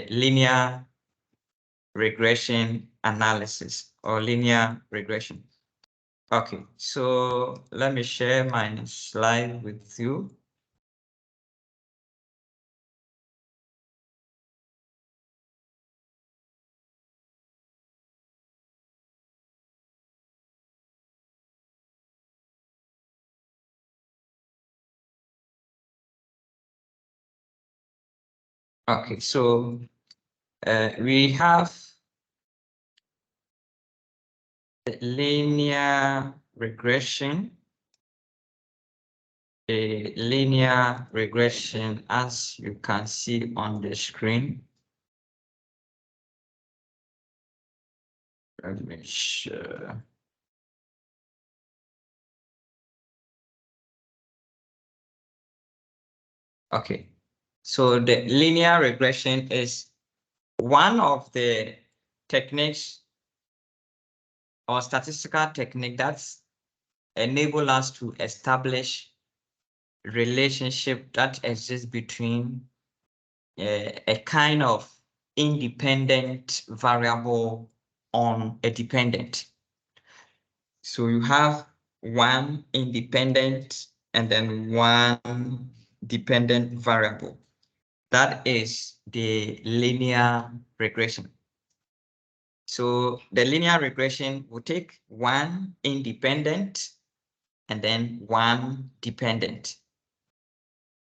linear regression analysis or linear regression. Okay, so let me share my slide with you. Okay, so we have the linear regression. A linear regression, as you can see on the screen. Let me share. Okay, so the linear regression is one of the techniques or statistical technique that's enable us to establish relationship that exists between a kind of independent variable on a dependent. So you have one independent and then one dependent variable. That is the linear regression. So the linear regression will take one independent and then one dependent.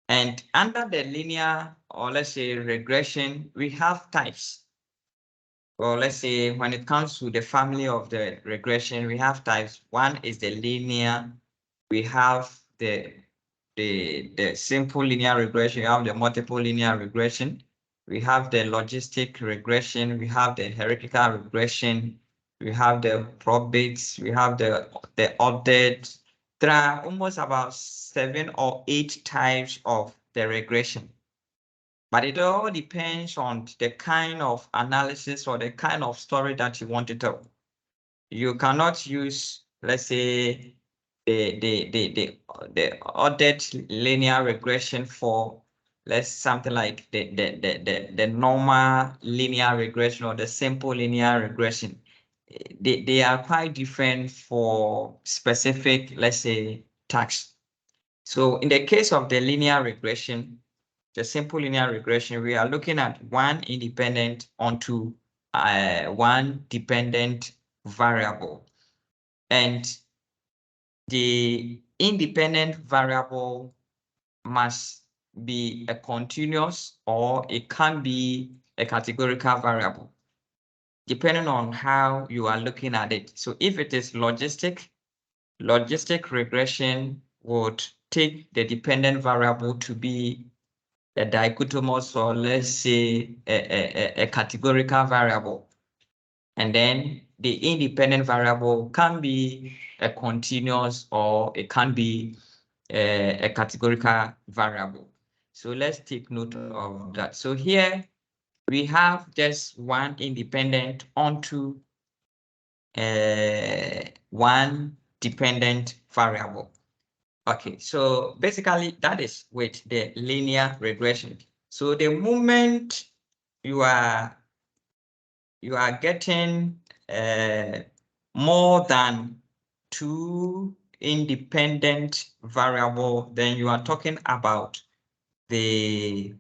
And under the linear, or let's say regression, we have types. Or let's say when it comes to the family of the regression, we have types. One is the linear. We have the simple linear regression. We have the multiple linear regression. We have the logistic regression. We have the hierarchical regression. We have the probates. We have the ordered. There are almost about 7 or 8 types of the regression. But it all depends on the kind of analysis or the kind of story that you want to tell. You cannot use, let's say, the ordered linear regression for something like the normal linear regression or the simple linear regression. They are quite different for specific, let's say, tasks. So in the case of the linear regression, the simple linear regression, we are looking at one independent onto one dependent variable. And the independent variable must be a continuous or it can be a categorical variable, depending on how you are looking at it. So if it is logistic regression would take the dependent variable to be a dichotomous or let's say a categorical variable. And then the independent variable can be a continuous or it can be a categorical variable. So let's take note of that. So here we have just one independent onto one dependent variable. Okay, so basically that is with the linear regression. So the moment you are getting more than two independent variable, then you are talking about the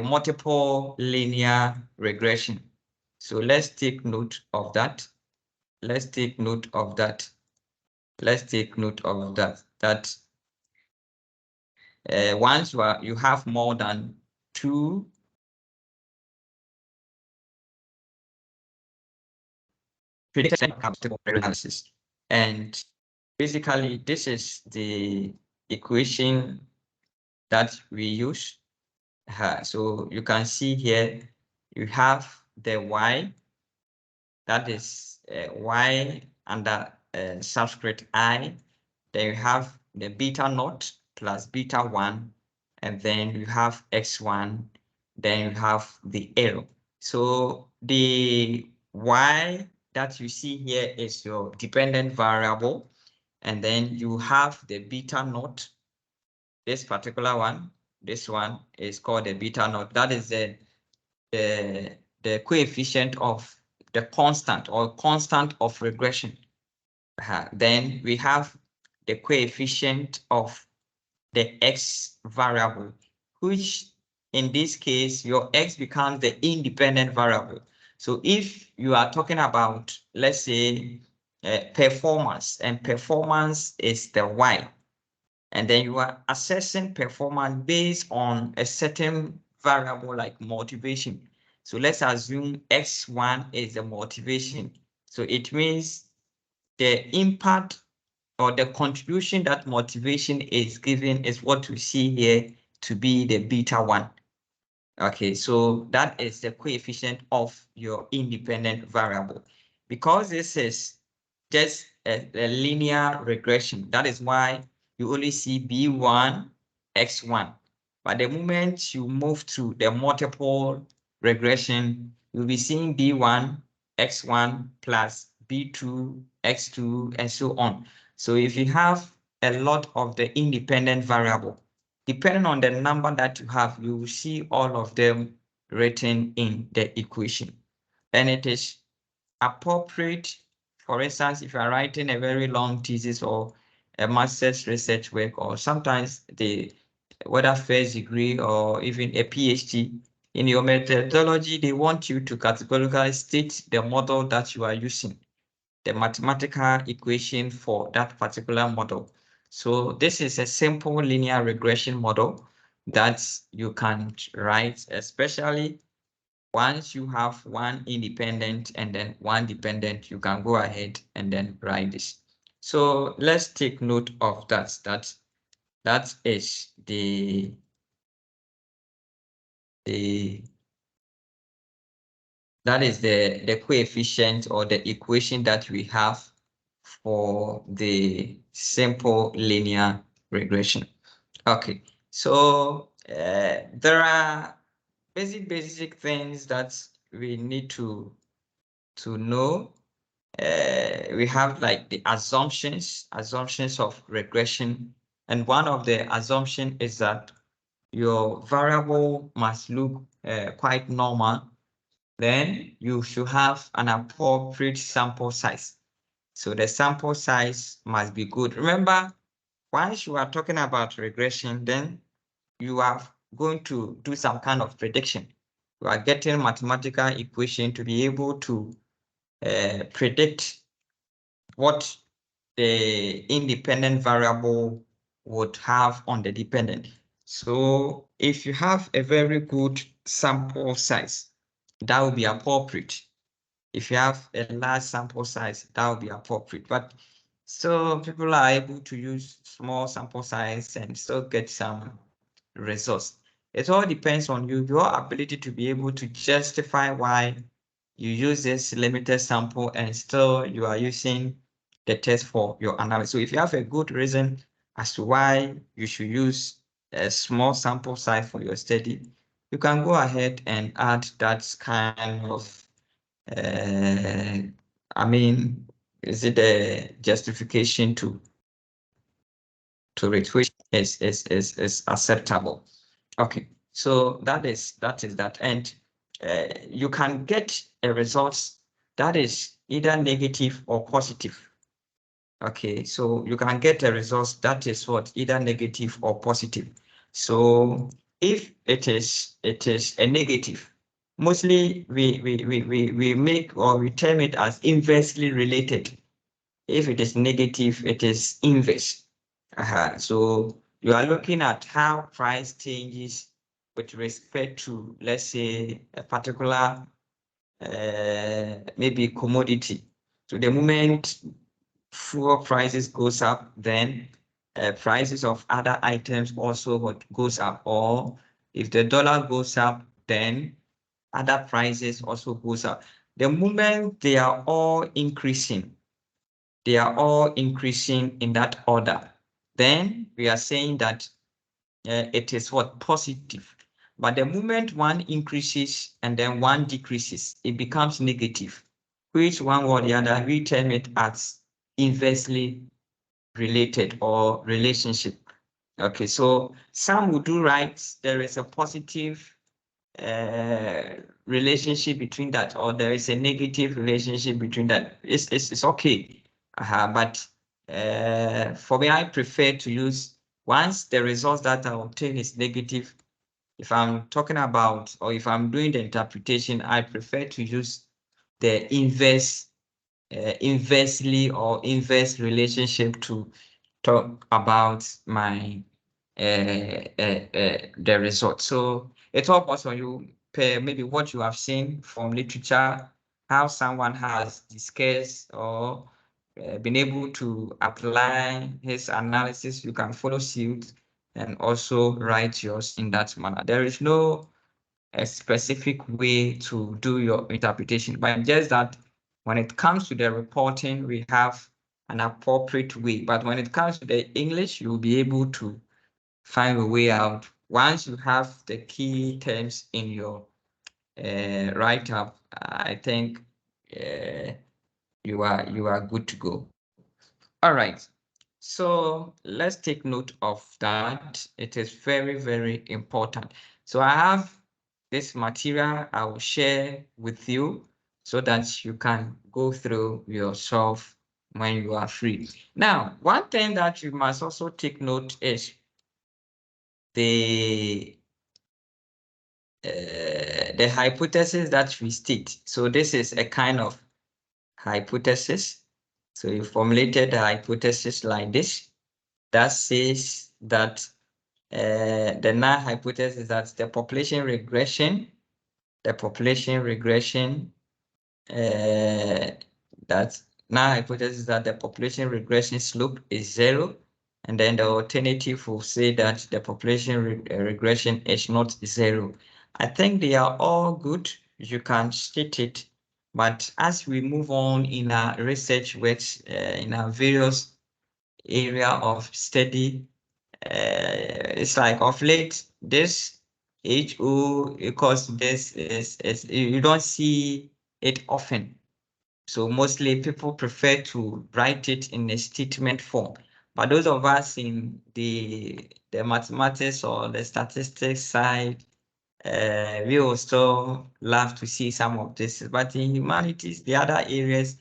multiple linear regression. So let's take note of that. Let's take note of that. Let's take note of that. That once you have more than two predicted analysis, and basically this is the equation that we use. So you can see here you have the y, that is y under subscript I. Then you have the beta naught plus beta 1, and then you have x1, then you have the error. So the y that you see here is your dependent variable, and then you have the beta naught, this particular one, This one is called the beta naught. That is the coefficient of the constant or constant of regression. Then we have the coefficient of the x variable, which in this case, your x becomes the independent variable. So if you are talking about, let's say, performance, and performance is the y, and then you are assessing performance based on a certain variable like motivation. So let's assume x1 is the motivation. So it means the impact or the contribution that motivation is giving is what we see here to be the beta 1. Okay, so that is the coefficient of your independent variable. Because this is just a linear regression, that is why you only see B1, X1. But the moment you move to the multiple regression, you'll be seeing B1, X1 plus B2, X2, and so on. So if you have a lot of the independent variable, depending on the number that you have, you will see all of them written in the equation. And it is appropriate, for instance, if you are writing a very long thesis or a master's research work, or sometimes whether first degree or even a PhD, in your methodology, they want you to categorically state the model that you are using, the mathematical equation for that particular model. So this is a simple linear regression model that you can write, especially once you have one independent and then one dependent, you can go ahead and then write this. So let's take note of that. That is that is the coefficient or the equation that we have for the simple linear regression. Okay, so there are basic things that we need to know. We have like the assumptions of regression, and one of the assumption is that your variable must look quite normal. Then you should have an appropriate sample size. So the sample size must be good. Remember, once you are talking about regression, then you are going to do some kind of prediction. You are getting mathematical equation to be able to predict what the independent variable would have on the dependent. So if you have a very good sample size, that will be appropriate. If you have a large sample size, that will be appropriate. But so people are able to use small sample size and still get some results. It all depends on you, your ability to be able to justify why you use this limited sample and still you are using the test for your analysis. So if you have a good reason as to why you should use a small sample size for your study, you can go ahead and add that kind of I mean, is it a justification to it, which is acceptable? Okay, so that is that, and you can get a result that is either negative or positive. Okay, so you can get a result that is what, either negative or positive. So if it is a negative, mostly we make or we term it as inversely related. If it is negative, it is inverse. So you are looking at how price changes with respect to, let's say, a particular maybe commodity. So the moment fuel prices goes up, then prices of other items also what goes up. Or if the dollar goes up, then other prices also goes up. The moment they are all increasing in that order, then we are saying that it is what, positive. But the moment one increases and then one decreases, it becomes negative. Which one or the other, we term it as inversely related or relationship. Okay, so some would do right. There is a positive relationship between that, or there is a negative relationship between that. It's okay. But for me, I prefer to use once the results that I obtain is negative. If I'm talking about, or if I'm doing the interpretation, I prefer to use the inversely or inverse relationship to talk about my the result. So it all depends on you, maybe what you have seen from literature, how someone has discussed or been able to apply his analysis. You can follow suit and also write yours in that manner. There is no a specific way to do your interpretation, but just that when it comes to the reporting, we have an appropriate way. But when it comes to the English, you'll be able to find a way out. Once you have the key terms in your write-up, I think you are good to go. All right. So let's take note of that. It is very, very important. So I have this material I will share with you so that you can go through yourself when you are free. Now, one thing that you must also take note is the hypothesis that we state. So this is a kind of hypothesis. So you formulated a hypothesis like this that says that the null hypothesis is that the population regression, that null hypothesis that the population regression slope is 0, and then the alternative will say that the population regression is not 0. I think they are all good. You can state it, but as we move on in our research works, in our various area of study, it's like of late, this HO equals to this is you don't see it often. So mostly people prefer to write it in a statement form. But those of us in the mathematics or the statistics side, we also love to see some of this. But in humanities, the other areas,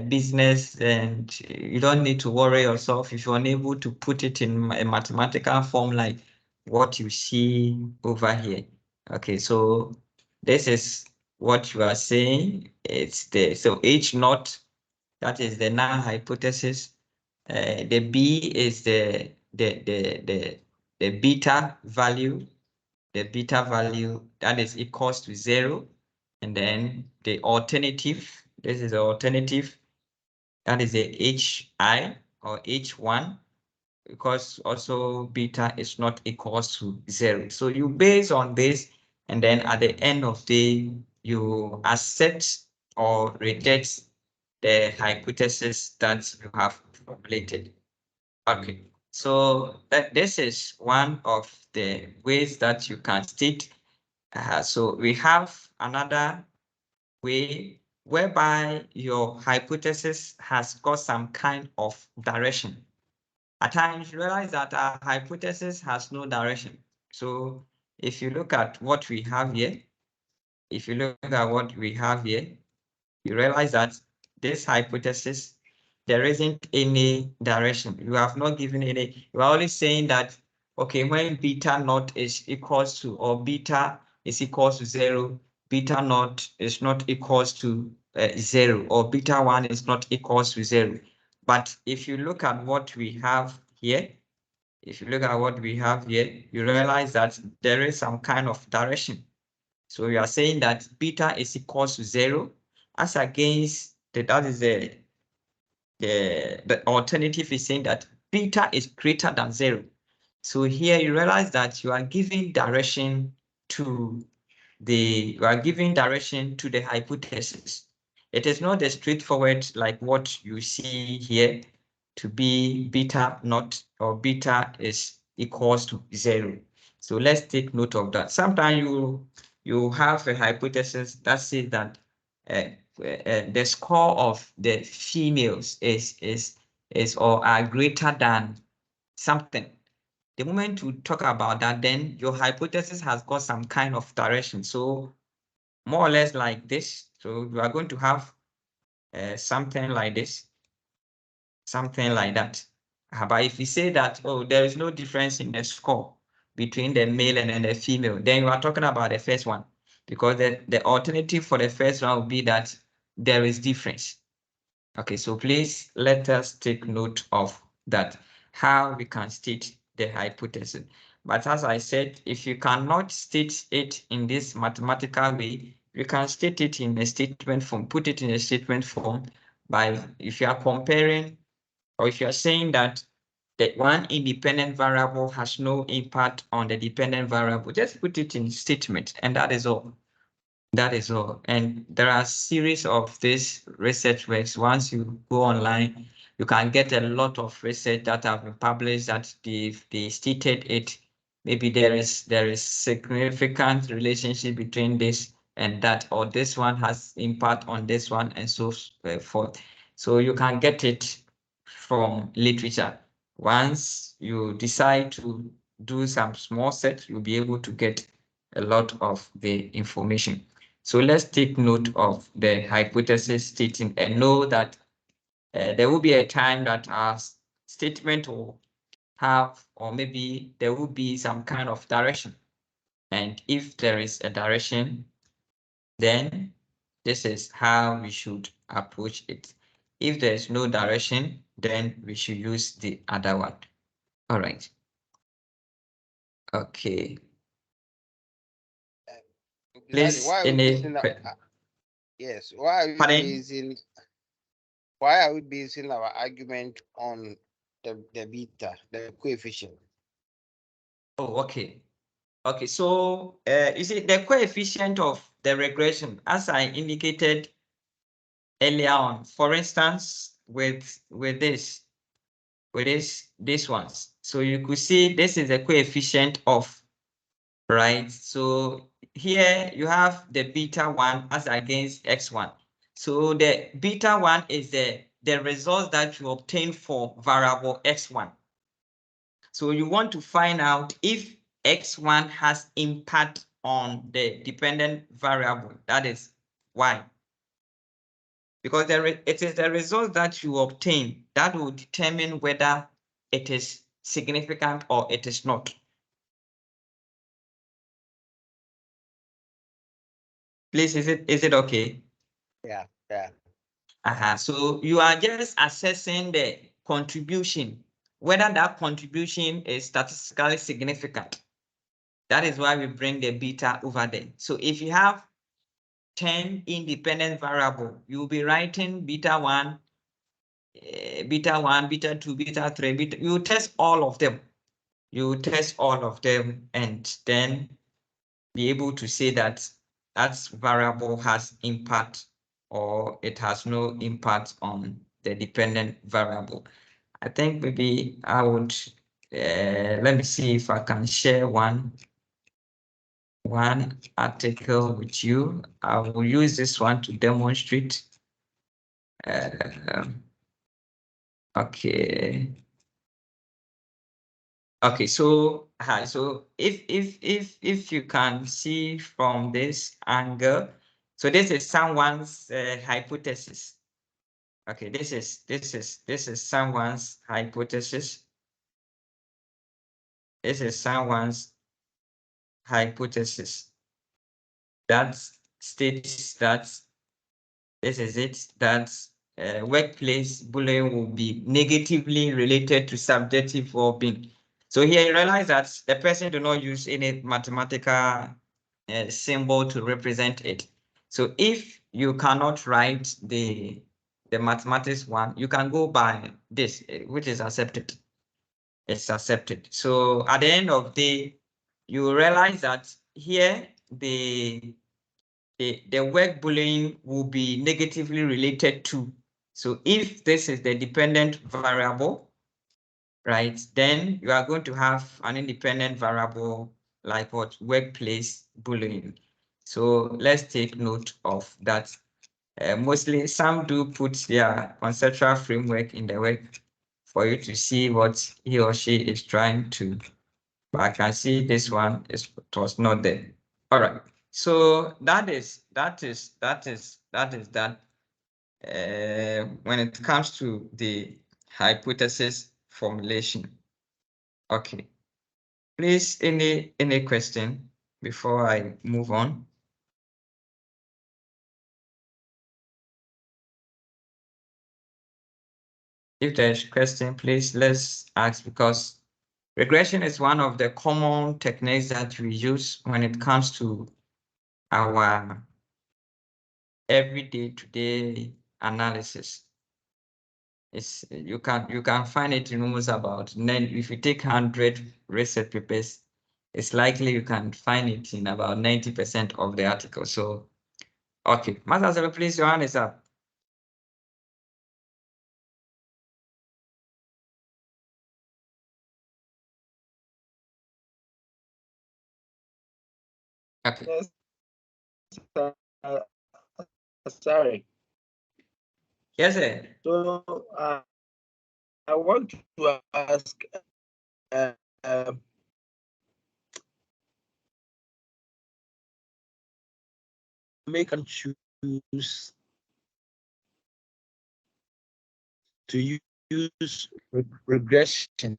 business, and you don't need to worry yourself if you're unable to put it in a mathematical form like what you see over here. Okay, so this is what you are saying. It's the so H naught, that is the null hypothesis. The B is the beta value. The beta value that is equals to 0. And then the alternative, this is the alternative, that is the HI or H1, because also beta is not equals to 0. So you base on this, and then at the end of the day, you accept or reject the hypothesis that you have formulated. Okay, so this is one of the ways that you can state. So we have another way whereby your hypothesis has got some kind of direction. At times, you realize that our hypothesis has no direction. So if you look at what we have here, you realize that this hypothesis, there isn't any direction. You have not given any, you are only saying that, okay, when beta naught is equals to, or beta is equals to 0, beta naught is not equals to 0, or beta 1 is not equals to 0. But if you look at what we have here, you realize that there is some kind of direction. So we are saying that beta is equals to 0, as against that is the alternative is saying that beta is greater than 0. So here you realize that you are giving direction to the hypothesis. It is not as straightforward like what you see here to be beta not, or beta is equals to 0. So let's take note of that. Sometimes you have a hypothesis that says that the score of the females is or are greater than something. the moment you talk about that, then your hypothesis has got some kind of direction. So more or less like this. So you are going to have something like this, something like that. But if you say that, oh, there is no difference in the score between the male and then the female, then you are talking about the first one, because the alternative for the first one would be that there is difference. Okay, so please let us take note of that, how we can state the hypothesis. But as I said, if you cannot state it in this mathematical way, you can state it in a statement form, put it in a statement form by, if you are comparing, or if you are saying that the one independent variable has no impact on the dependent variable, just put it in statement, and that is all. That is all. And there are a series of these research works. Once you go online, you can get a lot of research that have been published that they stated it. Maybe there is significant relationship between this and that, or this one has impact on this one, and so forth. So you can get it from literature. Once you decide to do some small set, you'll be able to get a lot of the information. So let's take note of the hypothesis stating and know that there will be a time that our statement will have, or maybe there will be some kind of direction. And if there is a direction, then this is how we should approach it. If there is no direction, then we should use the other one. All right. Okay. Please, Why are we basing yes, why are we basing our argument on the beta, the coefficient? Oh, okay. Okay, so is it the coefficient of the regression, as I indicated earlier on, for instance, with this ones. So you could see this is the coefficient of, right? So here you have the beta 1 as against x1. So the beta 1 is the result that you obtain for variable x1. So you want to find out if x1 has impact on the dependent variable, that is y. Because it is the result that you obtain that will determine whether it is significant or it is not. Please, is it okay? Yeah. So you are just assessing the contribution, whether that contribution is statistically significant. That is why we bring the beta over there. So if you have 10 independent variable, you'll be writing beta 1, beta 2, beta 3, beta. You test all of them. You test all of them and then be able to say that that variable has impact or it has no impact on the dependent variable. I think maybe I would, let me see if I can share one article with you. I will use this one to demonstrate. Okay. Okay, so so if you can see from this angle, so this is someone's hypothesis. Okay, this is someone's hypothesis. This is someone's hypothesis that states that this is it, that workplace bullying will be negatively related to subjective well-being. So here you realize that the person do not use any mathematical symbol to represent it. So if you cannot write the mathematics one, you can go by this, which is accepted. It's accepted. So at the end of the day, you realize that here the work bullying will be negatively related to. So if this is the dependent variable, right, then you are going to have an independent variable like what? Workplace bullying. So let's take note of that. Mostly some do put their conceptual framework in the work for you to see what he or she is trying to but I can see this one it was not there. All right. So that is that. When it comes to the hypothesis formulation. Okay. Please, any question before I move on? If there's question, please let's ask, because regression is one of the common techniques that we use when it comes to our everyday today analysis. It's you can find it in almost about, then if you take 100 research papers, it's likely you can find it in about 90% of the articles. So okay, Master, please, your hand is up. Okay. Yes, sorry. Yes, sir. So I want to ask, uh, make and choose to use regression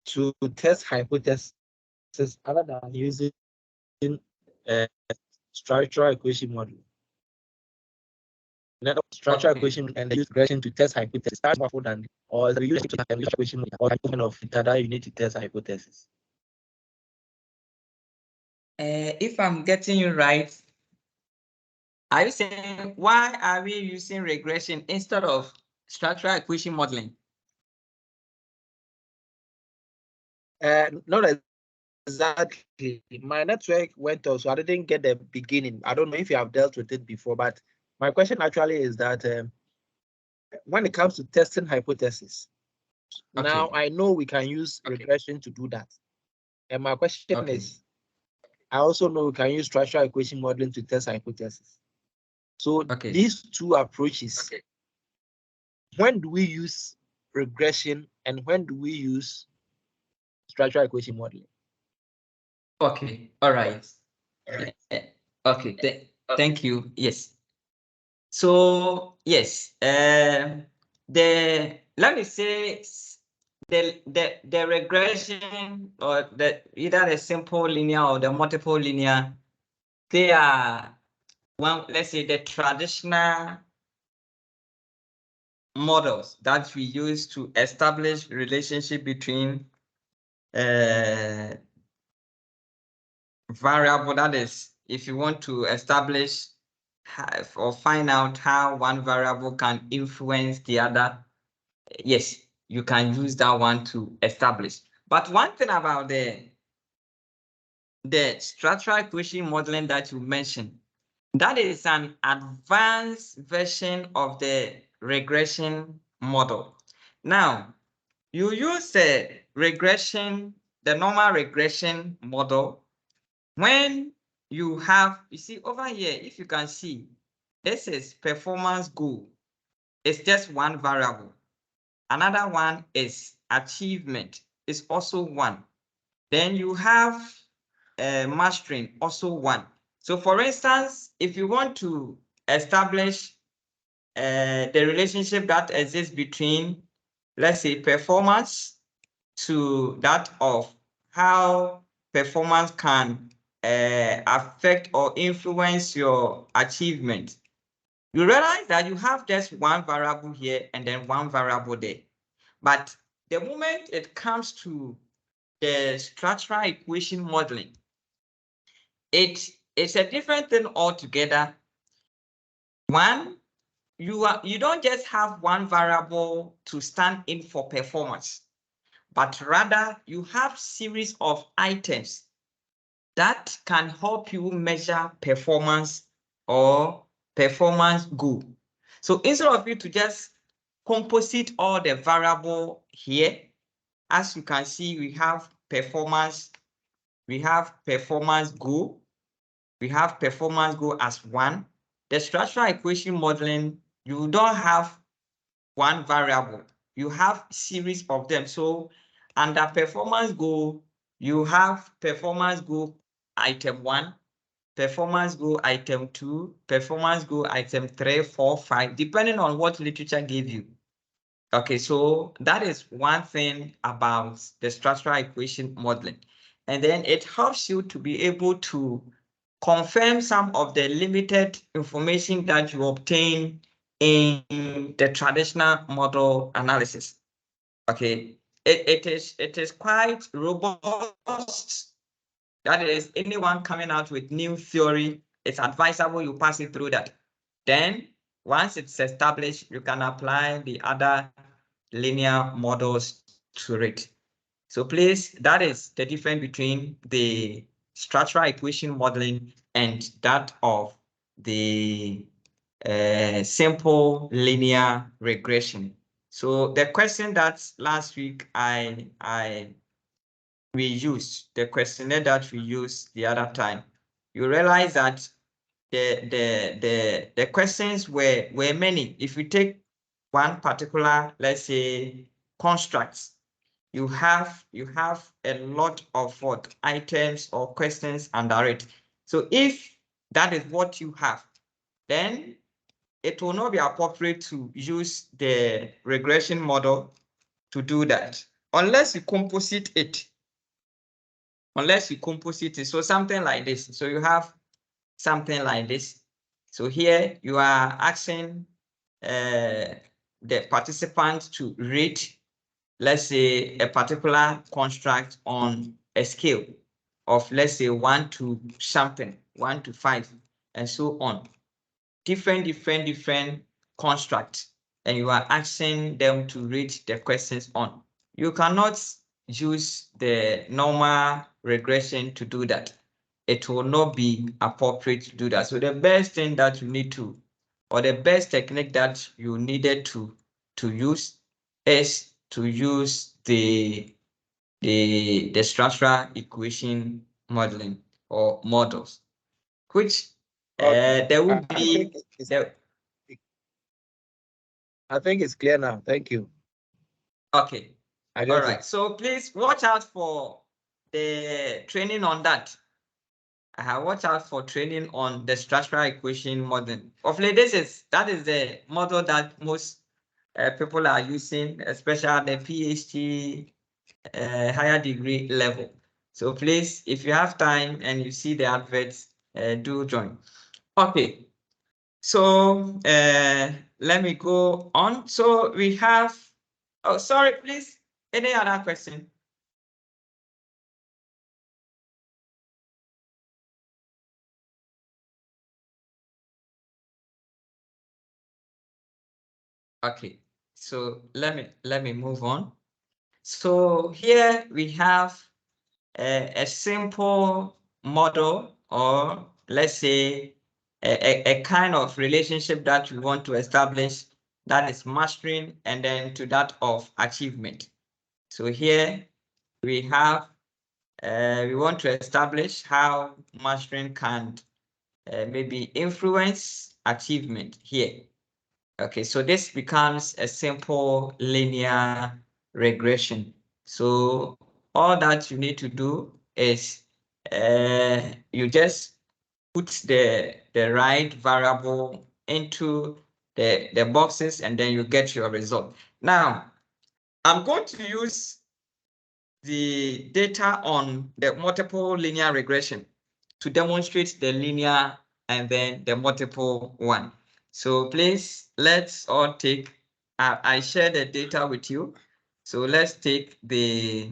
to test hypothesis other than using structural equation model. Structural equation and use regression to test hypothesis. That's more than, or the use equation or kind of data you need to test hypothesis. If I'm getting you right, are you saying why are we using regression instead of structural equation modeling? Not exactly. My network went off, so I didn't get the beginning. I don't know if you have dealt with it before, but my question actually is that when it comes to testing hypothesis, now I know we can use regression to do that. And my question is, I also know we can use structural equation modeling to test hypothesis. So these two approaches, when do we use regression and when do we use structural equation modeling? Okay, all right. Okay, thank you. Yes. So yes, let me say the regression, or either the simple linear or the multiple linear, they are let's say the traditional models that we use to establish relationship between variable. That is, if you want to establish or find out how one variable can influence the other, yes, you can use that one to establish. But one thing about the structural equation modeling that you mentioned, that is an advanced version of the regression model. Now, you use the normal regression model when you see over here, if you can see, this is performance goal. It's just one variable. Another one is achievement. It's also one. Then you have mastering, also one. So for instance, if you want to establish the relationship that exists between, let's say, performance to that of how performance can affect or influence your achievement, you realize that you have just one variable here and then one variable there. But the moment it comes to the structural equation modeling, it's a different thing altogether. One, you don't just have one variable to stand in for performance, but rather you have series of items that can help you measure performance or performance goal. So instead of you to just composite all the variable here, as you can see, we have performance goal, we have performance goal as one. The structural equation modeling, you don't have one variable, you have series of them. So under performance goal, you have performance goal item 1, performance goal item 2, performance goal item 3, 4, 5, depending on what literature gave you. Okay, so that is one thing about the structural equation modeling. And then it helps you to be able to confirm some of the limited information that you obtain in the traditional model analysis. Okay, it is quite robust. That is, anyone coming out with new theory, it's advisable you pass it through that. Then, once it's established, you can apply the other linear models to it. So please, that is the difference between the structural equation modeling and that of the simple linear regression. So the question that last week we used, the questionnaire that we used the other time, you realize that the questions were many. If you take one particular, let's say, constructs, you have a lot of what items or questions under it. So if that is what you have, then it will not be appropriate to use the regression model to do that unless you composite it. So something like this. So you have something like this. So here you are asking the participant to rate, let's say, a particular construct on a scale of, let's say, 1 to something, 1 to 5, and so on. Different constructs, and you are asking them to rate the questions on. You cannot use the normal regression to do that. It will not be appropriate to do that. So the best thing that you need to, or the best technique that you needed to use is to use the structural equation modeling or models, which there will be. I think it's clear now. Thank you. Okay. All right. So please watch out for the training on that. Watch out for training on the structural equation modeling. Of late, that is the model that most people are using, especially at the PhD higher degree level. So please, if you have time and you see the adverts, do join. Okay. So let me go on. So we have, oh, sorry, please. Any other question? Okay, so let me move on. So here we have a simple model, or let's say a kind of relationship that we want to establish, that is mastering, and then to that of achievement. So here we have we want to establish how mastering can maybe influence achievement here. Okay, so this becomes a simple linear regression. So all that you need to do is you just put the right variable into the boxes, and then you get your result. Now, I'm going to use the data on the multiple linear regression to demonstrate the linear and then the multiple one. So please, let's all take, I share the data with you. So let's take the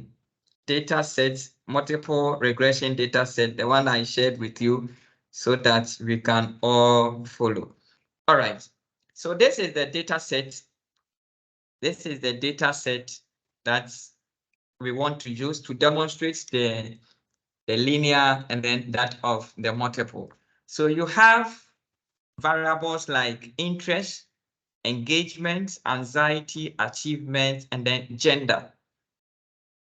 data set, multiple regression data set, the one I shared with you, so that we can all follow. All right, so this is the data set. This is the data set that's we want to use to demonstrate the linear and then that of the multiple. So you have variables like interest, engagement, anxiety, achievement, and then gender.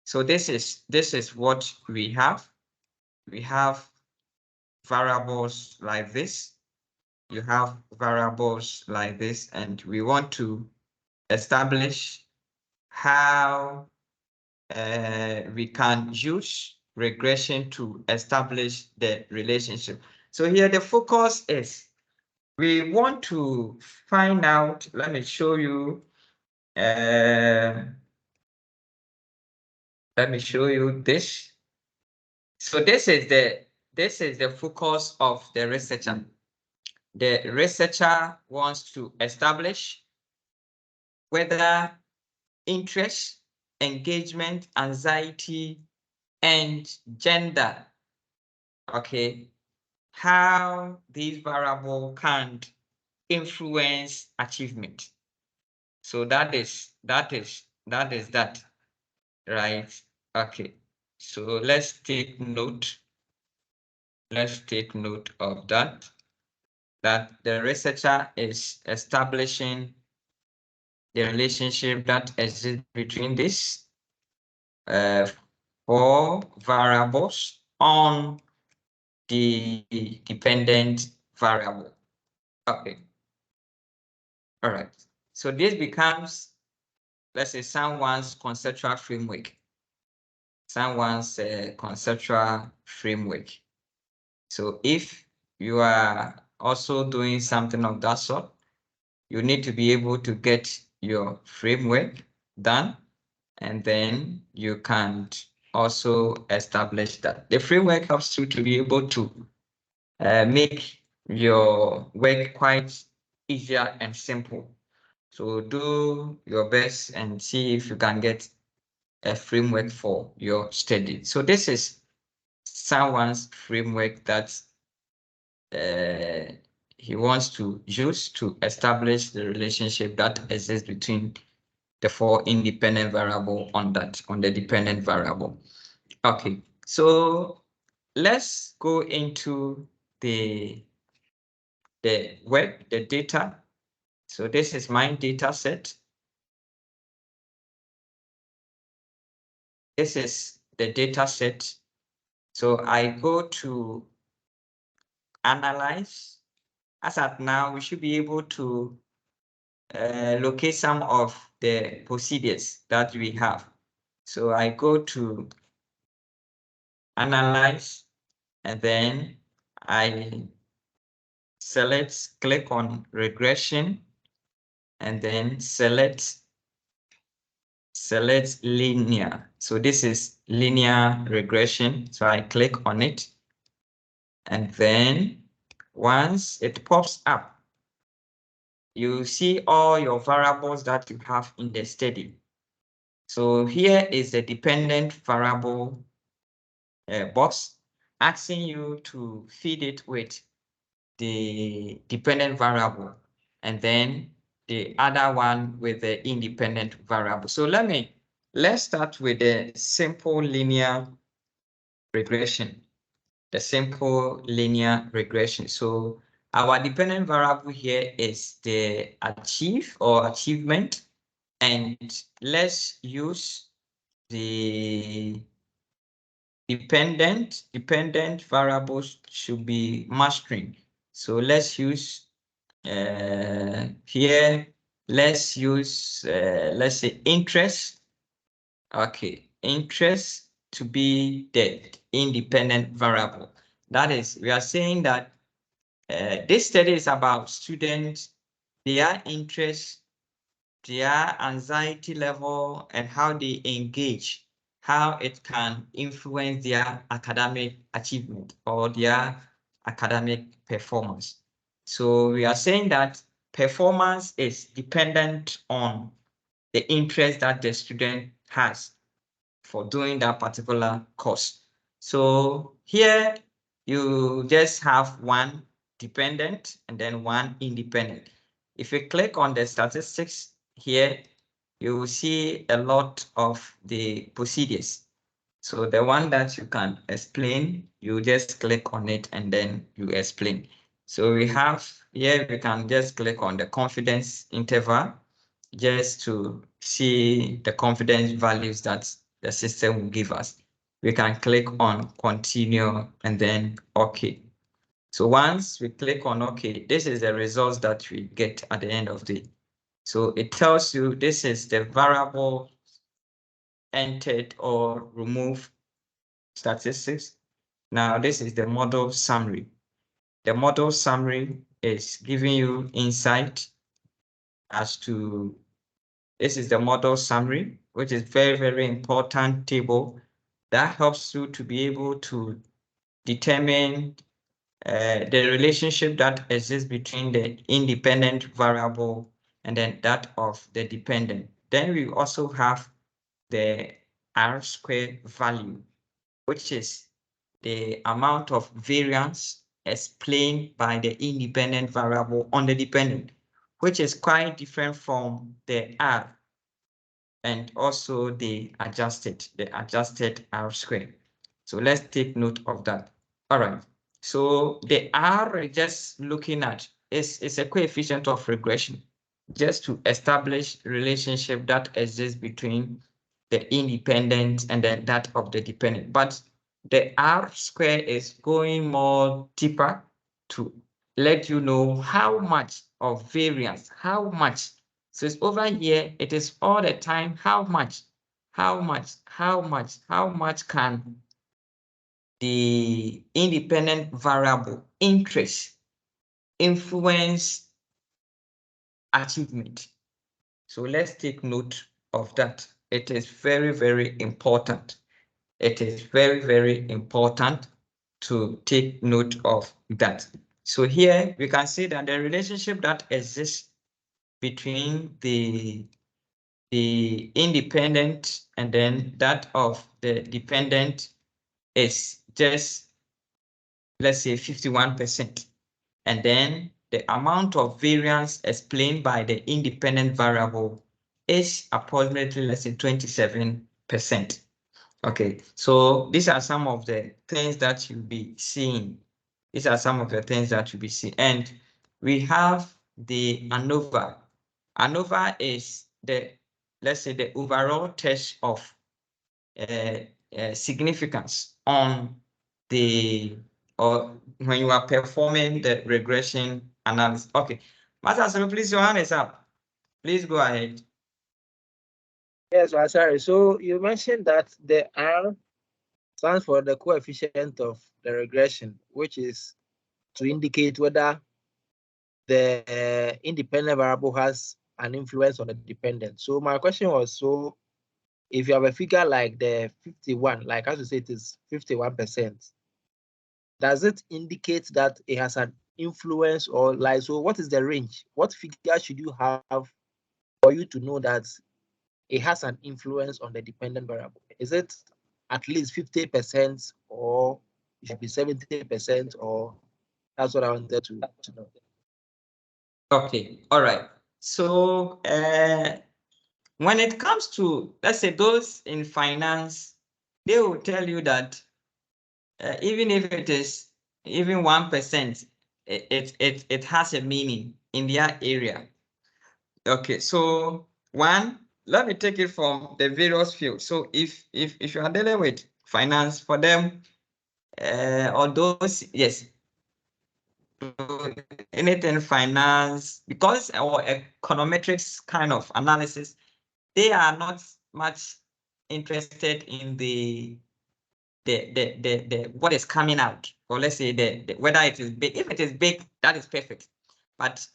So this is what we have. We have variables like this. You have variables like this, and we want to establish how we can use regression to establish the relationship. So here the focus is we want to find out, let me show you, let me show you this. So this is the focus of the researcher. The researcher wants to establish whether interest, engagement, anxiety, and gender, okay, how these variables can influence achievement. So that is that, right? Okay, so let's take note. Let's take note of that the researcher is establishing the relationship that exists between these 4 variables on the dependent variable. Okay. All right. So this becomes, let's say, someone's conceptual framework. Someone's conceptual framework. So if you are also doing something of that sort, you need to be able to get your framework done, and then you can also establish that. The framework helps you to be able to make your work quite easier and simple. So do your best and see if you can get a framework for your study. So this is someone's framework that he wants to use to establish the relationship that exists between the 4 independent variable on the dependent variable. Okay, so let's go into the work, the data. So this is my data set. This is the data set. So I go to analyze. As at now, we should be able to locate some of the procedures that we have. So I go to analyze, and then I click on regression, and then select linear. So this is linear regression. So I click on it, and then once it pops up, you see all your variables that you have in the study. So here is the dependent variable box, asking you to feed it with the dependent variable, and then the other one with the independent variable. So let's start with the simple linear regression. The simple linear regression. So our dependent variable here is the achievement, and let's use the dependent variables should be mastering. So let's use here, let's use let's say interest. Okay, interest to be the independent variable. That is, we are saying that this study is about students, their interest, their anxiety level, and how they engage, how it can influence their academic achievement or their academic performance. So we are saying that performance is dependent on the interest that the student has for doing that particular course. So here you just have one dependent and then one independent. If you click on the statistics here, you will see a lot of the procedures. So the one that you can explain, you just click on it and then you explain. So we have here, we can just click on the confidence interval just to see the confidence values that the system will give us. We can click on continue and then OK. So once we click on OK, this is the results that we get at the end of the day. So it tells you this is the variable entered or removed statistics. Now, this is the model summary. The model summary is giving you insight as to, this is the model summary, which is very, very important table that helps you to be able to determine the relationship that exists between the independent variable and then that of the dependent. Then we also have the R-square value, which is the amount of variance explained by the independent variable on the dependent, which is quite different from the R and also the adjusted R-square. So let's take note of that. All right. So the R, just looking at, is a coefficient of regression, just to establish relationship that exists between the independent and then that of the dependent. But the R square is going more deeper to let you know how much of variance, how much. So it's over here, it is all the time, how much can the independent variable interest influence achievement. So let's take note of that. It is very, very important. It is very, very important to take note of that. So here we can see that the relationship that exists between the independent and then that of the dependent is just, let's say, 51%. And then the amount of variance explained by the independent variable is approximately, let's say, 27%. Okay, so these are some of the things that you'll be seeing. These are some of the things that you'll be seeing. And we have the ANOVA. ANOVA is the, let's say, the overall test of significance on the, or when you are performing the regression analysis. Okay, Master, please, your hand is up. Please go ahead. Yes, sorry. So you mentioned that the R stands for the coefficient of the regression, which is to indicate whether the independent variable has an influence on the dependent. So my question was, so if you have a figure like the 51, like as you say, it is 51%, does it indicate that it has an influence, or like, so what is the range? What figure should you have for you to know that it has an influence on the dependent variable? Is it at least 50%, or it should be 70%, or that's what I wanted to know. Okay, all right. So when it comes to, let's say, those in finance, they will tell you that even if it is even 1%, it has a meaning in their area. Okay, so one, let me take it from the various fields. So if you are dealing with finance, for them, or those, yes, anything finance, because our econometrics kind of analysis, they are not much interested in the what is coming out, or let's say the whether it is big. If it is big, that is perfect. But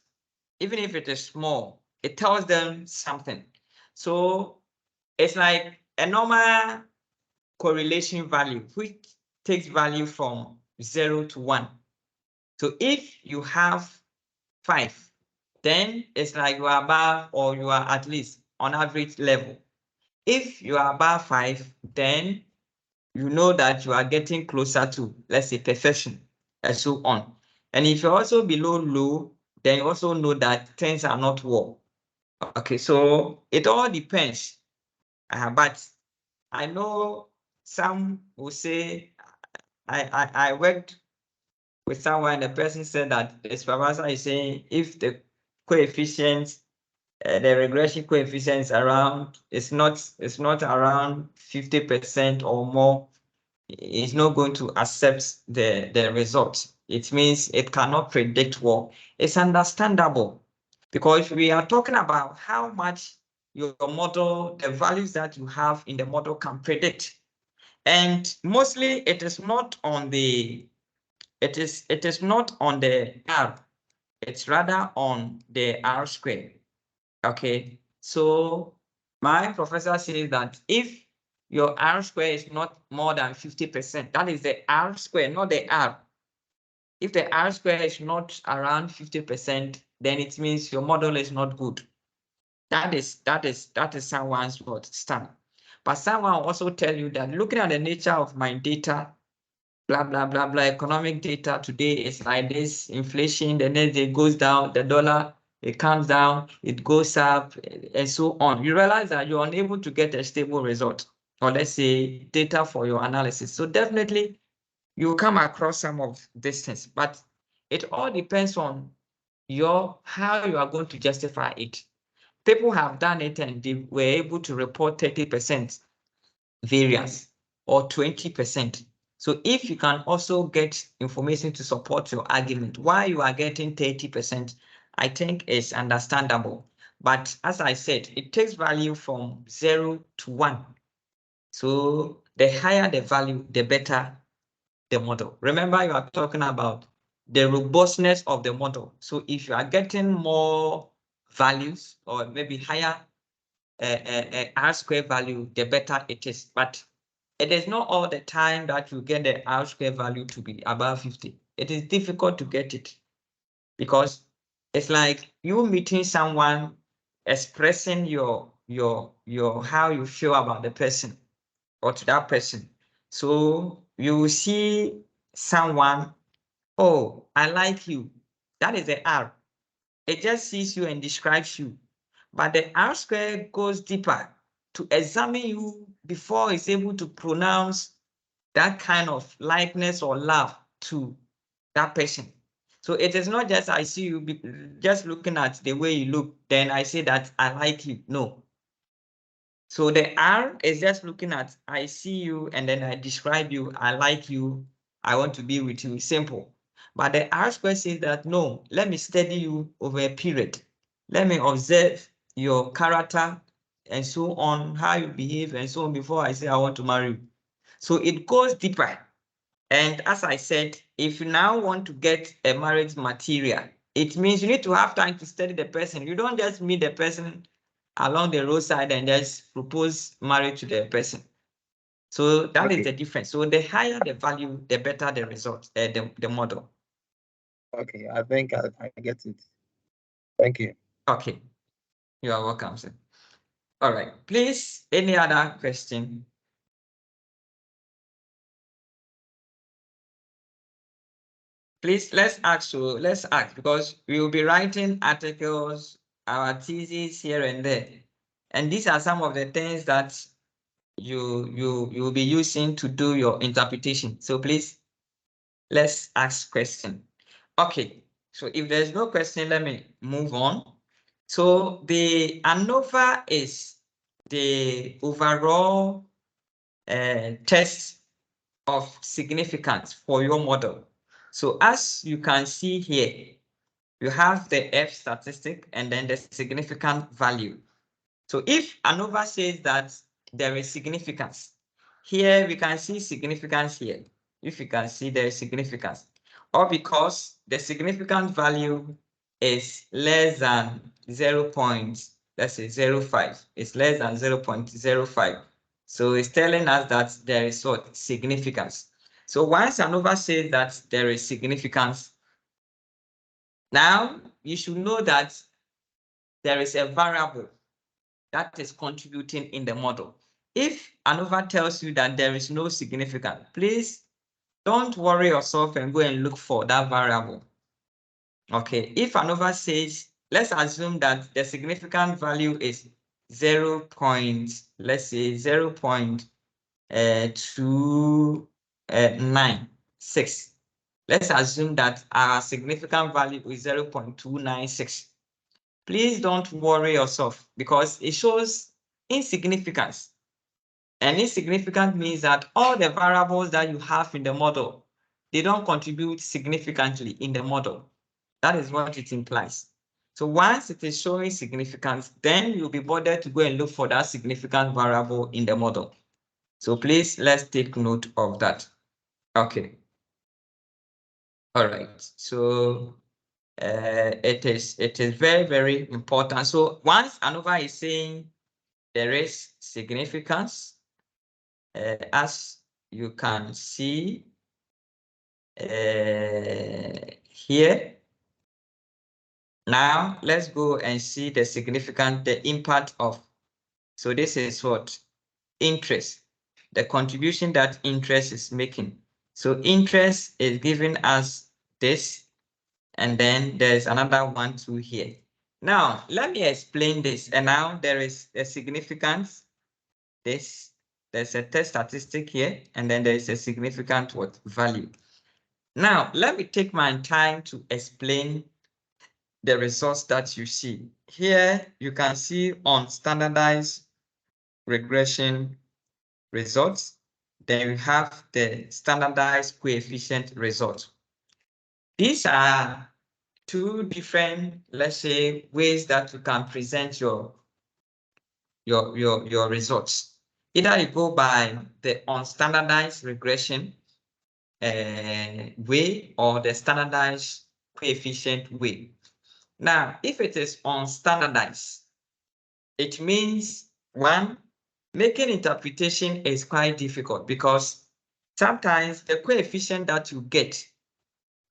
even if it is small, it tells them something. So it's like a normal correlation value, which takes value from 0 to 1. So if you have 5, then it's like you are above, or you are at least on average level. If you are above 5, then you know that you are getting closer to, let's say, perfection, and so on. And if you're also below low, then you also know that things are not well. Okay, so it all depends. But I know some will say, I worked with someone, the person said that the supervisor is saying if the coefficients, the regression coefficients around, it's not around 50% or more, it's not going to accept the results. It means it cannot predict well. It's understandable, because we are talking about how much your model, the values that you have in the model can predict. And mostly it is not on the, it is not on the R, it's rather on the R square. Okay, so my professor says that if your R square is not more than 50%, that is the R square, not the R. If the R square is not around 50%, then it means your model is not good. That is someone's what stand. But someone will also tell you that looking at the nature of my data, blah, blah, blah, blah, economic data today is like this, inflation, the next day goes down, the dollar, it comes down, it goes up, and so on. You realize that you're unable to get a stable result, or let's say data for your analysis. So definitely you come across some of these things, but it all depends on how you are going to justify it. People have done it and they were able to report 30% variance or 20%. So if you can also get information to support your argument, why you are getting 30%, I think is understandable. But as I said, it takes value from 0 to 1. So the higher the value, the better the model. Remember, you are talking about the robustness of the model. So if you are getting more values or maybe higher R square value, the better it is. But it is not all the time that you get the R square value to be above 50. It is difficult to get it because it's like you meeting someone, expressing your how you feel about the person or to that person. So you see someone, oh, I like you. That is the R. It just sees you and describes you. But the R square goes deeper to examine you before it's able to pronounce that kind of likeness or love to that person. So it is not just I see you just looking at the way you look, then I say that I like you. No. So the R is just looking at I see you and then I describe you, I like you, I want to be with you. Simple. But the R square says that no, let me study you over a period. Let me observe your character and so on, how you behave and so on before I say I want to marry you. So it goes deeper. And as I said, if you now want to get a marriage material, it means you need to have time to study the person. You don't just meet the person along the roadside and just propose marriage to the person. So that is the difference. So the higher the value, the better the result, the model. Okay, I think I get it. Thank you. Okay, you are welcome, sir. All right, please, any other question? Please, let's ask because we will be writing articles, our thesis here and there. And these are some of the things that you will be using to do your interpretation. So please, let's ask question. Okay, so if there's no question, let me move on. So the ANOVA is the overall test of significance for your model. So as you can see here, you have the F statistic and then the significant value. So if ANOVA says that there is significance, here we can see significance here. If you can see there is significance, or because the significant value is less than 0.05, it's less than 0.05. So it's telling us that there is what? Significance. So once ANOVA says that there is significance, now you should know that there is a variable that is contributing in the model. If ANOVA tells you that there is no significance, please don't worry yourself and go and look for that variable. Okay, if ANOVA says, let's assume that the significant value is 0.296. Let's assume that our significant value is 0.296. Please don't worry yourself because it shows insignificance. And insignificant means that all the variables that you have in the model, they don't contribute significantly in the model. That is what it implies. So once it is showing significance, then you'll be bothered to go and look for that significant variable in the model. So please, let's take note of that. Okay. All right. So it is very, very important. So once ANOVA is saying there is significance, as you can see here. Now let's go and see the impact of. So this is what? Interest, the contribution that interest is making. So interest is giving us this, and then there's another one too here. Now let me explain this. And now there is a significance. There's a test statistic here, and then there's a significant what? Value. Now let me take my time to explain the results that you see. Here you can see on standardized regression results. Then we have the standardized coefficient result. These are two different, let's say, ways that you can present your results. Either you go by the unstandardized regression way or the standardized coefficient way. Now, if it is unstandardized, it means one, making interpretation is quite difficult because sometimes the coefficient that you get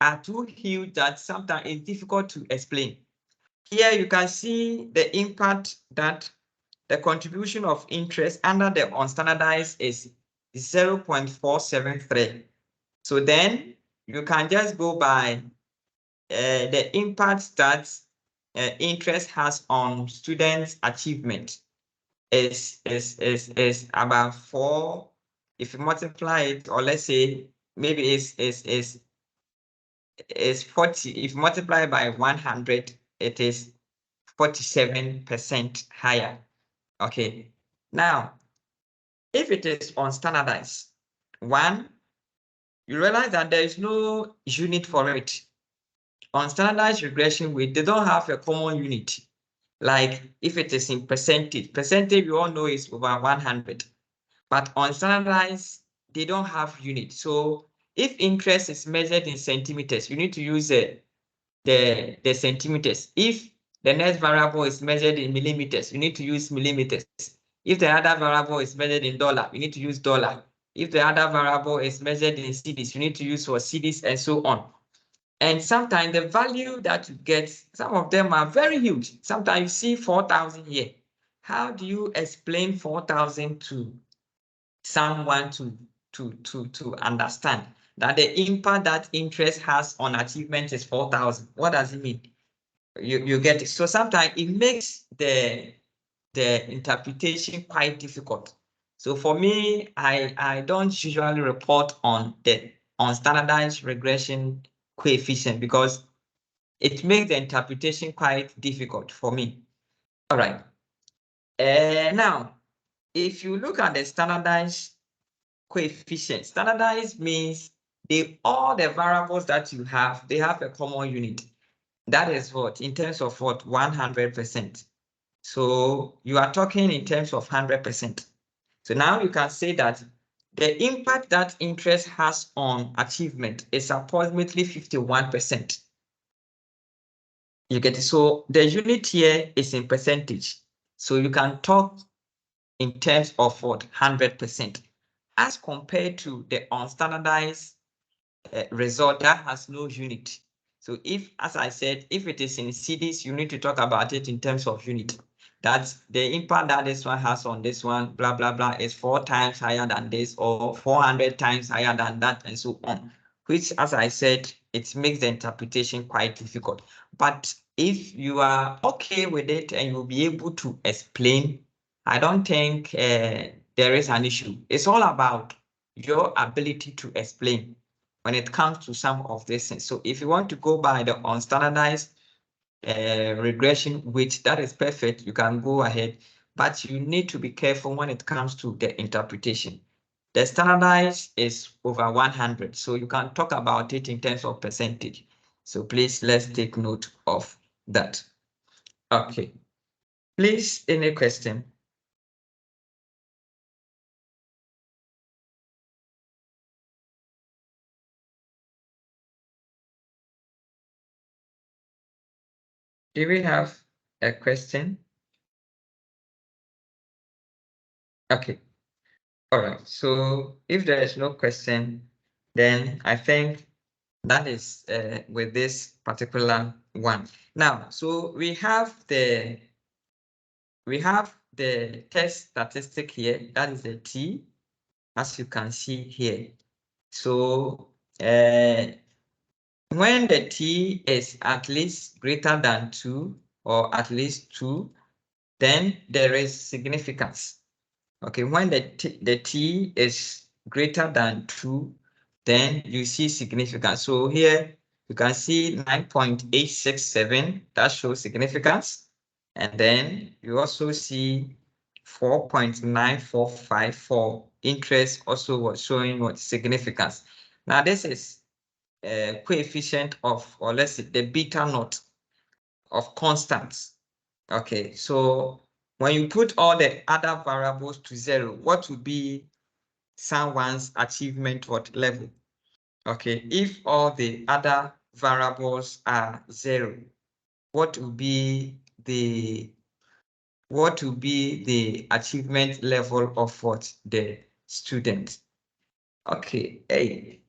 are too huge that sometimes it's difficult to explain. Here you can see the impact that the contribution of interest under the unstandardized is 0.473. So then you can just go by the impact that interest has on students' achievement is about 4. If you multiply it, or let's say maybe is 40. If you multiply by 100, it is 47% higher. Okay. Now, if it is unstandardized, one, you realize that there is no unit for it. On standardized regression, they don't have a common unit. Like if it is in percentage we all know is over 100. But on standardized, they don't have unit. So if interest is measured in centimeters, you need to use the centimeters. If the next variable is measured in millimeters, you need to use millimeters. If the other variable is measured in dollar, you need to use dollar. If the other variable is measured in cedis, you need to use for cedis, and so on. And sometimes the value that you get, some of them are very huge. Sometimes you see 4,000 here. How do you explain 4,000 to someone to understand that the impact that interest has on achievement is 4,000? What does it mean? You get it. So sometimes it makes the interpretation quite difficult. So for me, I don't usually report on the standardized regression coefficient because it makes the interpretation quite difficult for me. All right. Now, if you look at the standardized coefficient, standardized means all the variables that you have, they have a common unit. That is what, in terms of what, 100%. So you are talking in terms of 100%. So now you can say that the impact that interest has on achievement is approximately 51%. You get it? So the unit here is in percentage. So you can talk in terms of what, 100%, as compared to the unstandardized result that has no unit. So if, as I said, if it is in cedis, you need to talk about it in terms of unit. That's the impact that this one has on this one, blah, blah, blah, is 4 times higher than this, or 400 times higher than that, and so on, which, as I said, it makes the interpretation quite difficult. But if you are okay with it and you'll be able to explain, I don't think there is an issue. It's all about your ability to explain when it comes to some of these things. So if you want to go by the unstandardized regression, which that is perfect, you can go ahead, but you need to be careful when it comes to the interpretation. The standardized is over 100, so you can talk about it in terms of percentage. So please, let's take note of that. Okay. Please, any question? Do we have a question? Okay. All right. So if there is no question, then I think that is with this particular one. Now, so we have the test statistic here. That is the T, as you can see here. So when the T is at least greater than 2 or at least 2, then there is significance. Okay, when the T is greater than 2, then you see significance. So here you can see 9.867, that shows significance. And then you also see 4.945 for interest, also was showing what significance. Now this is coefficient of, or let's say the beta naught of constants. Okay, so when you put all the other variables to 0, what would be someone's achievement level? Okay, if all the other variables are 0, what would be the achievement level of what the student? Okay, hey,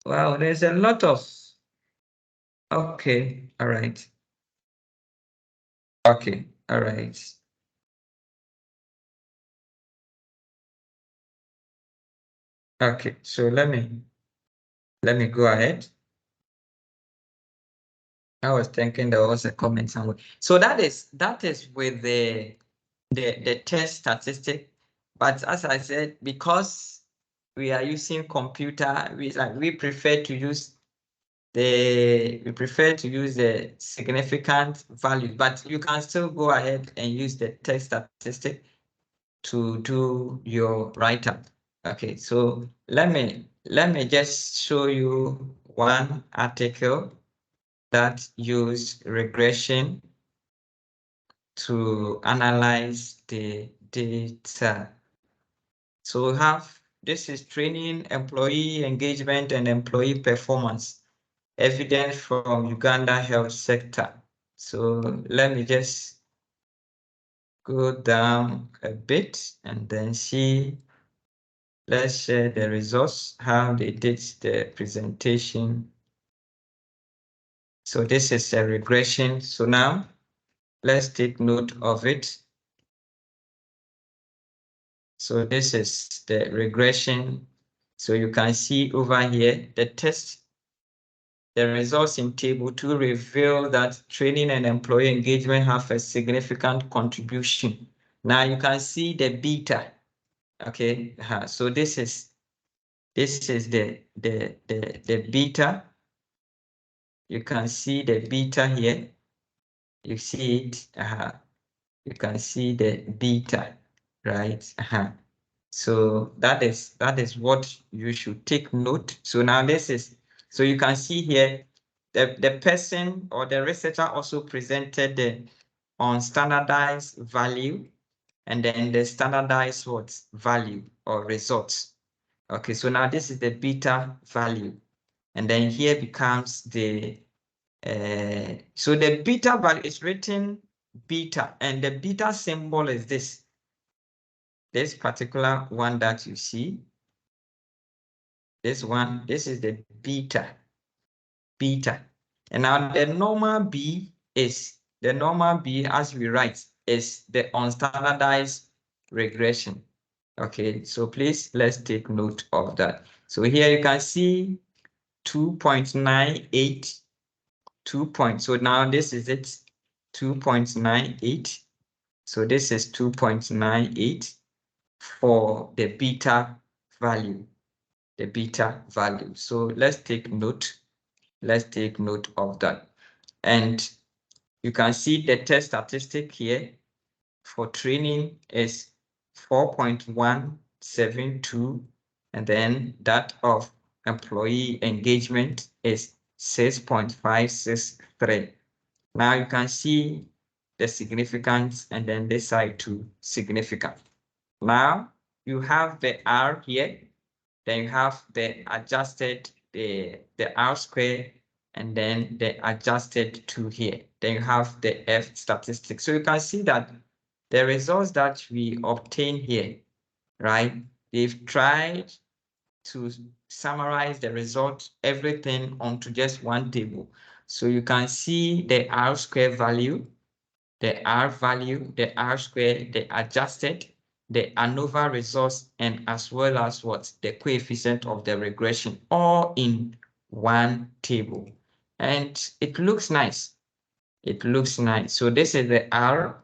wow, there's a lot of, okay, all right. Okay, all right. Okay, so let me go ahead. I was thinking there was a comment somewhere. So that is with the test statistic. But as I said, because we are using computer, we prefer to use the significant value, but you can still go ahead and use the test statistic to do your write-up. Okay, so let me just show you one article that used regression to analyze the data. So we have, this is training, employee engagement, and employee performance, evidence from Uganda health sector. So let me just go down a bit and then see. Let's share the results, how they did the presentation. So this is a regression. So now let's take note of it. So this is the regression. So you can see over here, the results in table 2 reveal that training and employee engagement have a significant contribution. Now you can see the beta. Okay, so this is the beta. You can see the beta here. You see it. You can see the beta, right? So that is what you should take note. So now this is, so you can see here, the person or the researcher also presented the unstandardized value and then the standardized what value or results. Okay, so now this is the beta value. And then here becomes the, so the beta value is written beta, and the beta symbol is this particular one that you see. This one, this is the beta. And now the normal B is, as we write, is the unstandardized regression. Okay, so please, let's take note of that. So here you can see 2.98, 2 points. So now this is it, 2.98. So this is 2.98 for the beta value. So let's take note. Let's take note of that. And you can see the test statistic here for training is 4.172, and then that of employee engagement is 6.563. Now you can see the significance and then this side too, significant. Now you have the R here, then you have the adjusted, the R square, and then the adjusted 2 here. Then you have the F statistic. So you can see that the results that we obtain here, right? They've tried to summarize the result, everything onto just one table. So you can see the R square value, the R value, the R square, the adjusted, the ANOVA results, and as well as what the coefficient of the regression, all in one table. And it looks nice. It looks nice. So this is the R,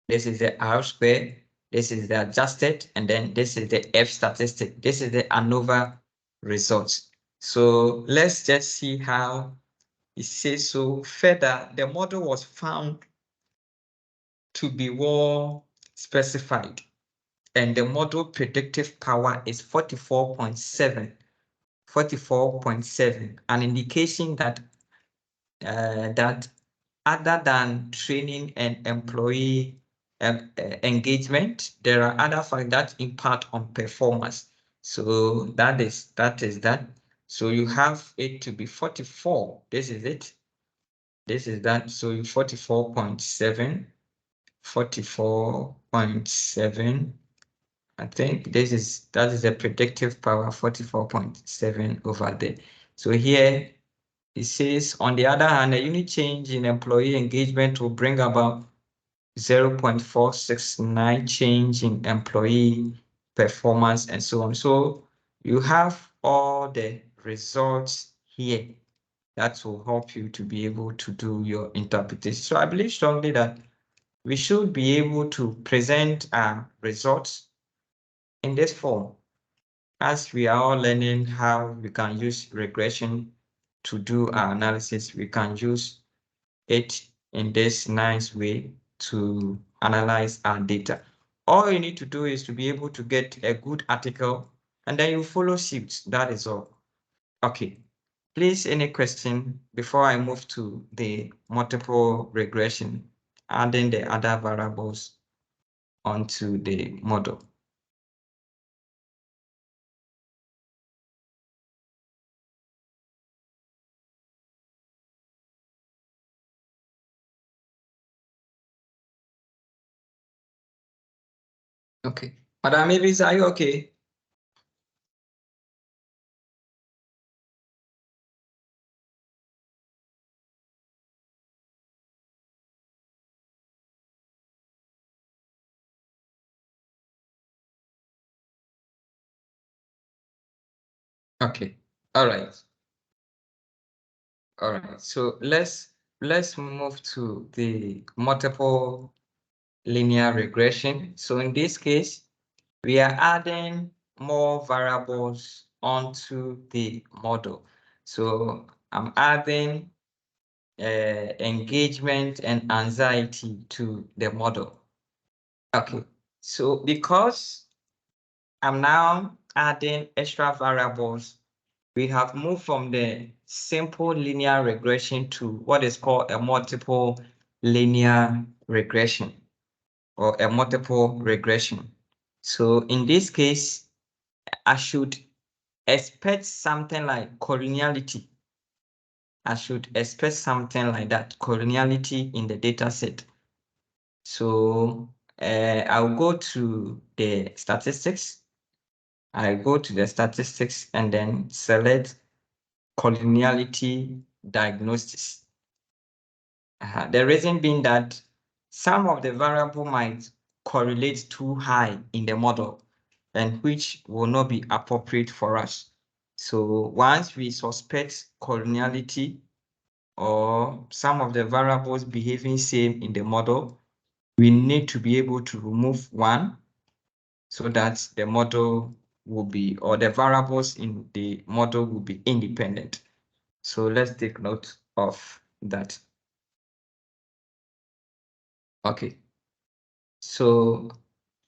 this is the R square, this is the adjusted, and then this is the F statistic. This is the ANOVA results. So let's just see how it says. So further, the model was found to be well specified, and the model predictive power is 44.7, 44.7, an indication that that other than training and employee engagement, there are other factors that impact on performance. So that is that. So you have it to be 44. This is it. This is that. So 44.7, 44.7. I think that is the predictive power, 44.7 over there. So here it says, on the other hand, a unit change in employee engagement will bring about 0.469 change in employee performance and so on. So you have all the results here that will help you to be able to do your interpretation. So I believe strongly that we should be able to present our results in this form, as we are all learning how we can use regression to do our analysis. We can use it in this nice way to analyze our data. All you need to do is to be able to get a good article and then you follow suit. That is all. Okay. Please, any question before I move to the multiple regression, adding the other variables onto the model? Okay. Madam Mavis, are you okay? Okay. All right. All right. So let's move to the multiple linear regression. So in this case, we are adding more variables onto the model. So I'm adding engagement and anxiety to the model. Okay. So because I'm now adding extra variables, we have moved from the simple linear regression to what is called a multiple linear regression or a multiple regression. So in this case, I should expect something like collinearity. I should expect something like that, collinearity in the data set. So I'll go to the statistics. I go to the statistics and then select collinearity diagnosis. The reason being that some of the variable might correlate too high in the model and which will not be appropriate for us. So once we suspect collinearity or some of the variables behaving same in the model, we need to be able to remove one so that the model will be, or the variables in the model will be independent. So let's take note of that. Okay. So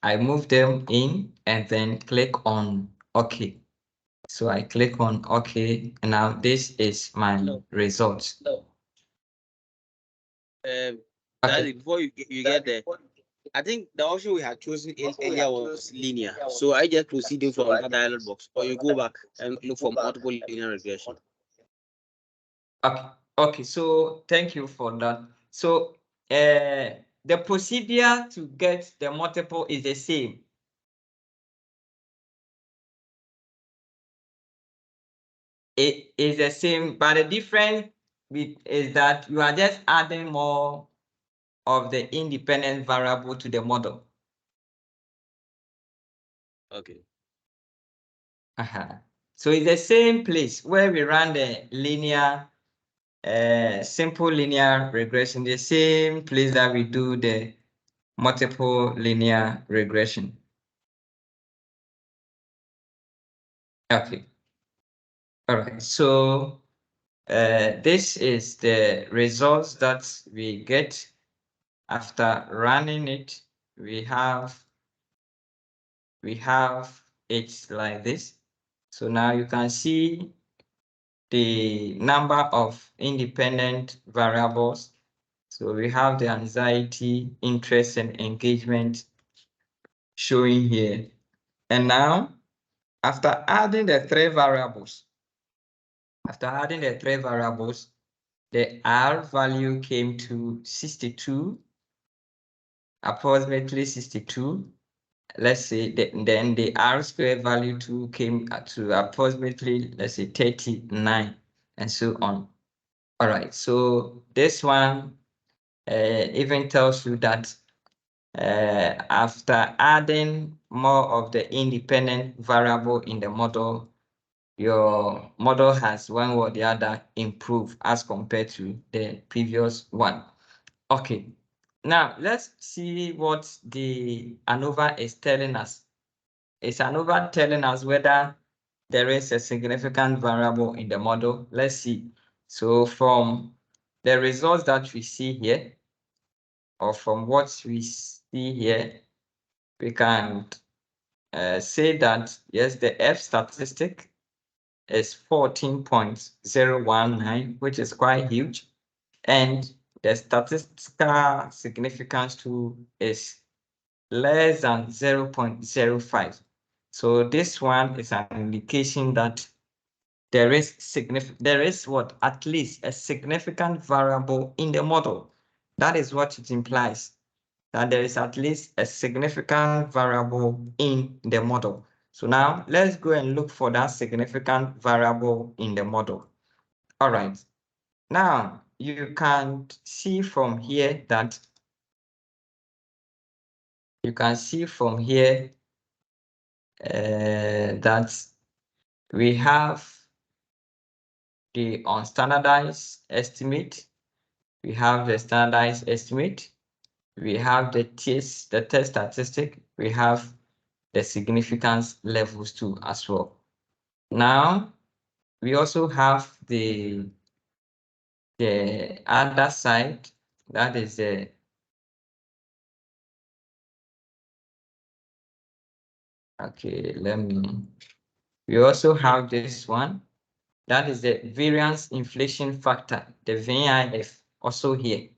I move them in and then click on OK. So I click on OK, and now this is my result. Daddy, before you get there, I think the option we had chosen earlier was linear. So I just proceeding from that dialog box, or you go back and look for multiple linear regression. Okay, so thank you for that. So the procedure to get the multiple is the same. It is the same, but the difference is that you are just adding more of the independent variable to the model. Okay. So it's the same place where we run the linear, simple linear regression, the same place that we do the multiple linear regression. Okay. All right. So this is the results that we get after running it. We have it like this. So now you can see the number of independent variables. So we have the anxiety, interest, and engagement showing here. And now, after adding the three variables, the R value came to 62, approximately 62. Let's say then the R square value too came to approximately, let's say 39, and so on. All right, so this one even tells you that after adding more of the independent variable in the model, your model has one or the other improved as compared to the previous one. Okay, now let's see what the ANOVA is telling us. Is ANOVA telling us whether there is a significant variable in the model? Let's see. So from the results that we see here, or from what we see here, we can say that, yes, the F statistic is 14.019, which is quite huge. And the statistical significance too is less than 0.05. So this one is an indication that there is what, at least a significant variable in the model. That is what it implies, that there is at least a significant variable in the model. So now let's go and look for that significant variable in the model. All right. Now you can see from here that that we have the unstandardized estimate, we have the standardized estimate, we have the test statistic, we have the significance levels too as well. Now we also have the other side, that is the we also have this one, that is the variance inflation factor, the VIF, also here.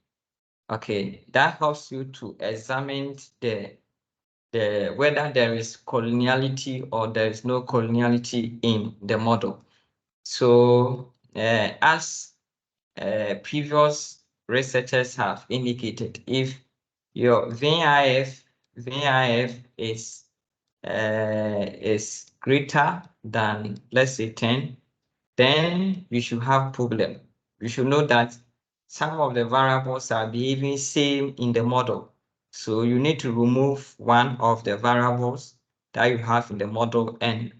Okay, that helps you to examine the whether there is collinearity or there is no collinearity in the model. So as previous researchers have indicated, if your VIF is greater than, let's say, 10, then you should have problem. You should know that some of the variables are behaving same in the model. So you need to remove one of the variables that you have in the model and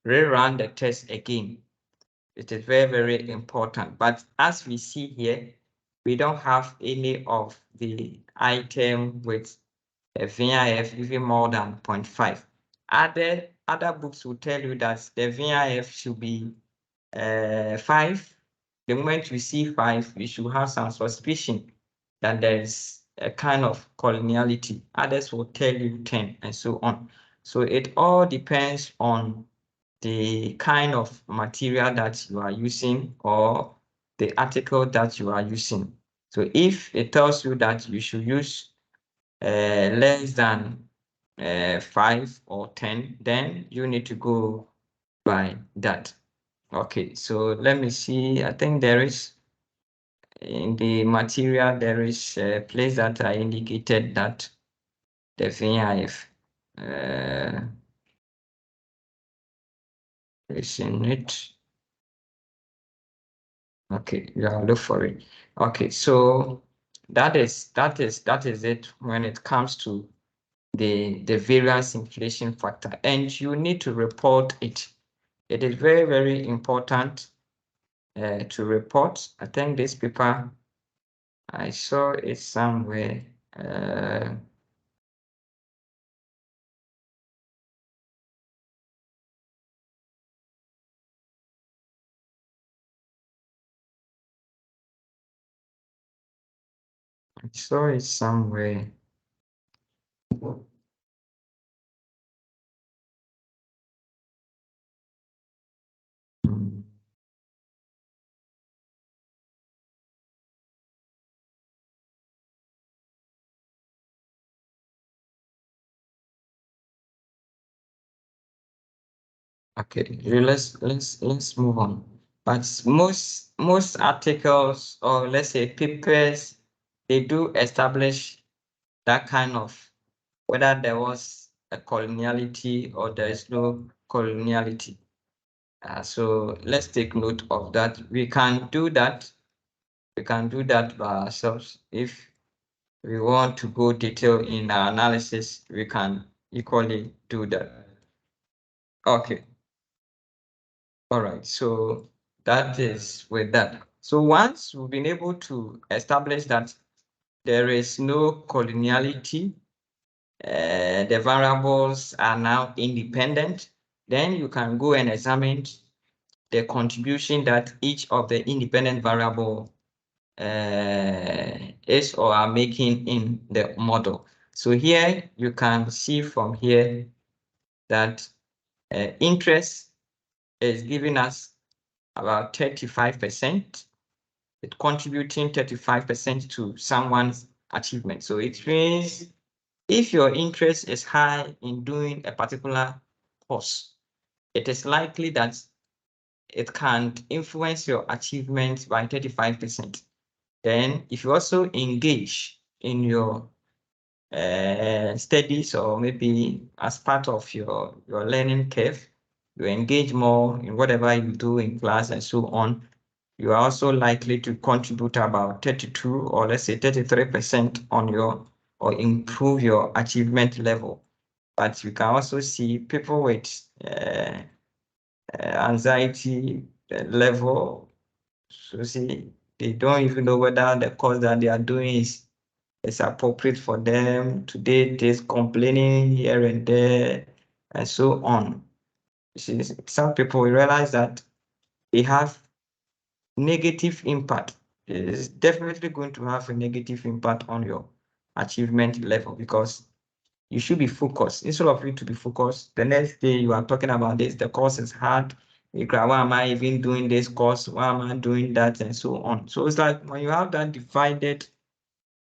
rerun the test again. It is very, very important. But as we see here, we don't have any of the item with a VIF even more than 0.5. Other books will tell you that the VIF should be 5. The moment you see 5, you should have some suspicion that there is a kind of collinearity. Others will tell you 10 and so on. So it all depends on the kind of material that you are using or the article that you are using. So if it tells you that you should use less than 5 or 10, then you need to go by that. Okay, so let me see. I think there is in the material, there is a place that I indicated that the VIF is in it. Okay, yeah, look for it. Okay, so that is it when it comes to the variance inflation factor, and you need to report it. It is very, very important to report. I think this paper, I saw it somewhere. I saw it somewhere. Hmm. Okay, let's move on. But most articles, or let's say papers, they do establish that kind of whether there was a coloniality or there is no coloniality. So let's take note of that. We can do that. We can do that by ourselves. If we want to go detail in our analysis, we can equally do that. Okay. All right. So that is with that. So once we've been able to establish that there is no coloniality, the variables are now independent, then you can go and examine the contribution that each of the independent variable is or are making in the model. So here you can see from here that interest is giving us about 35%. It's contributing 35% to someone's achievement. So it means if your interest is high in doing a particular course, it is likely that it can influence your achievement by 35%. Then if you also engage in your studies, or maybe as part of your learning curve, you engage more in whatever you do in class and so on, you are also likely to contribute about 32 or let's say 33% on your, or improve your achievement level. But you can also see people with anxiety level, so see, they don't even know whether the course that they are doing is appropriate for them. Today, there's complaining here and there, and so on. You see, some people realize that they have negative impact. It is definitely going to have a negative impact on your achievement level, because you should be focused. Instead of you to be focused, the next day you are talking about this, the course is hard. Why am I even doing this course? Why am I doing that? And so on. So it's like when you have that divided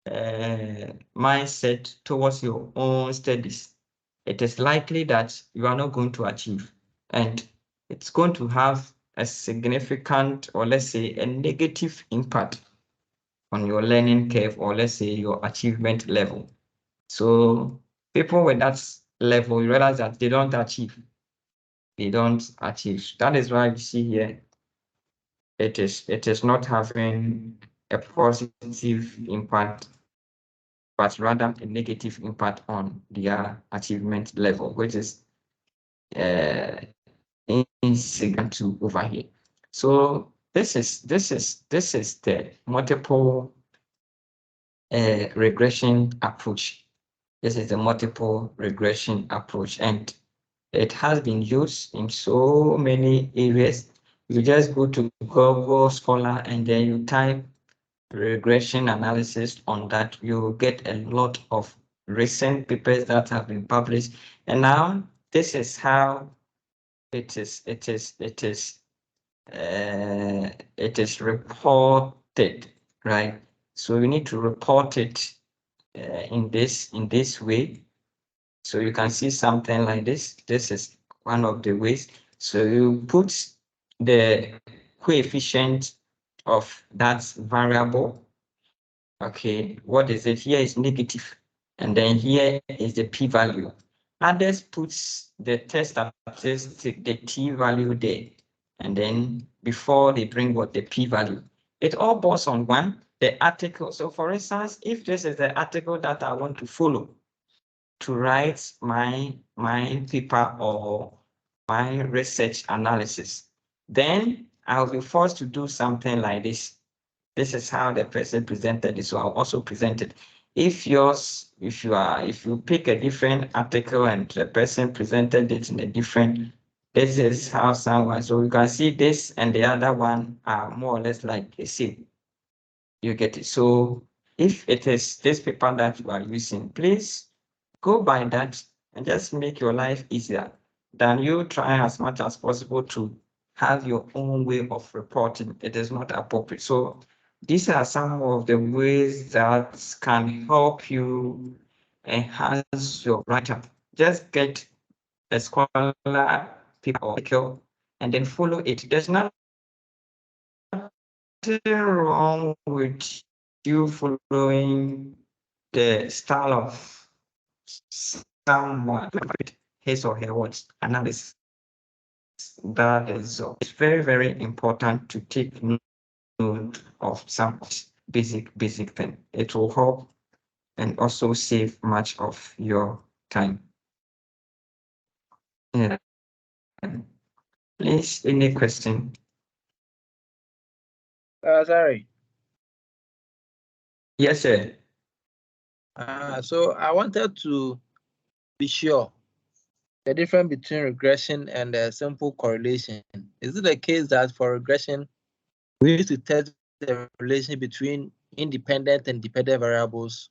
mindset towards your own studies, it is likely that you are not going to achieve. And it's going to have a significant, or let's say a negative impact on your learning curve, or let's say your achievement level. So people with that level, you realize that they don't achieve. They don't achieve. That is why you see here, it is not having a positive impact, but rather a negative impact on their achievement level, which is insignificant to over here. So this is the multiple regression approach. This is the multiple regression approach, and it has been used in so many areas. You just go to Google Scholar and then you type regression analysis on that. You get a lot of recent papers that have been published. And now this is how it is reported, right? So you need to report it in this way. So you can see something like this. This is one of the ways. So you put the coefficient of that variable. Okay, what is it? Here is negative, and then here is the p-value. Others puts the test statistic, the t-value there, and then before they bring what the p-value. It all boils on one, the article. So for instance, if this is the article that I want to follow to write my paper or my research analysis, then I'll be forced to do something like this. This is how the person presented it, so I'll also present it. If you pick a different article and the person presented it in a different, this is how someone, so you can see this and the other one are more or less like the same. You get it. So if it is this paper that you are using, please go by that and just make your life easier than you try as much as possible to have your own way of reporting. It is not appropriate. So these are some of the ways that can help you enhance your write-up. Just get a scholar paper or article and then follow it. There's nothing wrong with you following the style of someone, his or her words analysis. That is all. It's very, very important to take note of some basic thing. It will help and also save much of your time. Yeah. Please, any question? Sorry. Yes, sir. So I wanted to be sure the difference between regression and simple correlation. Is it the case that for regression, we need to test the relation between independent and dependent variables,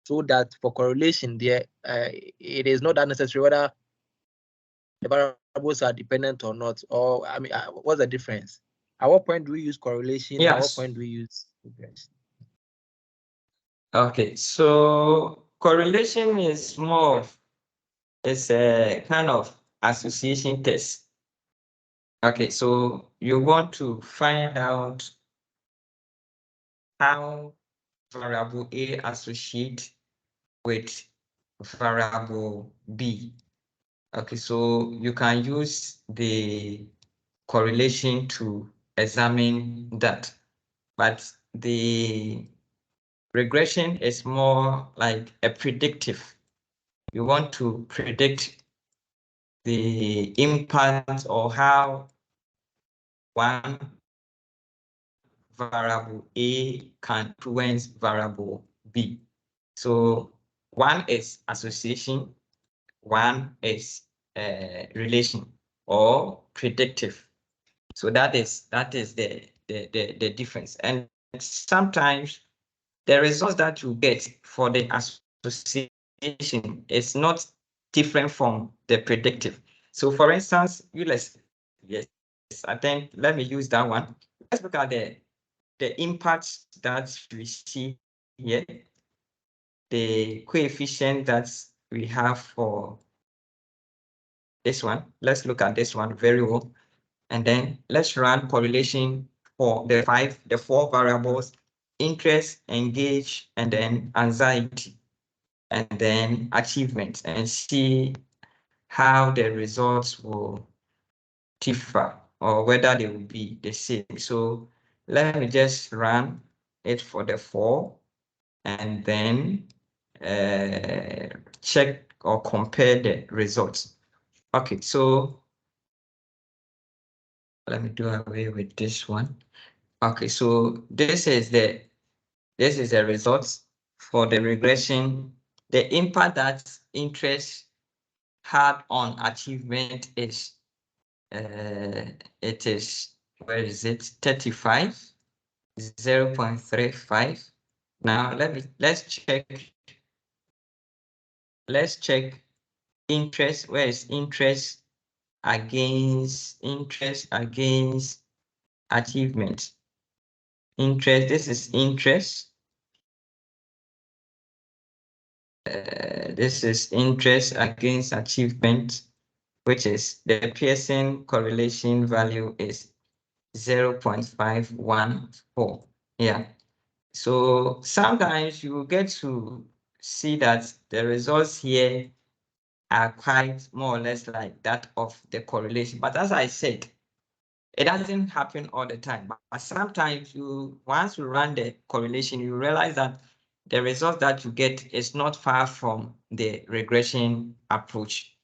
so that for correlation, there it is not that necessary whether the variables are dependent or not? Or I mean, what's the difference? At what point do we use correlation? Yes. At what point do we use regression? Okay, so correlation is more of, it's a kind of association test. Okay, so you want to find out how variable A associate with variable B. Okay, so you can use the correlation to examine that, but the regression is more like a predictive. You want to predict the impact or how one variable A can influence variable B. So one is association, one is relation or predictive. So that is the difference. And sometimes the results that you get for the association is not different from the predictive. So for instance, yes, I think let me use that one. Let's look at the impacts that we see here, the coefficient that we have for this one. Let's look at this one very well. And then let's run correlation for the four variables: interest, engage, and then anxiety, and then achievement, and see how the results will differ or whether they will be the same. So let me just run it for the four and then check or compare the results. Okay, so let me do away with this one. Okay, so this is the results for the regression. The impact that interest had on achievement is it is, where is it, 35, 0.35. Now let's check interest. Where is interest? against interest against achievement. Interest, this is interest. This is interest against achievement, which is the Pearson correlation value is 0.514. Yeah. So sometimes you get to see that the results here are quite more or less like that of the correlation. But as I said, it doesn't happen all the time. But sometimes once you run the correlation, you realize that the result that you get is not far from the regression approach.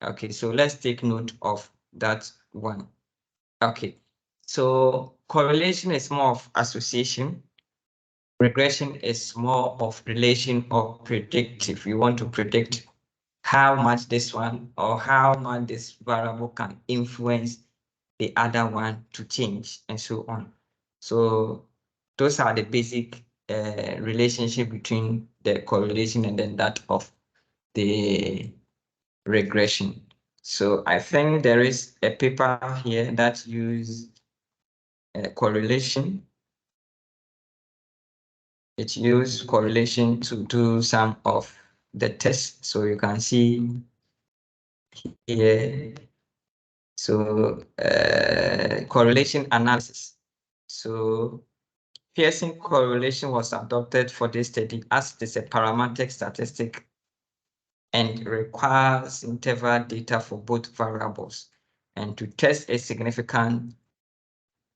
Okay, so let's take note of that one. Okay, so correlation is more of association. Regression is more of relation or predictive. You want to predict how much this one or how much this variable can influence the other one to change and so on. So those are the basic relationship between the correlation and then that of the regression. So I think there is a paper here that uses correlation. It uses correlation to do some of the tests. So you can see here. So correlation analysis. So Pearson correlation was adopted for this study as it is a parametric statistic and requires interval data for both variables. And to test a significant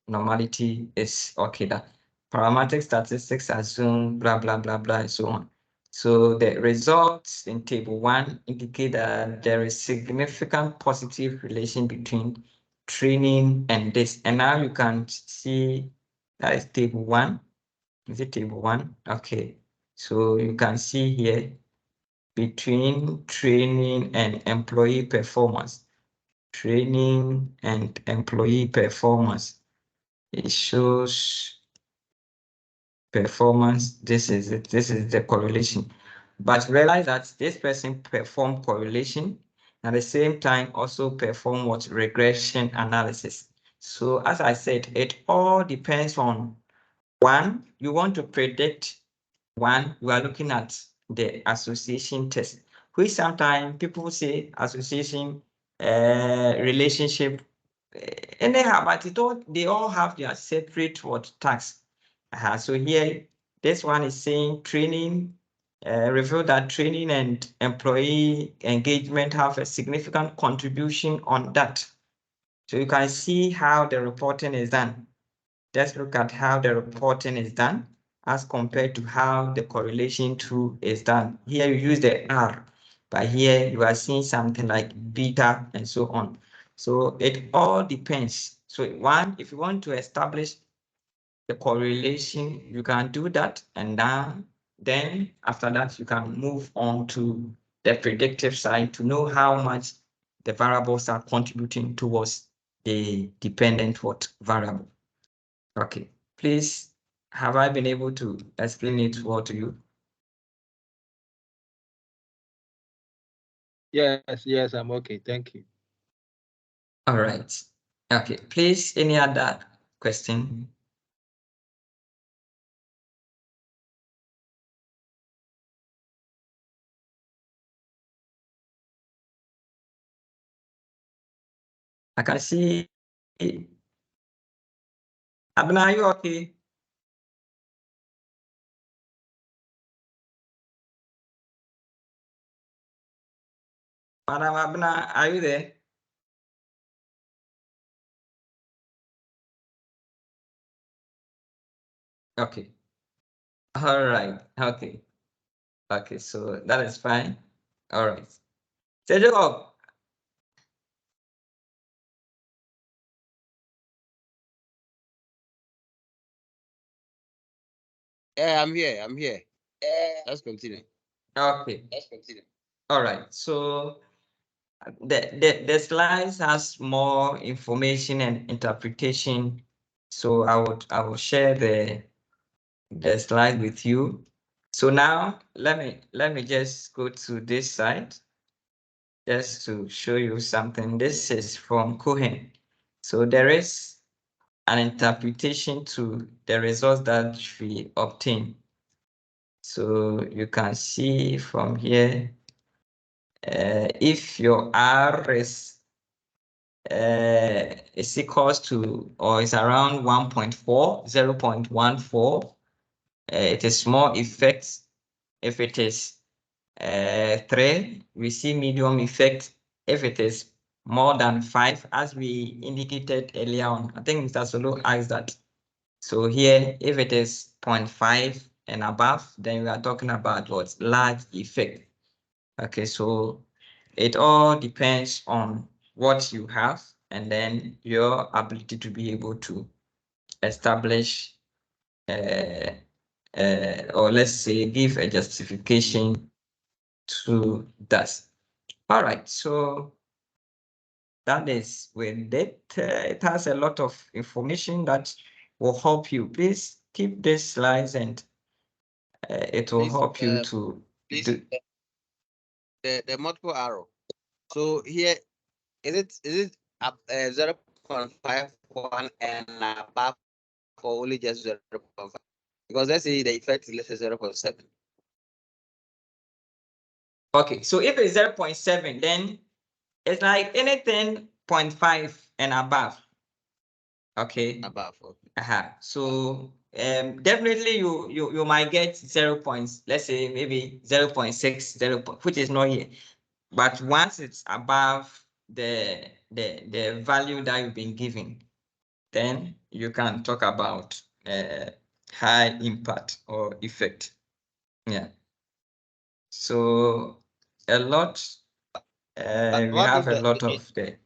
normality is okay. That parametric statistics assume blah, blah, blah, blah, and so on. So the results in table 1 indicate that there is significant positive relation between training and this. And now you can see that is table 1. Is it table 1? Okay. So you can see here between training and employee performance. Training and employee performance. It shows performance. This is it. This is the correlation. But realize that this person performed correlation at the same time also perform what regression analysis. So as I said, it all depends on one, you want to predict one, you are looking at the association test, which sometimes people say association relationship anyhow, but they all have their separate what tags. So here, this one is saying training, reveal that training and employee engagement have a significant contribution on that. So you can see how the reporting is done. Let's look at how the reporting is done as compared to how the correlation tool is done. Here you use the R, but here you are seeing something like beta and so on. So it all depends. So one, if you want to establish the correlation, you can do that, and then after that you can move on to the predictive side to know how much the variables are contributing towards the dependent what variable. Okay, please, have I been able to explain it well to you? Yes, I'm okay. Thank you. All right. Okay, please, any other question? I can see. Abna, are you okay? Madam Abna, are you there? Okay. All right. Okay. Okay, so that is fine. All right. So Jacob. Yeah, I'm here. I'm here. Let's continue. Okay. Let's continue. All right. So the slides has more information and interpretation. So I will share the slide with you. So now let me just go to this side. just to show you something. This is from Cohen. So there is an interpretation to the results that we obtain. So you can see from here, if your R is equals to or is around 1.4, 0.14, it is small effect. If it is 3, we see medium effect. If it is more than 5, as we indicated earlier on, I think Mr. Solo asked that. So here, if it is 0.5 and above, then we are talking about what? Large effect. Okay, so it all depends on what you have and then your ability to be able to establish or let's say give a justification to that. All right, so that is with it. It has a lot of information that will help you. Please keep these slides and it will help you to do. The multiple arrow. So here is it up 0.51 and above, or only just 0.5? Because let's say the effect is, let's say, 0.7. Okay, so if it's 0.7, then it's like anything 0.5 and above. Okay. Above. Okay. So definitely you might get 0 points, let's say maybe 0.6, 0, which is not here. But once it's above the value that you've been given, then you can talk about high impact or effect. Yeah. So a lot, we have a lot of the.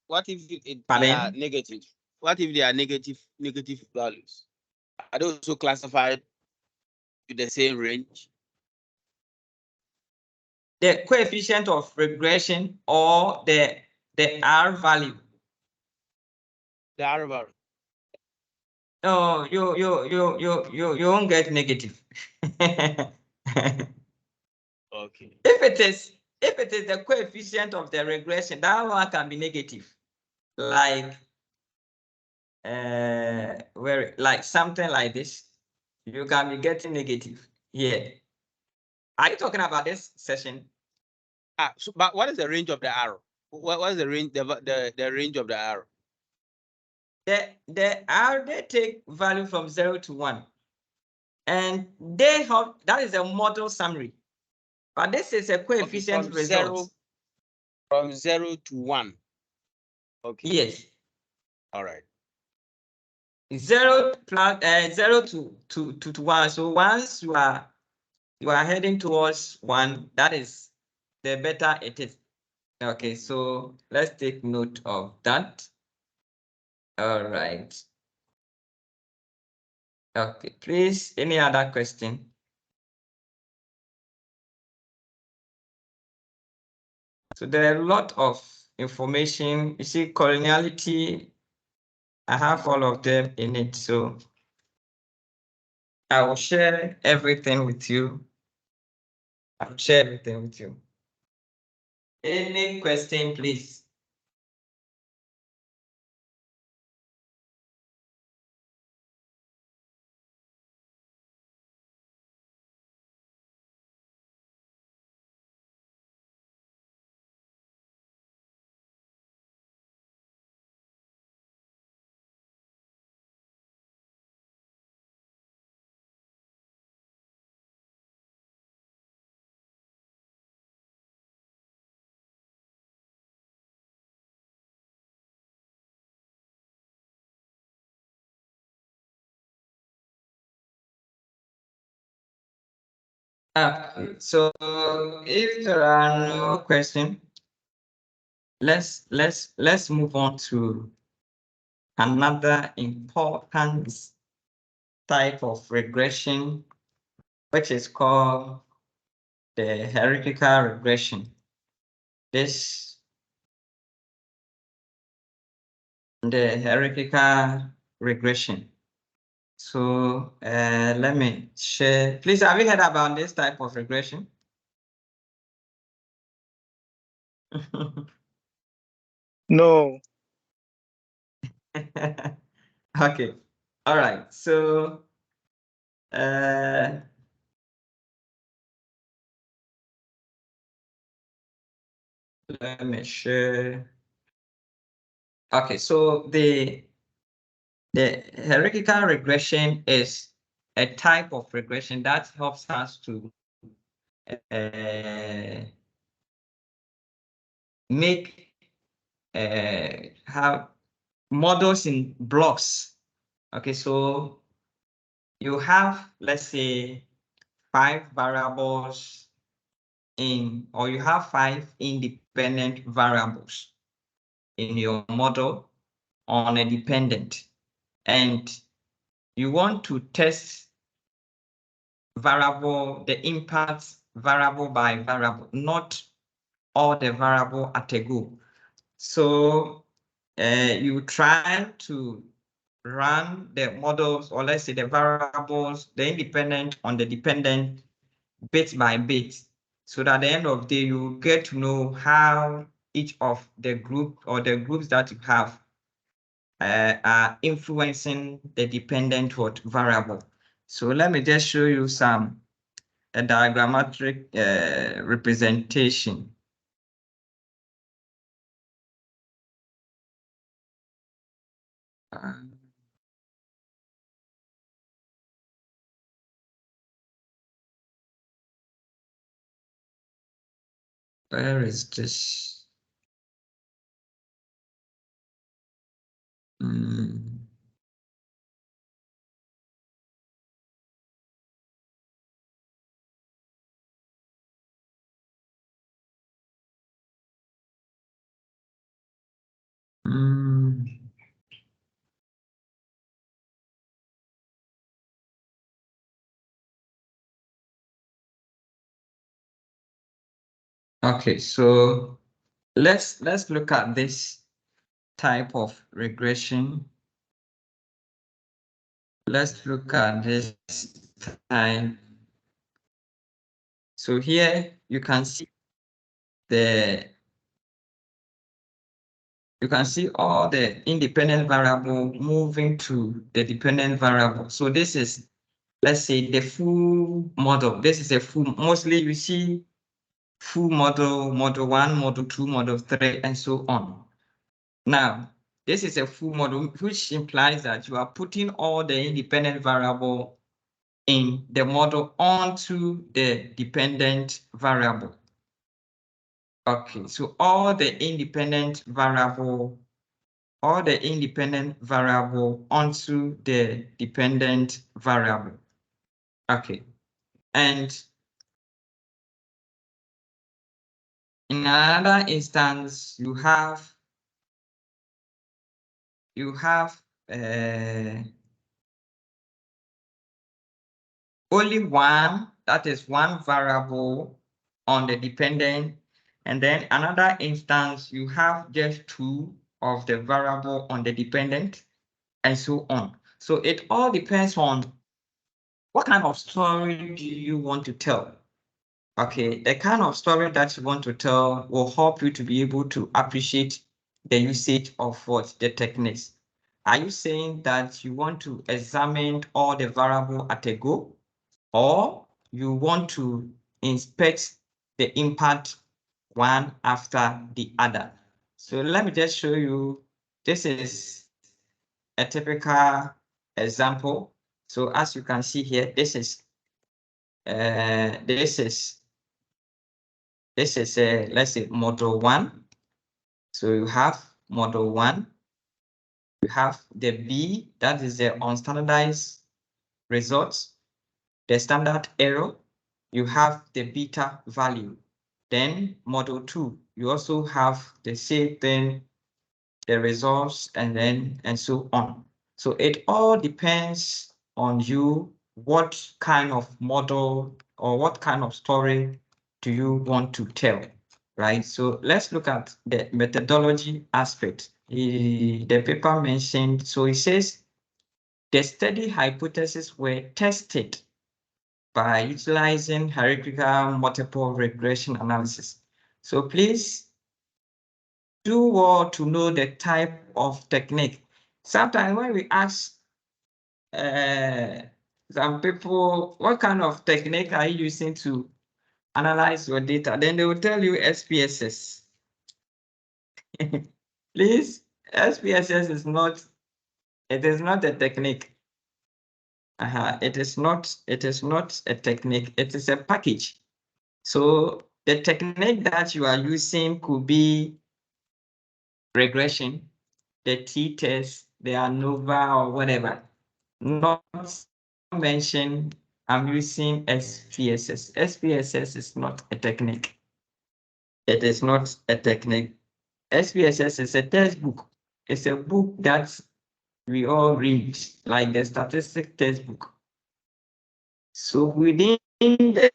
What if they are negative? What if they are negative values? Are they also classified to the same range? The coefficient of regression or the R value. The R value. No, you won't get negative. Okay. If it is the coefficient of the regression, that one can be negative. Like like something like this, you can be getting negative here. Are you talking about this session? So, but what is the range of the arrow? What is the range? The range of the arrow? The R, they take value from 0 to 1, and they have, that is a model summary, but this is a coefficient result. From 0 to 1. Okay. Yes. All right. 0 plus 0 to 1. So once you are heading towards 1, that is the better it is. Okay, so let's take note of that. All right. Okay, please, any other question? So there are a lot of information. You see, coloniality, I have all of them in it. So I will share everything with you. I'll share everything with you. Any question, please? So if there are no questions, let's move on to another important type of regression, which is called the hierarchical regression. The hierarchical regression. So let me share. Please, have you heard about this type of regression? No. Okay. All right. So let me share. Okay, so the hierarchical regression is a type of regression that helps us to make have models in blocks. Okay, so you have, let's say, 5 variables in, or you have 5 independent variables in your model on a dependent, and you want to test the impact variable by variable, not all the variable at a go. So you try to run the models, or let's say the variables, the independent on the dependent, bit by bit, so that at the end of the day, you get to know how each of the group or the groups that you have are influencing the dependent variable. So let me just show you a diagrammatic representation. Where is this? Okay, so let's look at this type of regression. Let's look at this type. So here you can see all the independent variable moving to the dependent variable. So this is, let's say, the full model. This is a full, mostly you see full model, model 1, model 2, model 3, and so on. Now, this is a full model, which implies that you are putting all the independent variable in the model onto the dependent variable. Okay, so all the independent variable onto the dependent variable. Okay, and in another instance, you have only one, that is one variable on the dependent, and then another instance, you have just 2 of the variable on the dependent, and so on. So it all depends on what kind of story do you want to tell. Okay, the kind of story that you want to tell will help you to be able to appreciate the usage of the techniques. Are you saying that you want to examine all the variable at a go, or you want to inspect the impact one after the other? So let me just show you. This is a typical example. So as you can see here, this is let's say model 1. So you have model 1, you have the B, that is the unstandardized results, the standard error, you have the beta value. Then model 2, you also have the same thing, the results, and so on. So it all depends on you, what kind of model or what kind of story do you want to tell, right? So let's look at the methodology aspect. The paper mentioned, so it says the study hypotheses were tested by utilizing hierarchical multiple regression analysis. So please do well to know the type of technique. Sometimes when we ask some people, what kind of technique are you using to analyze your data? Then they will tell you SPSS. Please, SPSS is not, it is not a technique. It is not a technique, it is a package. So the technique that you are using could be regression, the t-test, the ANOVA or whatever. Not mention I'm using SPSS. SPSS is not a technique. It is not a technique. SPSS is a textbook. It's a book that we all read, like the statistic textbook. So within the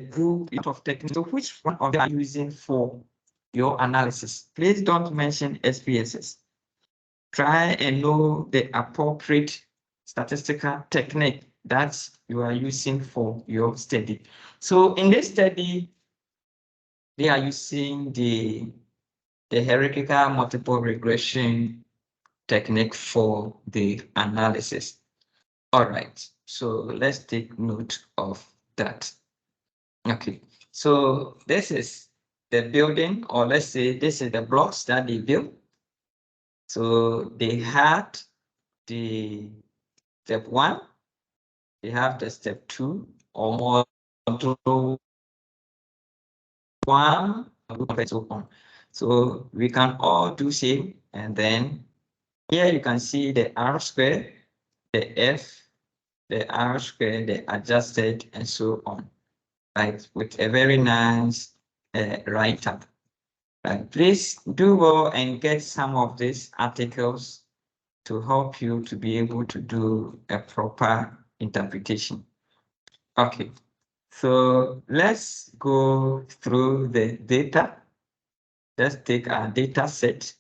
group of techniques, so which one of them are you using for your analysis? Please don't mention SPSS. Try and know the appropriate statistical technique that you are using for your study. So in this study, they are using the hierarchical multiple regression technique for the analysis. All right, so let's take note of that. Okay, so this is the building, or let's say this is the blocks that they built. So they had the step 1, they have the step 2, or module 1, and so on. So we can all do same, and then here you can see the R square, the F, the R square, the adjusted, and so on, right? With a very nice write-up. Right? Please do well and get some of these articles to help you to be able to do a proper interpretation. Okay, so let's go through the data. Let's take our data set.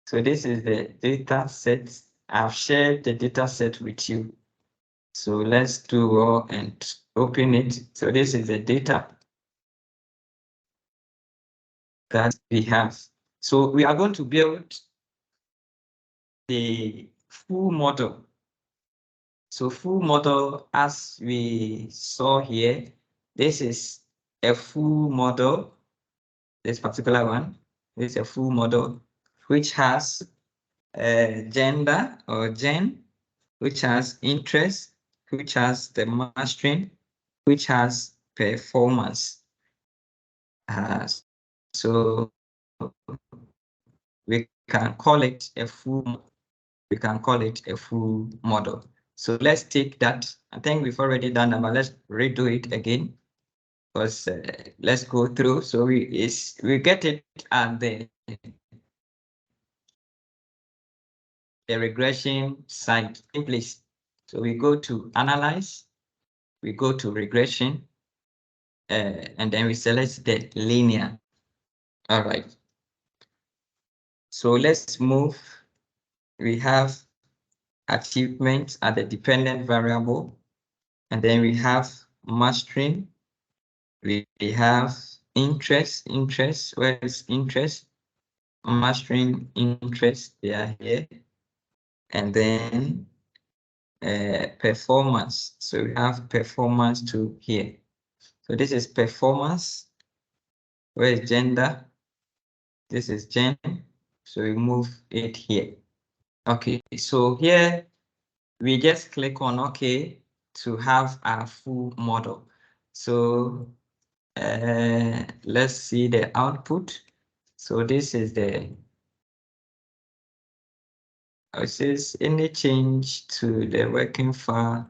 So this is the data set. I've shared the data set with you. So let's do well and open it. So this is the data that we have. So we are going to build the full model. So full model, as we saw here, this is a full model. This particular one is a full model, which has gender or gen, which has interest, which has the mastering, which has performance. So we can call it a full. We can call it a full model. So let's take that. I think we've already done that, but let's redo it again. Because let's go through. So we get it at the regression side in place. So we go to analyze, we go to regression, and then we select the linear. All right. So let's move. We have achievements at the dependent variable, and then we have mastering. We have interest. Where is interest? Mastering interest, they are here. And then performance. So we have performance to here. So this is performance. Where is gender? This is gen. So we move it here. Okay, so here we just click on OK to have our full model. So let's see the output. So this is the, it says any change to the working file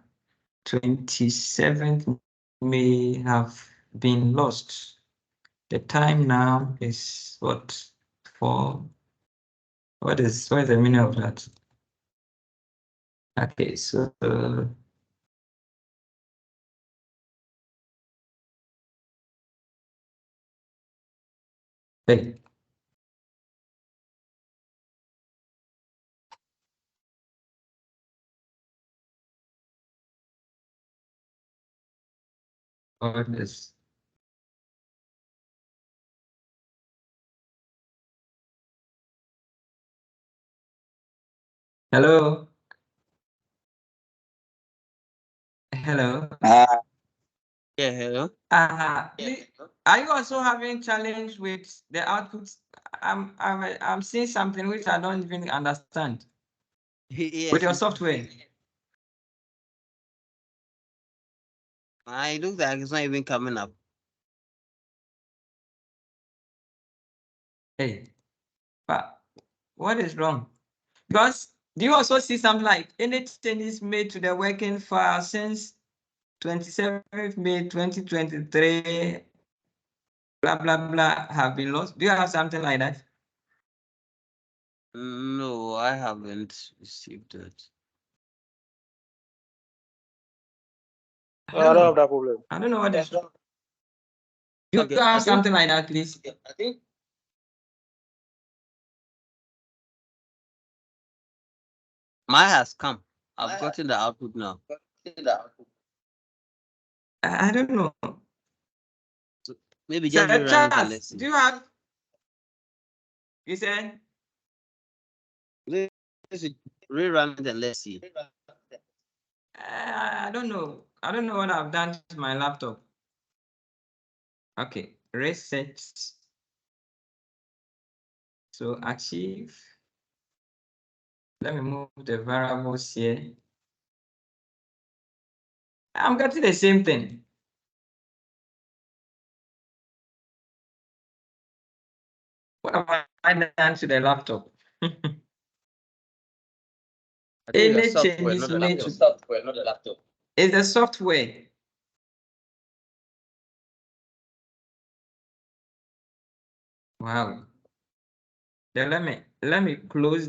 27th may have been lost. The time now is what? What is the meaning of that? Okay, so hey, what is Hello. Hello. Yeah, hello. Are you also having challenge with the outputs? I'm seeing something which I don't even understand Yes. with your software. I look like it's not even coming up. Hey, but what is wrong? Because do you also see something like any changes made to the working file since 27th May 2023, blah blah blah, have been lost? Do you have something like that? No, I haven't received it. I don't have that problem. I don't know what is wrong. You Okay, have something like that, please? I think mine has come. I've gotten the output now. I don't know. So maybe Sir just rerun it and Charles, let's see. do you have? You said? Rerun it and let's see. I don't know. I don't know what I've done to my laptop. Okay, reset. So achieve. Let me move the variables here. I'm getting the same thing. What have I done to the laptop? Any changes made to software, not the laptop. is the software. Wow. Then let me close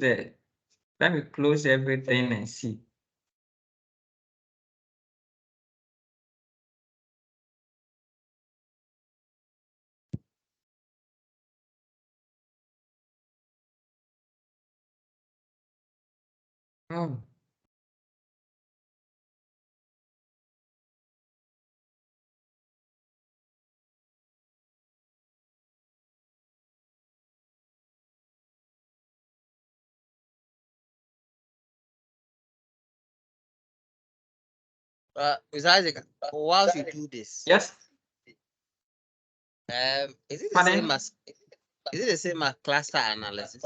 everything and see. Oh. Is Isaac, whilst you do this, Yes. is it the Pardon? same as cluster analysis?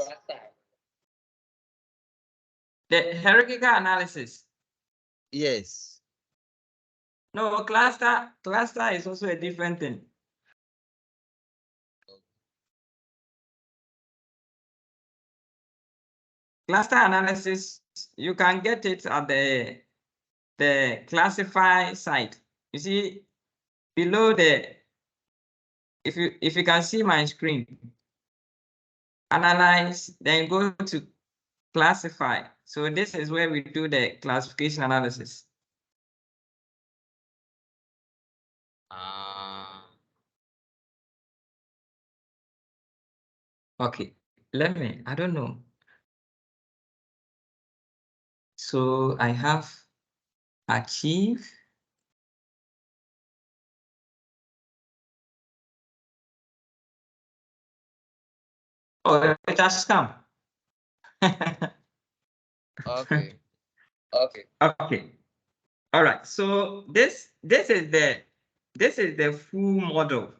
The hierarchical analysis. Yes. No, cluster is also a different thing. Cluster analysis, you can get it at the classify site. You see below if you can see my screen, analyze, then go to classify. So this is where we do the classification analysis. Okay, I don't know. So I have achieve. Oh, it has come. Okay. Okay. All right. So this is the full model.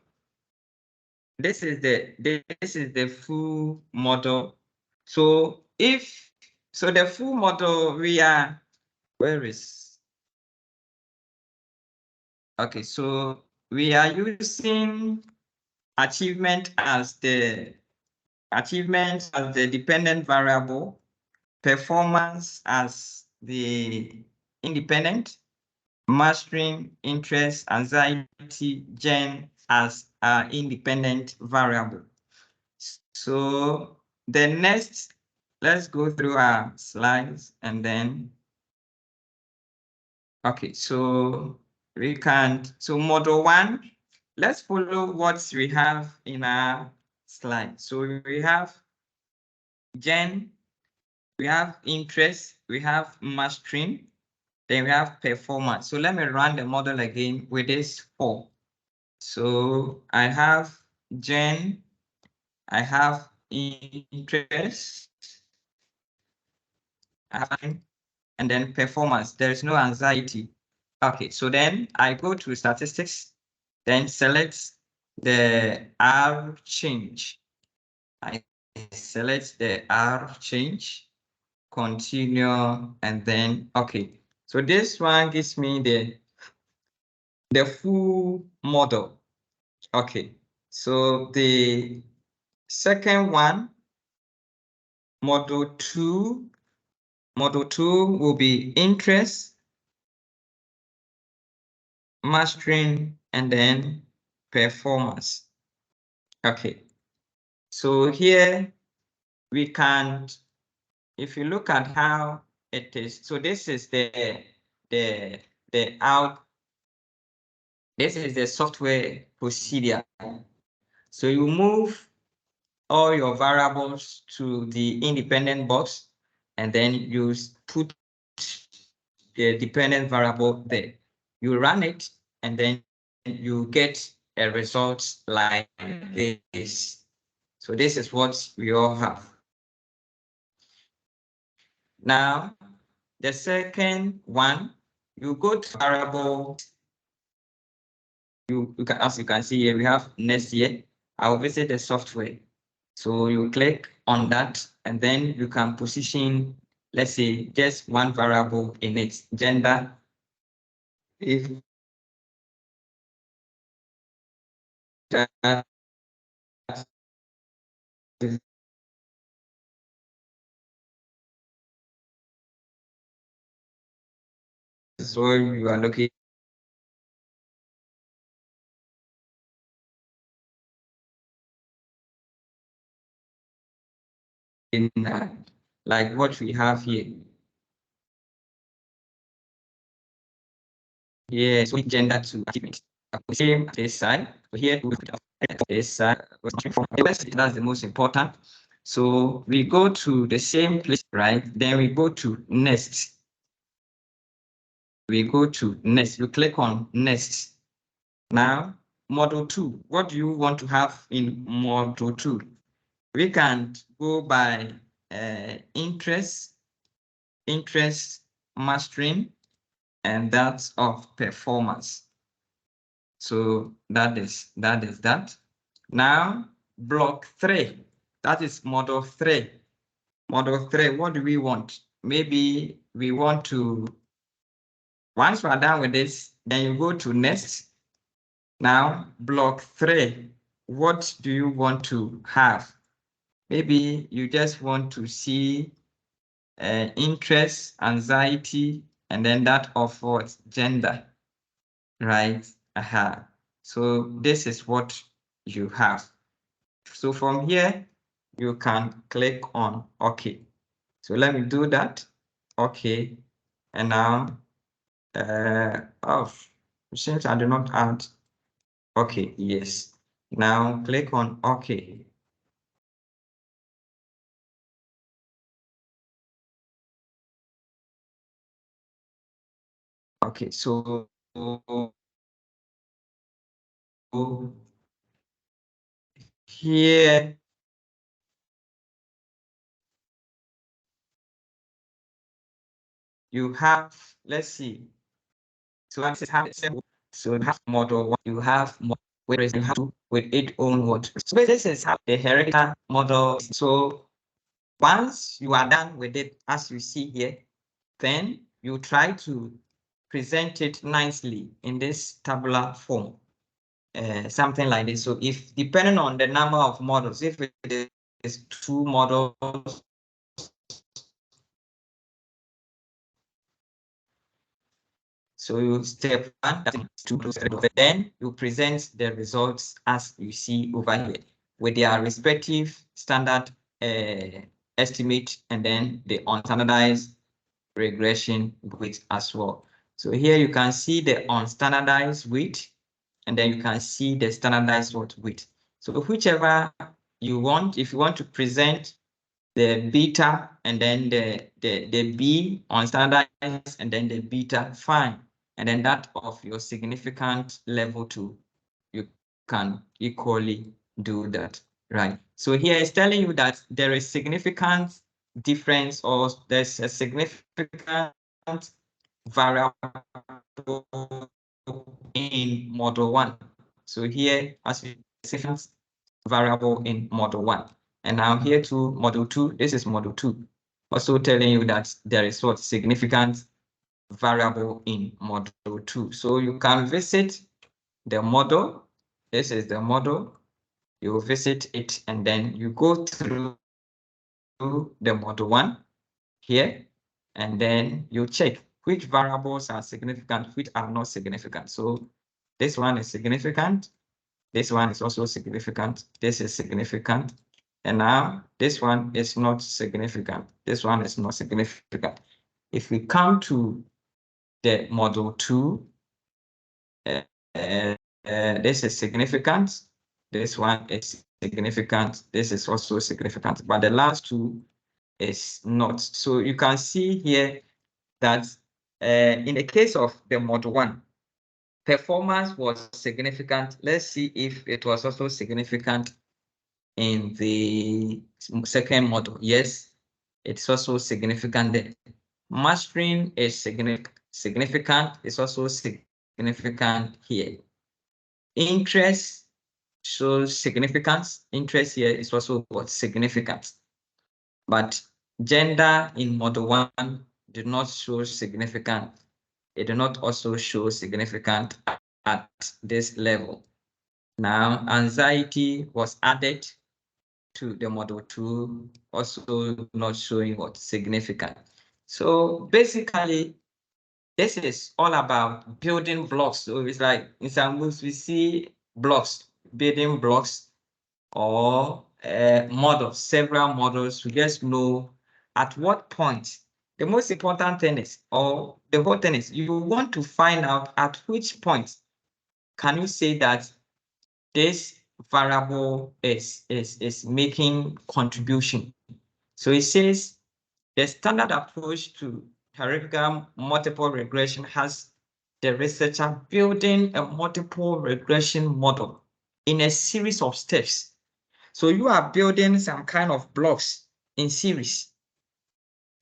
This is the full model. So the full model, we are, where is, okay, so we are using achievement as the dependent variable, performance as the independent, mastering, interest, anxiety, gen as independent variable. So the next, let's go through our slides and then, okay, so we can, so model one, let's follow what we have in our slide. So we have gen, we have interest, we have mastering, then we have performance. So let me run the model again with this 4. So I have gen, I have interest, and then performance. There is no anxiety. Okay, so then I go to statistics, then select the R change. I select the R change, continue, and then, okay. So this one gives me the full model. Okay, so the second one, model two will be interest, mastering, and then performance. Okay, so here we can, if you look at how it is, so this is the out, this is the software procedure. So you move all your variables to the independent box, and then you put the dependent variable there. You run it, and then you get a result like this. So this is what we all have. Now, the second one, you go to variable. You can, as you can see here, we have next year. I'll visit the software. So you click on that, and then you can position, let's say, just one variable in its gender. If that is what you are looking in, like what we have here. Here, so gender to achievement. Same this side. Here we put this side. That's the most important. So we go to the same place, right? Then we go to next. We go to next. You click on next. Now, model 2. What do you want to have in model 2? We can go by interest mastering, and that's of performance. So that is that. Now, block 3. That is model 3. Model 3, what do we want? Maybe we want to, once we are done with this, then you go to next. Now, block 3, what do you want to have? Maybe you just want to see interest, anxiety, and then that of what? Gender, right? So this is what you have. So from here, you can click on OK. So let me do that. OK. And now, since I do not add, OK, yes. Now click on OK. Okay, so here you have, let's see. So this is how so you have model 1, you have whereas you have two with its own word. So this is how the hereditary model. So once you are done with it, as you see here, then you try to present it nicely in this tabular form. Something like this. So if depending on the number of models, if it is 2 models, so you step 1, then you present the results as you see over here with their respective standard estimate, and then the unstandardized regression weight as well. So here you can see the unstandardized weight, and then you can see the standardized weight. So whichever you want, if you want to present the beta and then the B unstandardized and then the beta, fine. And then that of your significant level 2, you can equally do that, right? So here it's telling you that there is significant difference or there's a significant variable in model 1. So here, as you see, variable in model 1. And now here to model 2, this is model 2. Also telling you that there is what significant variable in model 2. So you can visit the model. This is the model. You visit it and then you go through the model 1 here, and then you check which variables are significant, which are not significant. So this one is significant. This one is also significant. This is significant. And now this one is not significant. This one is not significant. If we come to the model 2, this is significant. This one is significant. This is also significant. But the last two is not. So you can see here that in the case of the model 1, performance was significant. Let's see if it was also significant in the second model. Yes, it's also significant there. Mastering is significant. It's also significant here. Interest shows significance. Interest here is also what significant. But gender in model 1 did not show significant. It did not also show significant at this level. Now, anxiety was added to the model 2, also not showing what significant. So basically, this is all about building blocks. So it's like in some books we see blocks, building blocks, or models, several models to just know at what point. The most important thing is, or the whole thing is, you want to find out at which point can you say that this variable is making contribution. So it says the standard approach to hierarchical multiple regression has the researcher building a multiple regression model in a series of steps. So you are building some kind of blocks in series,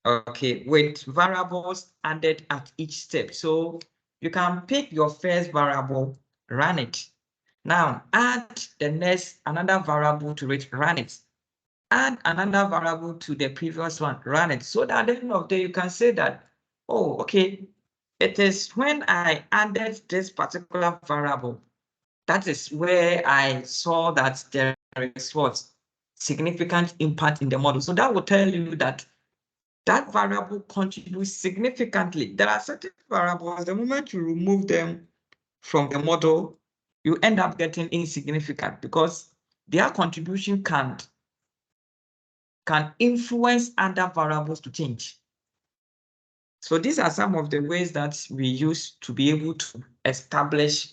okay, with variables added at each step. So you can pick your first variable, run it. Now add the next, another variable to it, run it. Add another variable to the previous one, run it. So that at the end of the day, you can say that, oh, okay, it is when I added this particular variable, that is where I saw that there is what significant impact in the model. So that will tell you that that variable contributes significantly. There are certain variables, the moment you remove them from the model, you end up getting insignificant because their contribution can influence other variables to change. So these are some of the ways that we use to be able to establish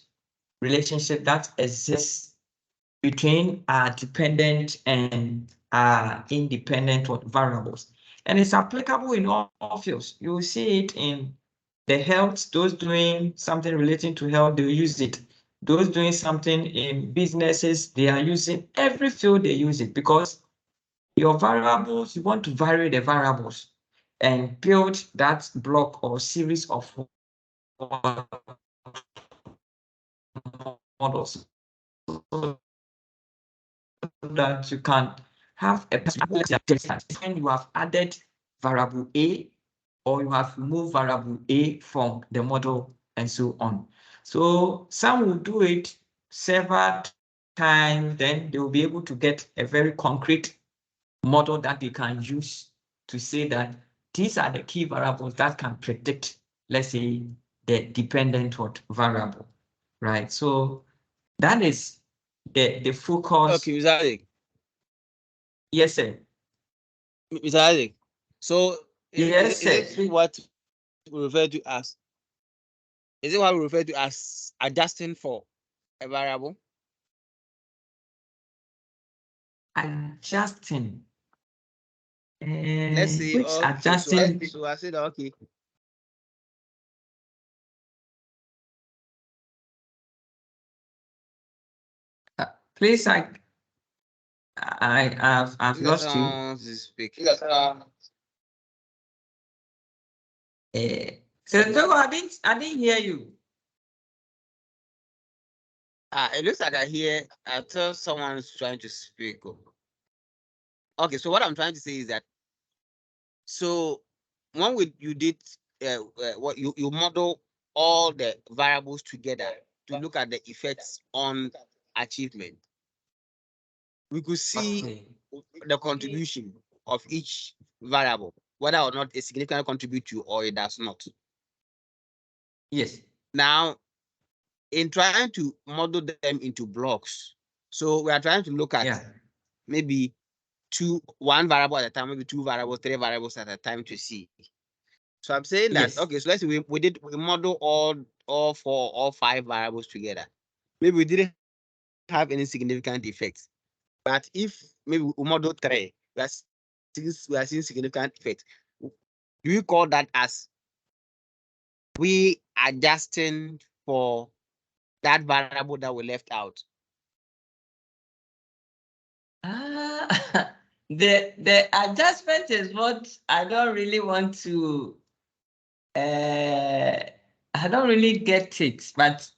relationship that exists between our dependent and our independent variables. And it's applicable in all fields. You will see it in the health, those doing something relating to health, they use it. Those doing something in businesses, they are using every field they use it because your variables, you want to vary the variables and build that block or series of models so that you can have a when you have added variable A or you have removed variable A from the model and so on. So some will do it several times, then they will be able to get a very concrete model that they can use to say that these are the key variables that can predict, let's say, the dependent variable, right? So that is the focus. Okay, Mr. Isaac. Yes, sir. Mr. Isaac. So Yes, is it what we refer to as? Is it what we refer to as adjusting for a variable? Adjusting. Let's see. Which adjusting? So I said okay. Please, I've lost you. Speak. So I didn't hear you. It looks like I thought someone's trying to speak. Okay, so what I'm trying to say is that, so when you did what you model all the variables together to look at the effects on achievement, we could see the contribution of each variable, whether or not it significantly contribute to or it does not. Yes. Now, in trying to model them into blocks, so we are trying to look at maybe one variable at a time, maybe two variables, three variables at a time to see. So I'm saying that, okay, so let's say we model all five variables together. Maybe we didn't have any significant effects. But if maybe we model three, we are seeing significant effect. Do you call that as we adjusting for that variable that we left out? The adjustment is what I don't really want to. I don't really get it, but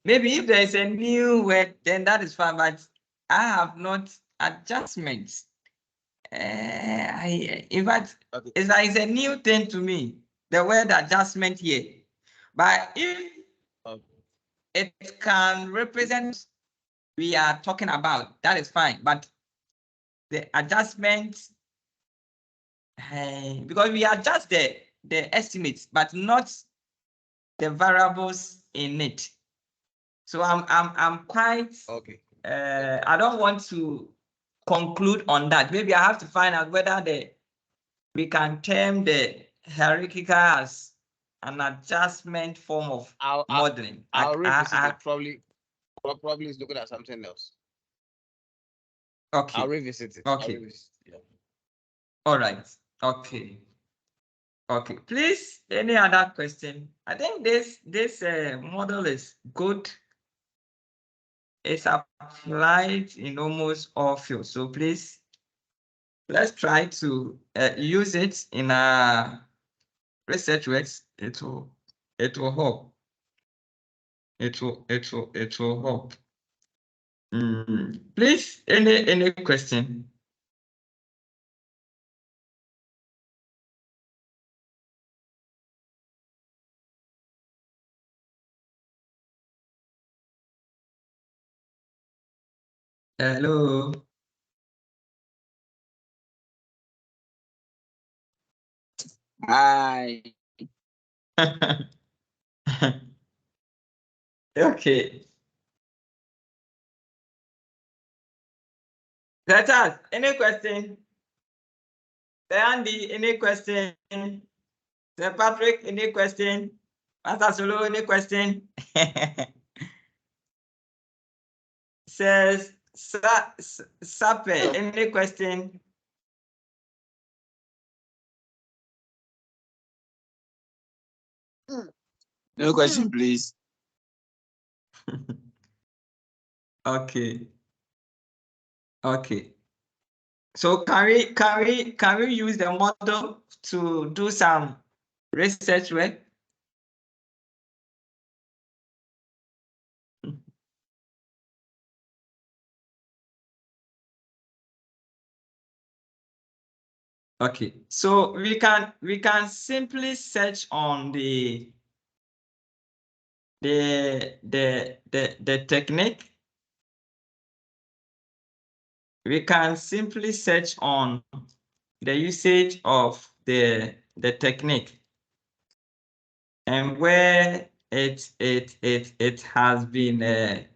maybe if there's a new word, then that is fine. But I have not adjustments. In fact, Okay. it's a new thing to me, the word adjustment here. But if it can represent we are talking about, that is fine. But the adjustment, because we adjust the estimates, but not the variables in it. So I'm quite okay. I don't want to conclude on that. Maybe I have to find out whether we can term the hierarchical as an adjustment form of modeling. I'll revisit it. Probably is looking at something else. Okay. I'll revisit it. Okay. Yeah. All right. Okay. Okay. Please, any other question? I think this model is good. It's applied in almost all fields. So please, let's try to use it in our research works. It will help. It will help. Please, any question? Hello. Hi. Okay. That's us. Any question? Andy, any question? Sir Patrick, any question? Master Solo, any question? Says Sape, any question? No question, please. Okay. Okay. So can we use the model to do some research work? Okay, so we can simply search on the technique. We can simply search on the usage of the technique and where it has been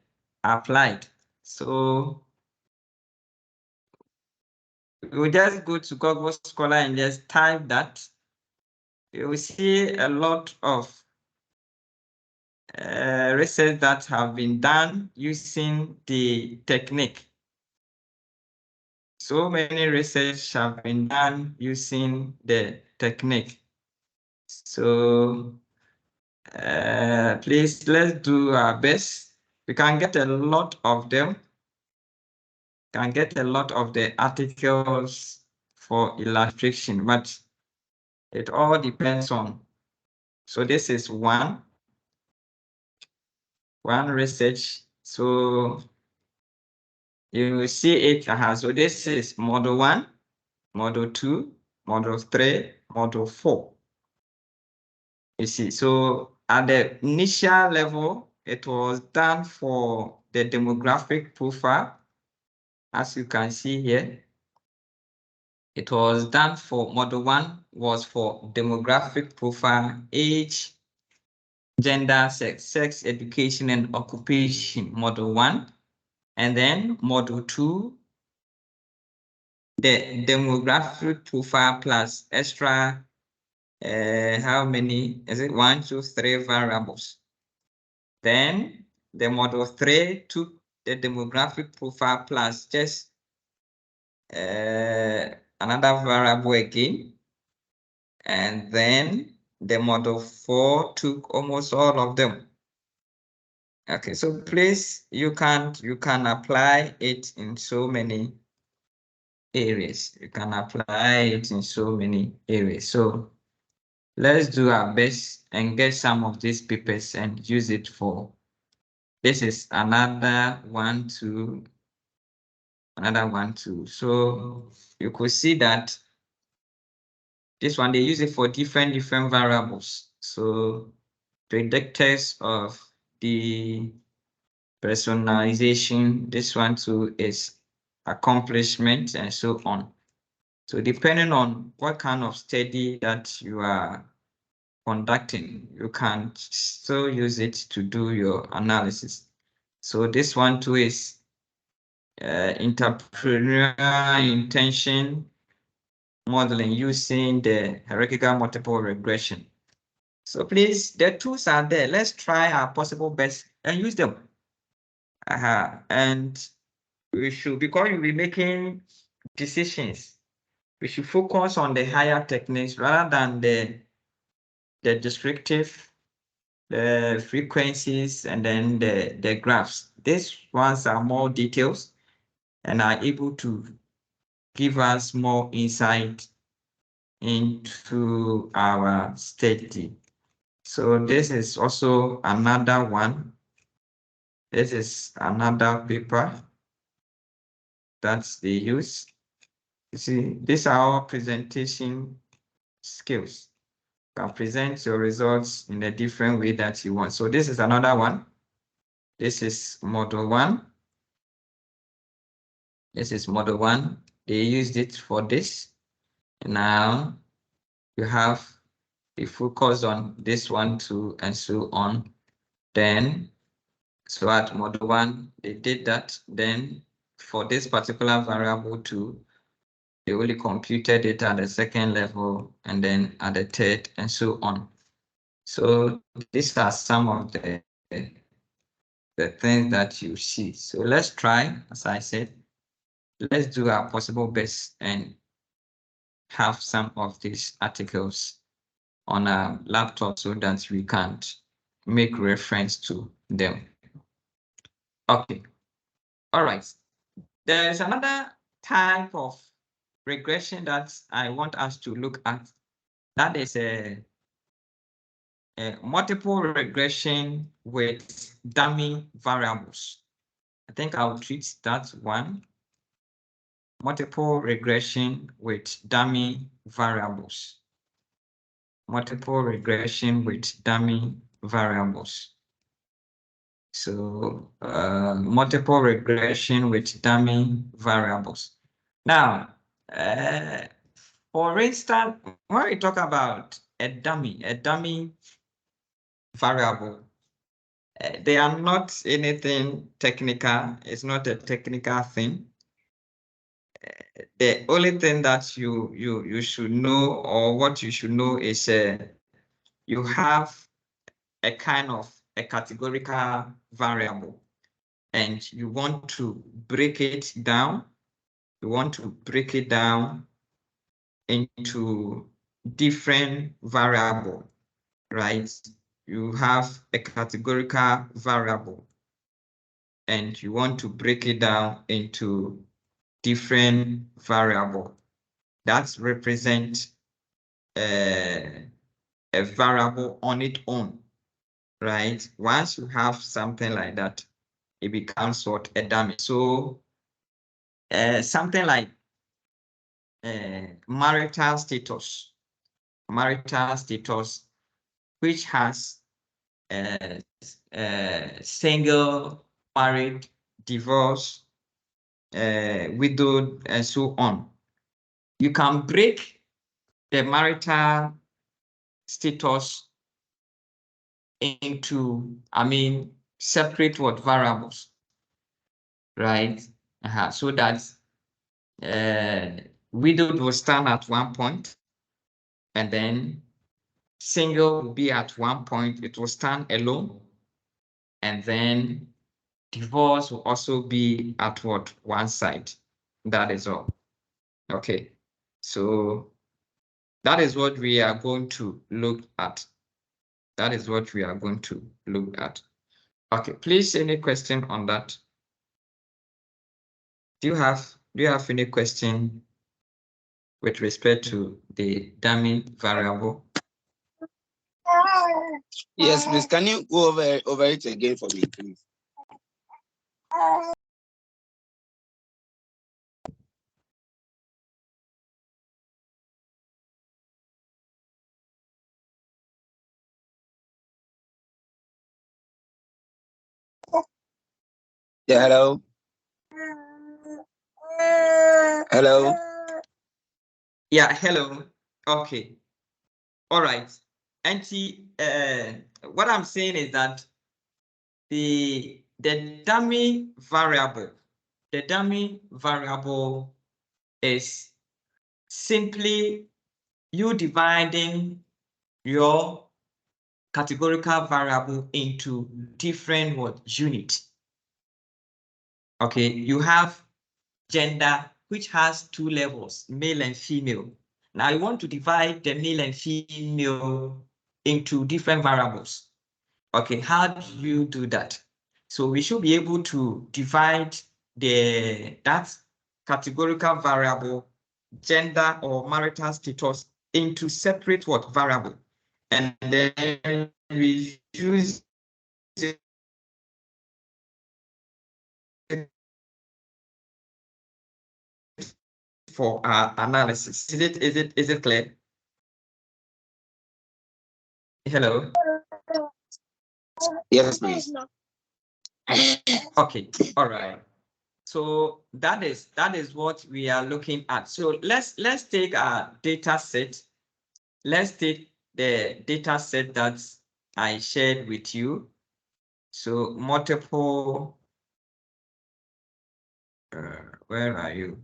applied. So we'll just go to Google Scholar and just type that. You will see a lot of research that have been done using the technique. So many research have been done using the technique. So please, let's do our best. We can get a lot of them. Can get a lot of the articles for illustration, but it all depends on So this is one research. So you will see it. So this is model 1, model 2, model 3, model 4. You see, so at the initial level, it was done for the demographic profile. As you can see here, it was done for model 1 was for demographic profile, age, gender, sex, education, and occupation, model 1. And then model 2, the demographic profile plus extra, how many, is it 1, 2, 3 variables. Then the model 3 took the demographic profile plus just another variable again. And then the model 4 took almost all of them. Okay, so please, you can apply it in so many areas. You can apply it in so many areas. So let's do our best and get some of these papers and use it for. This is another 1, 2, another 1, 2. So you could see that this one, they use it for different variables. So predictors of the personalization, this one too is accomplishment and so on. So depending on what kind of study that you are conducting, you can still use it to do your analysis. So this one too is entrepreneurial intention modeling using the hierarchical multiple regression. So please, the tools are there. Let's try our possible best and use them. And we should, because you'll be making decisions, we should focus on the higher techniques rather than the descriptive, the frequencies, and then the graphs. These ones are more details and are able to give us more insight into our study. So this is also another one. This is another paper that they use. You see, these are all presentation skills. You can present your results in a different way that you want. So this is another one. This is model 1. This is model 1. They used it for this. Now you have the focus on this one too, and so on. Then, so at model 1, they did that. Then for this particular variable too, they only computed it at the second level and then at the third and so on. So these are some of the things that you see. So let's try, as I said, let's do our possible best and have some of these articles on our laptop so that we can make reference to them. Okay. All right. There is another type of regression that I want us to look at. That is a multiple regression with dummy variables. I think I'll treat that one. Multiple regression with dummy variables. Multiple regression with dummy variables. So multiple regression with dummy variables. Now, for instance, when we talk about a dummy variable, they are not anything technical. It's not a technical thing. The only thing that you should know, or what you should know, is you have a kind of a categorical variable, and you want to break it down. You want to break it down into different variable, right? You have a categorical variable, and you want to break it down into different variable that represent a variable on its own, right? Once you have something like that, it becomes what? A dummy. So something like marital status, which has single, married, divorced, widowed, and so on. You can break the marital status into, separate what variables, right? So that widowed will stand at one point, and then single will be at one point, it will stand alone, and then divorce will also be at what? One side. That is all. Okay, so that is what we are going to look at. That is what we are going to look at. Okay, please, any question on that? Do you have any question with respect to the dummy variable? Yes, please. Can you go over it again for me, please? Yeah, hello. Hello. Yeah, hello. Okay. All right. And what I'm saying is that the dummy variable is simply you dividing your categorical variable into different units. Okay, you have gender, which has two levels, male and female. Now you want to divide the male and female into different variables. Okay, how do you do that? So we should be able to divide that categorical variable, gender or marital status, into separate variable, and then we use it for our analysis. Is it clear? Hello. Yes, please. Okay. All right. So that is what we are looking at. So let's take our data set. Let's take the data set that I shared with you. So multiple, where are you?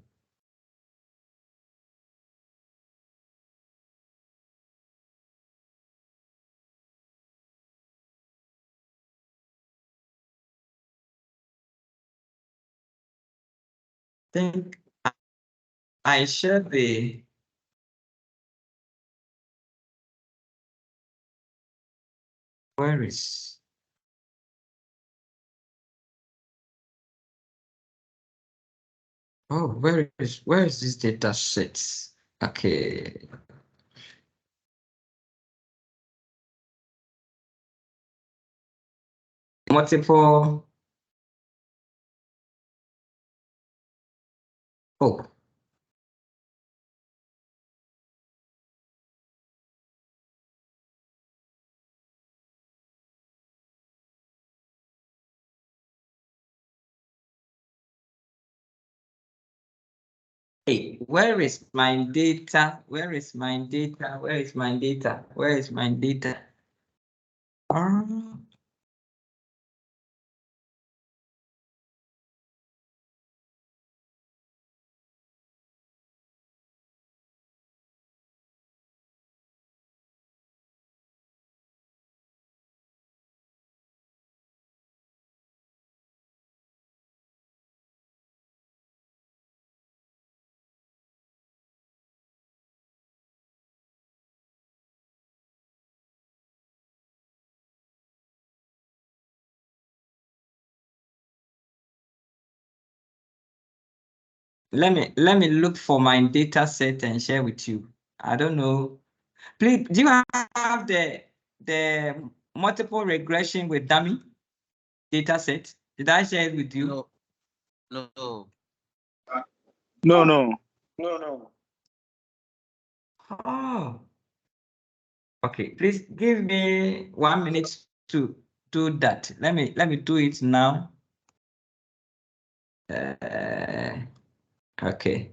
I think I shared the where is where is this data set? Okay. Multiple. Oh. Hey, where is my data? Where is my data? Where is my data? Where is my data? Let me look for my data set and share with you. I don't know Please, do you have the multiple regression with dummy data set? Did I share it with you? No. No. No, no. No, no. Oh. Okay, please give me 1 minute to do that. Let me do it now. Okay.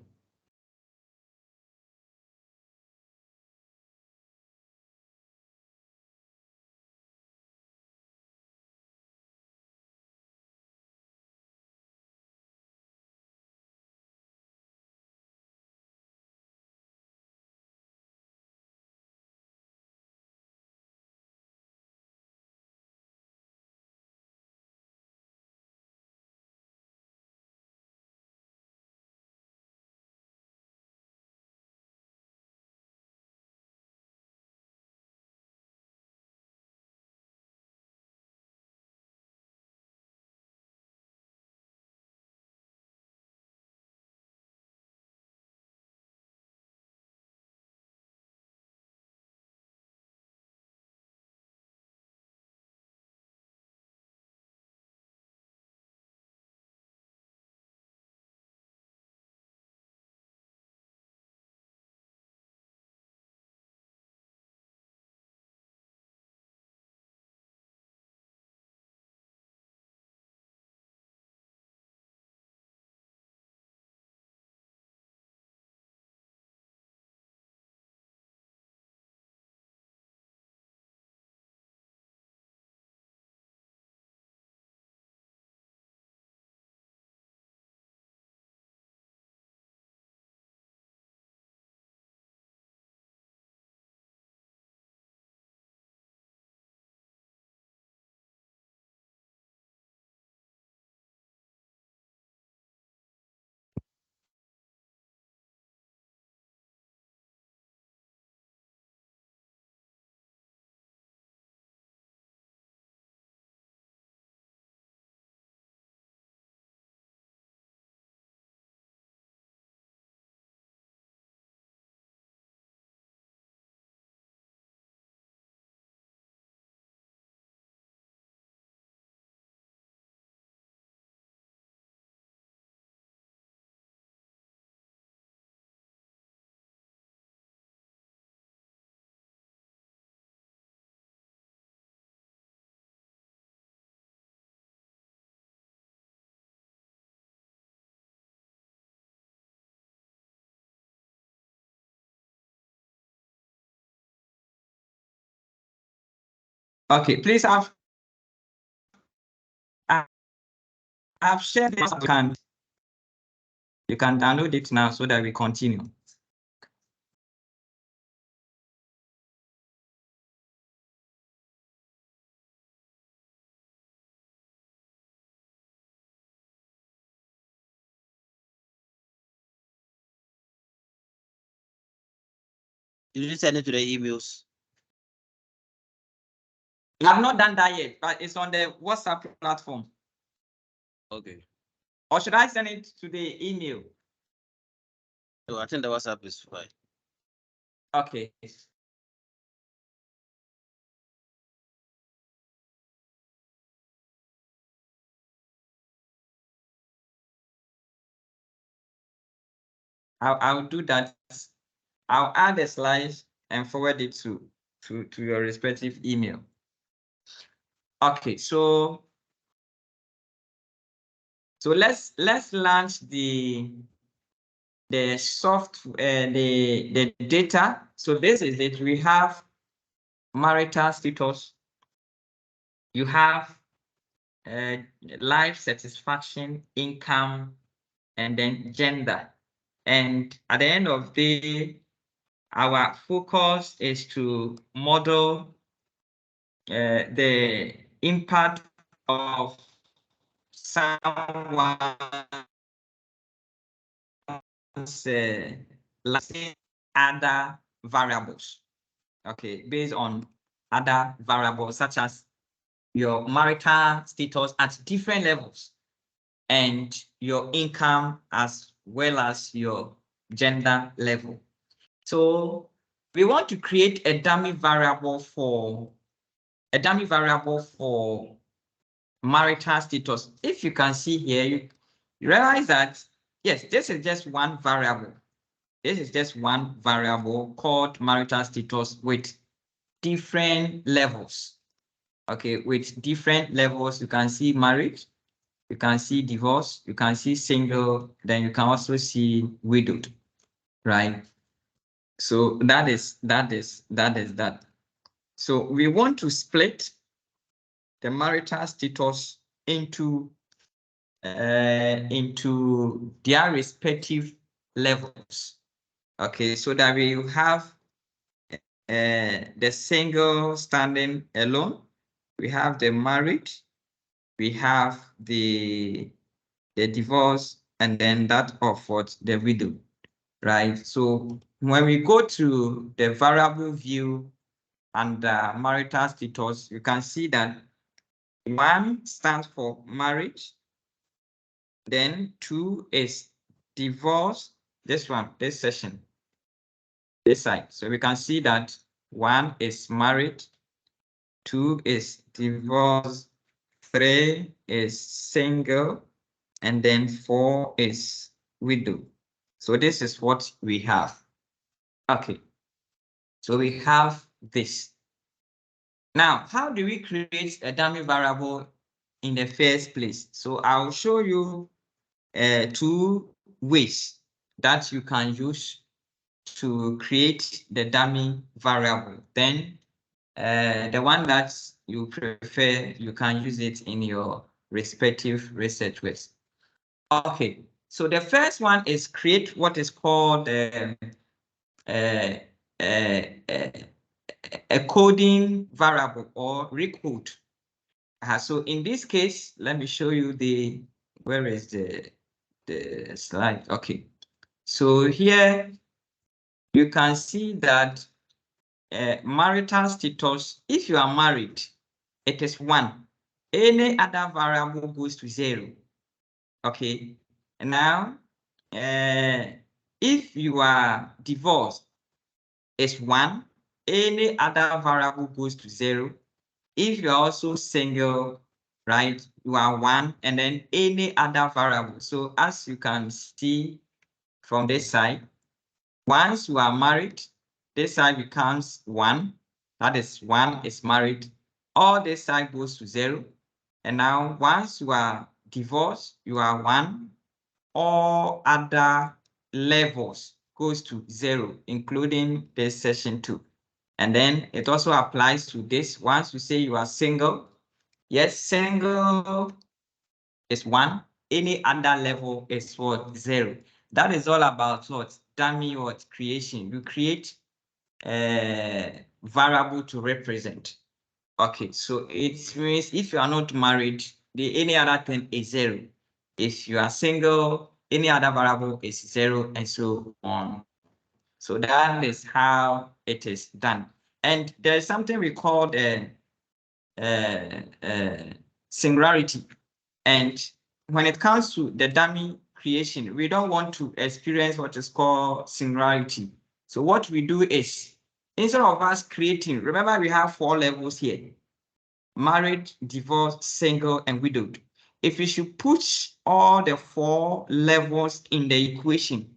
Okay, please I've shared this. You can download it now so that we continue. Did you send it to the emails? I've not done that yet, but it's on the WhatsApp platform. Okay. Or should I send it to the email? So I think the WhatsApp is fine. Okay. I'll do that. I'll add the slides and forward it to your respective email. Okay, so let's launch the the data. So this is it. We have marital status. You have life satisfaction, income, and then gender. And at the end of the day, our focus is to model the impact of someone's other variables. Okay, based on other variables such as your marital status at different levels and your income as well as your gender level. So we want to create a dummy variable for marital status. If you can see here, you realize that yes, this is just one variable. This is just one variable called marital status with different levels. Okay, with different levels, you can see married, you can see divorce, you can see single, then you can also see widowed, right? So that is that. So we want to split the marital status into their respective levels. Okay, so that we have the single standing alone, we have the married, we have the divorce, and then that of what the widow, right? So when we go to the variable view and marital status, you can see that 1 stands for marriage, then 2 is divorce, this section, this side. So we can see that 1 is married, 2 is divorce, 3 is single, and then 4 is widow. So this is what we have. Okay, so we have this. Now, how do we create a dummy variable in the first place? So I'll show you 2 ways that you can use to create the dummy variable. Then the one that you prefer, you can use it in your respective research ways. Okay, so the first one is create what is called a coding variable or recode. So in this case, let me show you where is the slide? Okay, so here you can see that marital status, if you are married, it is 1. Any other variable goes to 0. Okay, and now if you are divorced, it's 1. Any other variable goes to 0. If you are also single, right, you are 1, and then any other variable. So as you can see from this side, once you are married, this side becomes 1. That is 1 is married. All this side goes to 0. And now once you are divorced, you are 1. All other levels goes to 0, including this section 2. And then it also applies to this. Once you say you are single, yes, single is 1. Any other level is what? 0. That is all about what? Dummy what? Creation. You create a variable to represent. Okay, so it means if you are not married, any other thing is 0. If you are single, any other variable is 0, and so on. So that is how it is done. And there is something we call the singularity. And when it comes to the dummy creation, we don't want to experience what is called singularity. So what we do is, instead of us creating, remember we have 4 levels here: married, divorced, single, and widowed. If we should put all the 4 levels in the equation,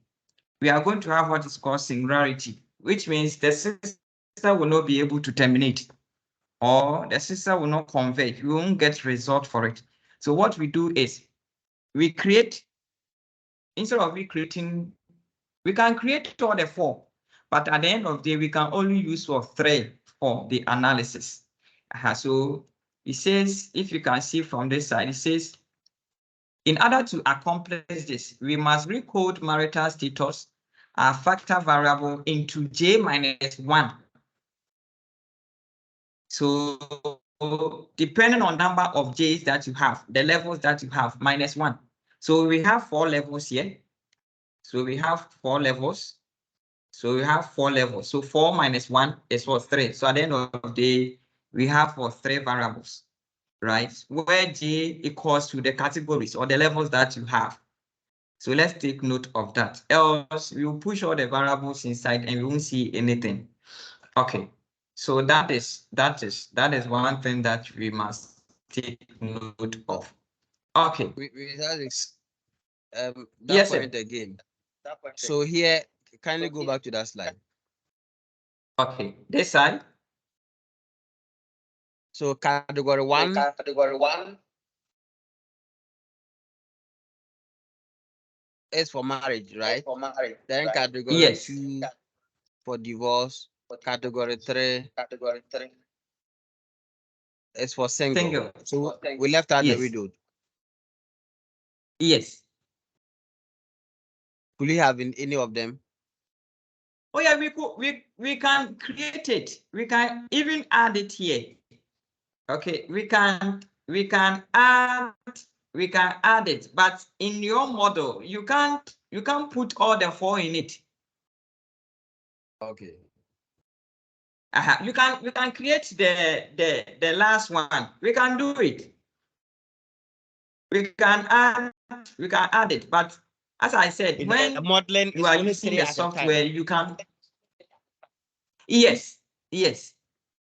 we are going to have what is called singularity, which means the system will not be able to terminate, or the system will not converge. We won't get result for it. So what we do is we create, instead of recreating, we can create all the 4, but at the end of the day, we can only use 3 for the analysis. So it says, if you can see from this side, it says, in order to accomplish this, we must recode marital status, a factor variable, into J minus 1. So depending on number of J's that you have, the levels that you have, minus 1. So we have 4 levels here. So we have 4 levels. So we have 4 levels. So 4 minus 1 is what? 3. So at the end of the day, we have 3 variables, right? Where J equals to the categories or the levels that you have. So let's take note of that. Else we will push all the variables inside and we won't see anything. Okay, so that is one thing that we must take note of. Okay. That yes, point again. So here, kindly go back to that slide. Okay, this side. So category 1. Is for marriage, right? Then category 2 for divorce. Category 3 is for single. So we left out the widowed. Yes. Could you have in any of them? Oh yeah, we can create it. We can even add it here. Okay, we can add it, but in your model you can't put all the 4 in it. Okay. You can create the last one. We can do it. We can add it, but as I said, when modeling you are using the software, you can. Yes.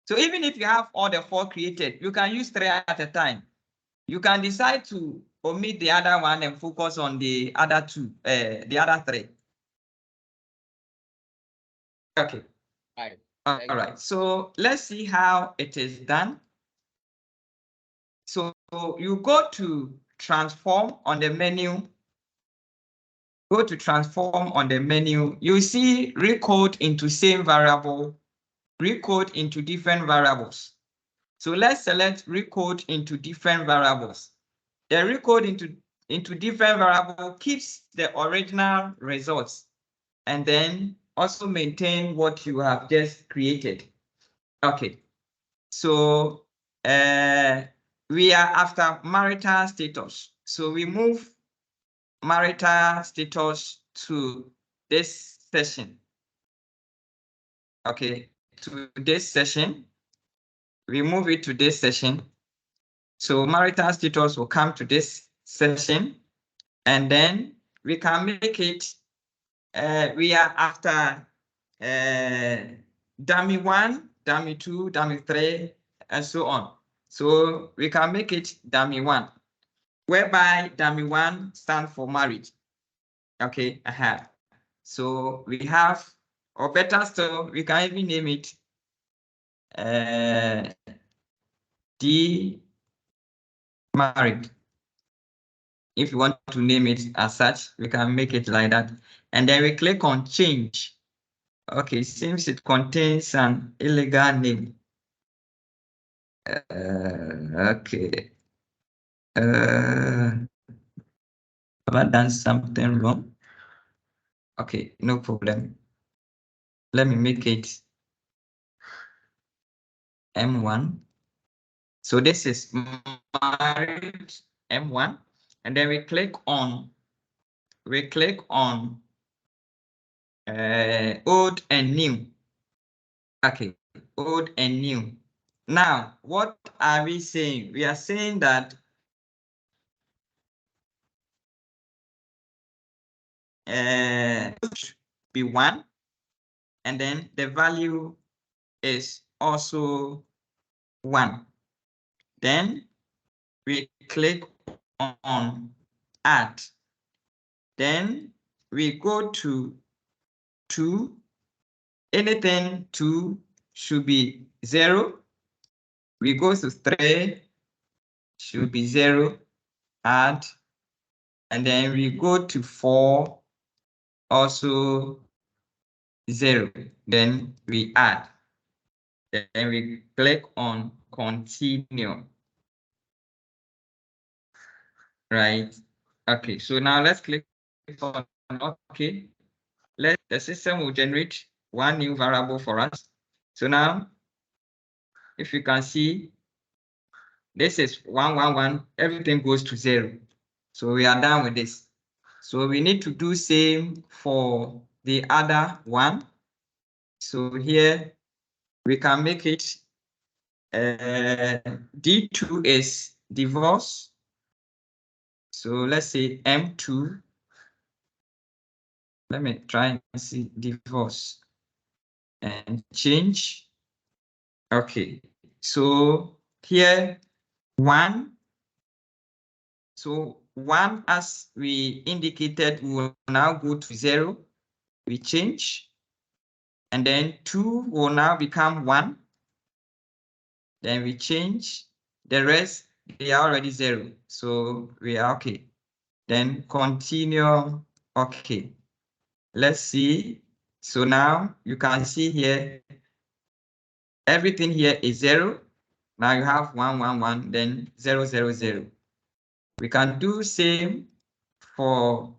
So even if you have all the 4 created, you can use 3 at a time. You can decide to omit the other one and focus on the other 2, the other 3. Okay. All right. So let's see how it is done. So you go to transform on the menu. Go to transform on the menu. You see recode into same variable, recode into different variables. So let's select recode into different variables. The recode into different variable keeps the original results and then also maintain what you have just created. Okay, so we are after marital status. So we move marital status to this session. Okay, to this session. We move it to this session. So marital status will come to this session, and then we can make it, we are after dummy 1, dummy 2, dummy 3, and so on. So we can make it dummy 1, whereby dummy 1 stands for marriage. Okay, so we have, or better still, we can even name it D married. If you want to name it as such, we can make it like that. And then we click on change. Okay, seems it contains an illegal name. Okay. Have I done something wrong? Okay, no problem. Let me make it M1. So this is married M1, and then we click on old and new. Okay, old and new. Now, what are we saying? We are saying that be 1, and then the value is also 1. Then we click on add. Then we go to 2. Anything 2 should be 0. We go to 3, should be 0, add. And then we go to 4, also 0. Then we add. Then we click on continue. Right. Okay, so now let's click on OK. The system will generate 1 new variable for us. So now, if you can see, this is 1, 1, 1. Everything goes to 0. So we are done with this. So we need to do same for the other one. So here we can make it D2 is divorce. So let's say M2. Let me try and see divorce. and change. Okay, so here 1. So 1, as we indicated, will now go to 0. We change. And then 2 will now become 1. Then we change. The rest, they are already 0. So we are okay. Then continue. Okay. Let's see. So now you can see here, everything here is 0. Now you have 1, 1, 1, then 0, 0, 0. We can do same for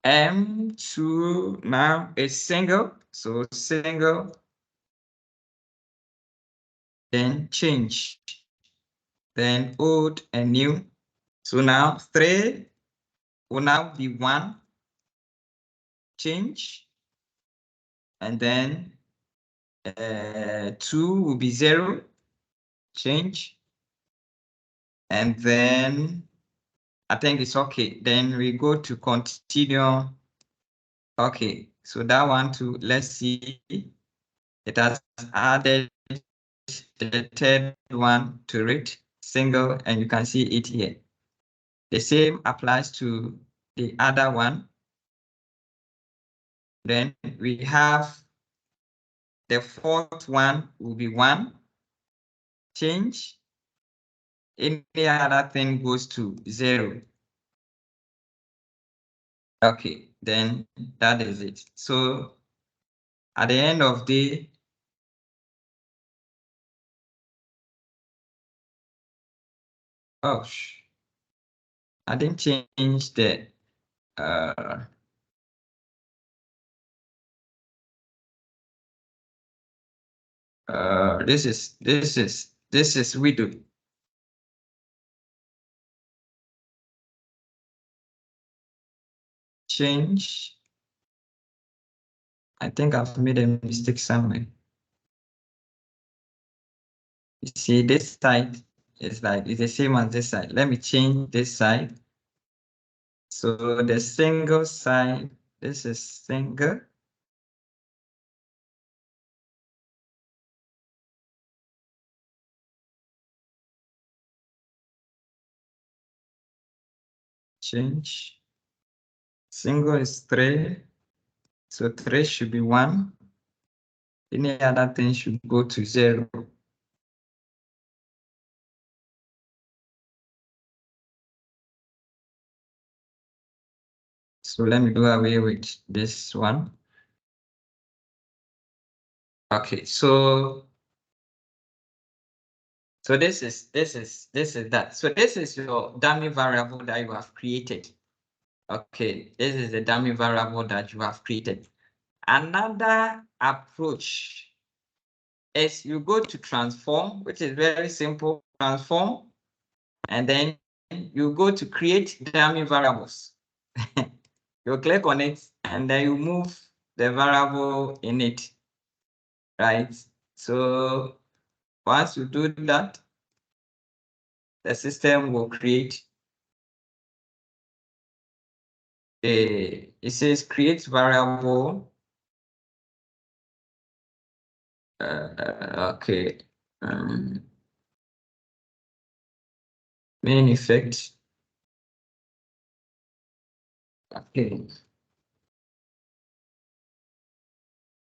M2. Now it's single. So single, then change, then old and new. So now 3 will now be 1, change, and then 2 will be 0, change, and then I think it's okay. Then we go to continue. Okay, so that one too, let's see. It has added the third one to it, single, and you can see it here. The same applies to the other one. Then we have the fourth one will be 1, change. Any other thing goes to 0. Okay, then that is it. So at the end of the I didn't change the this is widow. Change. I think I've made a mistake somewhere. You see, this side is like it's the same as this side. Let me change this side. So the single side, this is single. Change. Single is 3. So 3 should be 1. Any other thing should go to 0. So let me do away with this one. Okay, so this is that. So this is your dummy variable that you have created. Okay, this is the dummy variable that you have created. Another approach is you go to transform, which is very simple. Transform, and then you go to create dummy variables. You click on it, and then you move the variable in it, right? So once you do that, the system will create it says create variable. Okay. Main effect. Okay.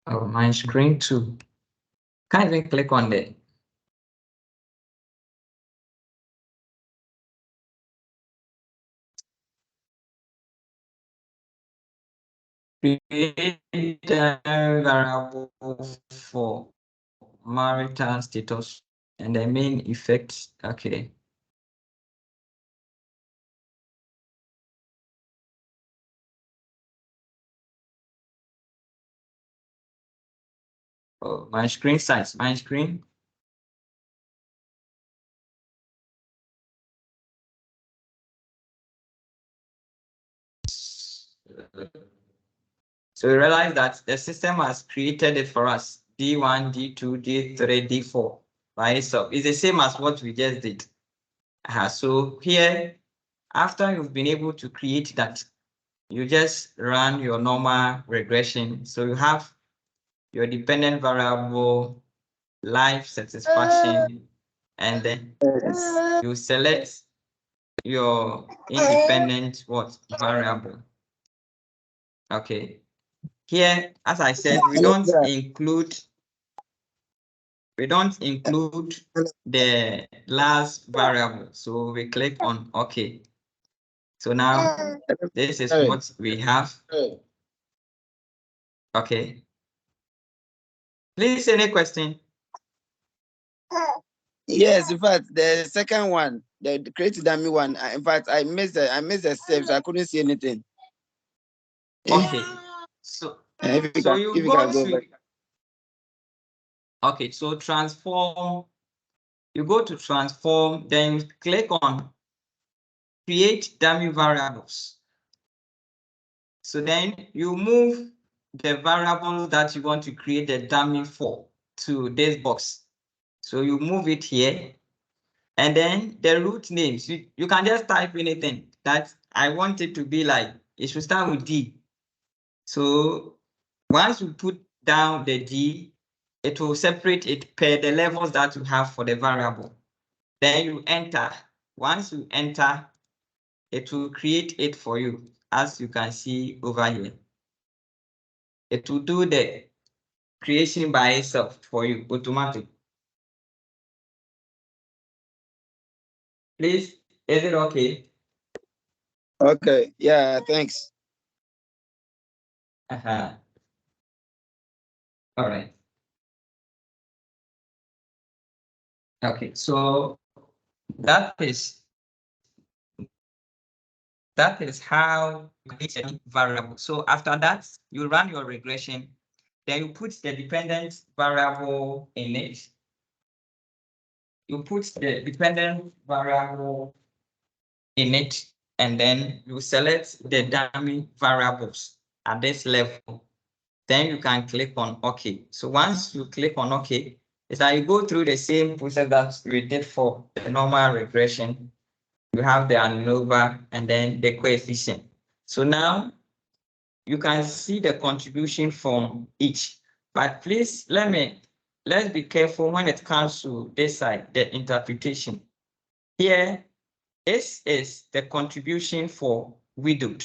Oh, my screen too. Can't even click on the create a variable for marital status and the main effect. Okay. Oh, my screen size, my screen. So we realize that the system has created it for us. D1, D2, D3, D4, right? So it's the same as what we just did. So here, after you've been able to create that, you just run your normal regression. So you have your dependent variable, life satisfaction, and then you select your independent variable. Okay. Here, as I said, we don't include the last variable. So we click on OK. So now this is what we have. Okay. Please, any question? Yes, in fact, the second one, the create dummy one. In fact, I missed the steps. So I couldn't see anything. Okay. So you go to okay. So transform. You go to transform. Then you click on create dummy variables. So then you move the variable that you want to create the dummy for to this box. So you move it here. And then the root names, you can just type anything that I want it to be like, it should start with D. So once you put down the D, it will separate it per the levels that you have for the variable. Then you enter. Once you enter, it will create it for you, as you can see over here. It will do the creation by itself for you, automatic. Please, is it okay? Okay, yeah, thanks. All right. Okay, so that is how you create a variable. So after that, you run your regression, then you put the dependent variable in it. You put the dependent variable in it, and then you select the dummy variables at this level. Then you can click on OK. So once you click on OK, it's like you go through the same process that we did for the normal regression. You have the ANOVA and then the coefficient. So now you can see the contribution from each. But please, let's be careful when it comes to this side, the interpretation. Here, this is the contribution for widowed.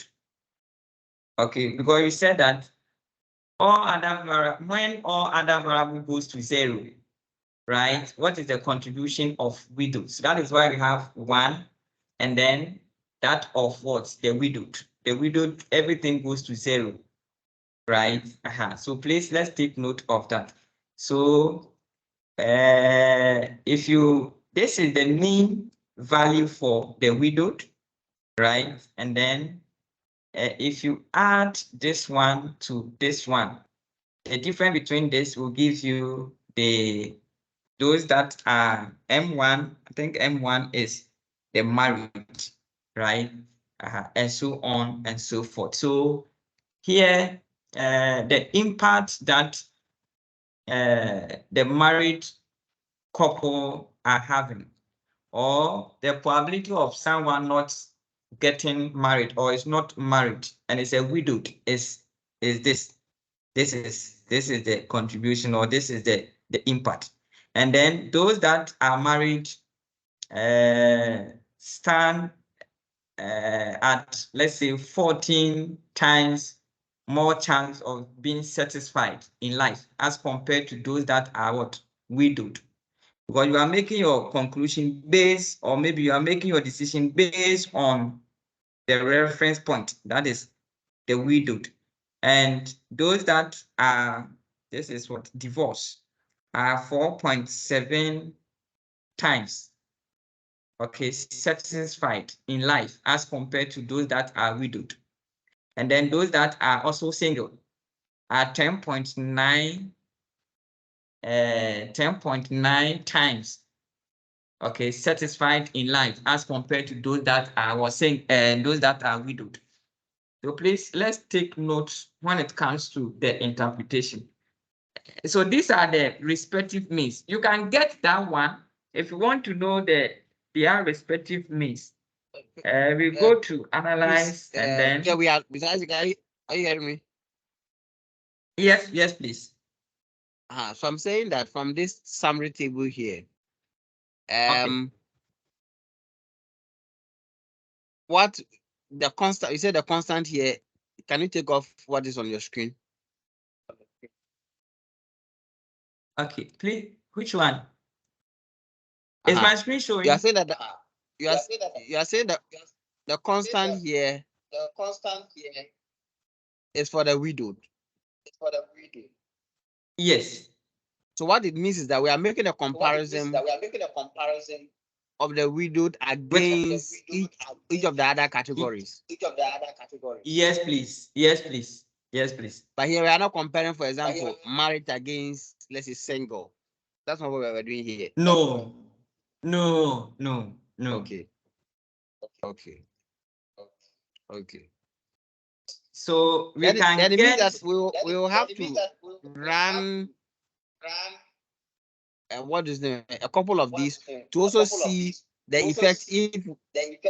Okay, because you said that when all other variable goes to 0, right? What is the contribution of widowed? So that is why we have 1, and then that of what? The widowed. The widowed, everything goes to 0, right? So please, let's take note of that. So this is the mean value for the widowed, right? And then if you add this one to this one, the difference between this will give you those that are M1. I think M1 is the married, right? And so on and so forth. So here, the impact that the married couple are having, or the probability of someone not getting married or is not married and is a widowed is this. This is the contribution, or this is the impact. And then those that are married stand at, let's say, 14 times more chance of being satisfied in life as compared to those that are what? Widowed. Because you are making your conclusion based, or maybe you are making your decision based on the reference point, that is the widowed. And those that are, this is what, divorce, are 4.7 times, okay, satisfied in life as compared to those that are widowed. And then those that are also single are 10.9 times, okay, satisfied in life as compared to those that are those that are widowed. So please, let's take notes when it comes to the interpretation. So these are the respective means. You can get that one if you want to know their respective means. We go to analyze please, and then. yeah, we are. Besides, are you hearing me? Yes, please. So I'm saying that from this summary table here, Okay. what the constant? You said the constant here. Can you take off what is on your screen? Okay, please. Which one? Is my screen showing? You are saying that you are saying that the constant here is for the widowed. Yes. So what it means is that we are making a comparison of the widowed against each of the other categories. Yes, please. Yes, please. Yes, please. But here we are not comparing, for example, married against, let's say, single. That's not what we are doing here. No. Okay. So we Then can it means get. that we will have to run what is the a couple of these to also see the effect if,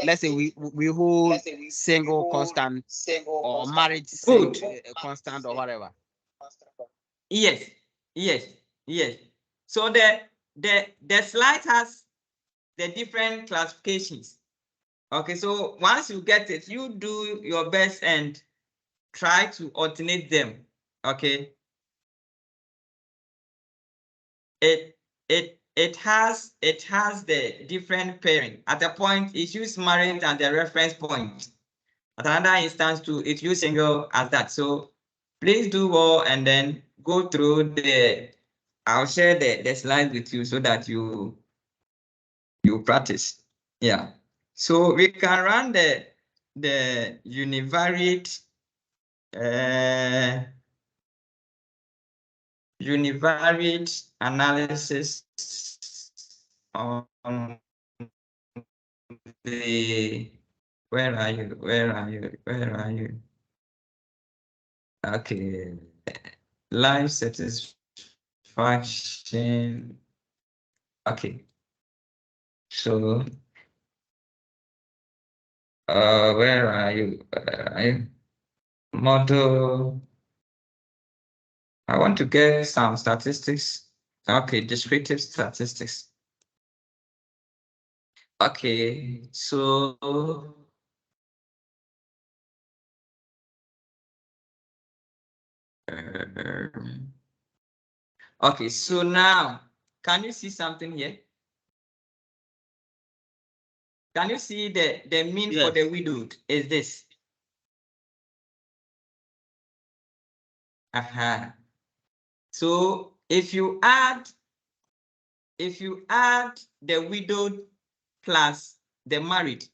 let's say, we hold single constant or marriage constant or whatever. Yes. So the slide has the different classifications. Okay, so once you get it, you do your best and try to alternate them. Okay. It has the different pairing. At a point, it uses married as the reference point. At another instance too, it uses single as that. So please do well and then go through the. I'll share the slides with you so that you practice. Yeah. So we can run the univariate univariate analysis on the. Where are you? Okay. Life satisfaction. Okay. So where are you? Model. I want to get some statistics. Okay, descriptive statistics. Okay, so okay, so now can you see something here? Can you see the mean for the widowed is this? So if you add the widowed plus the married,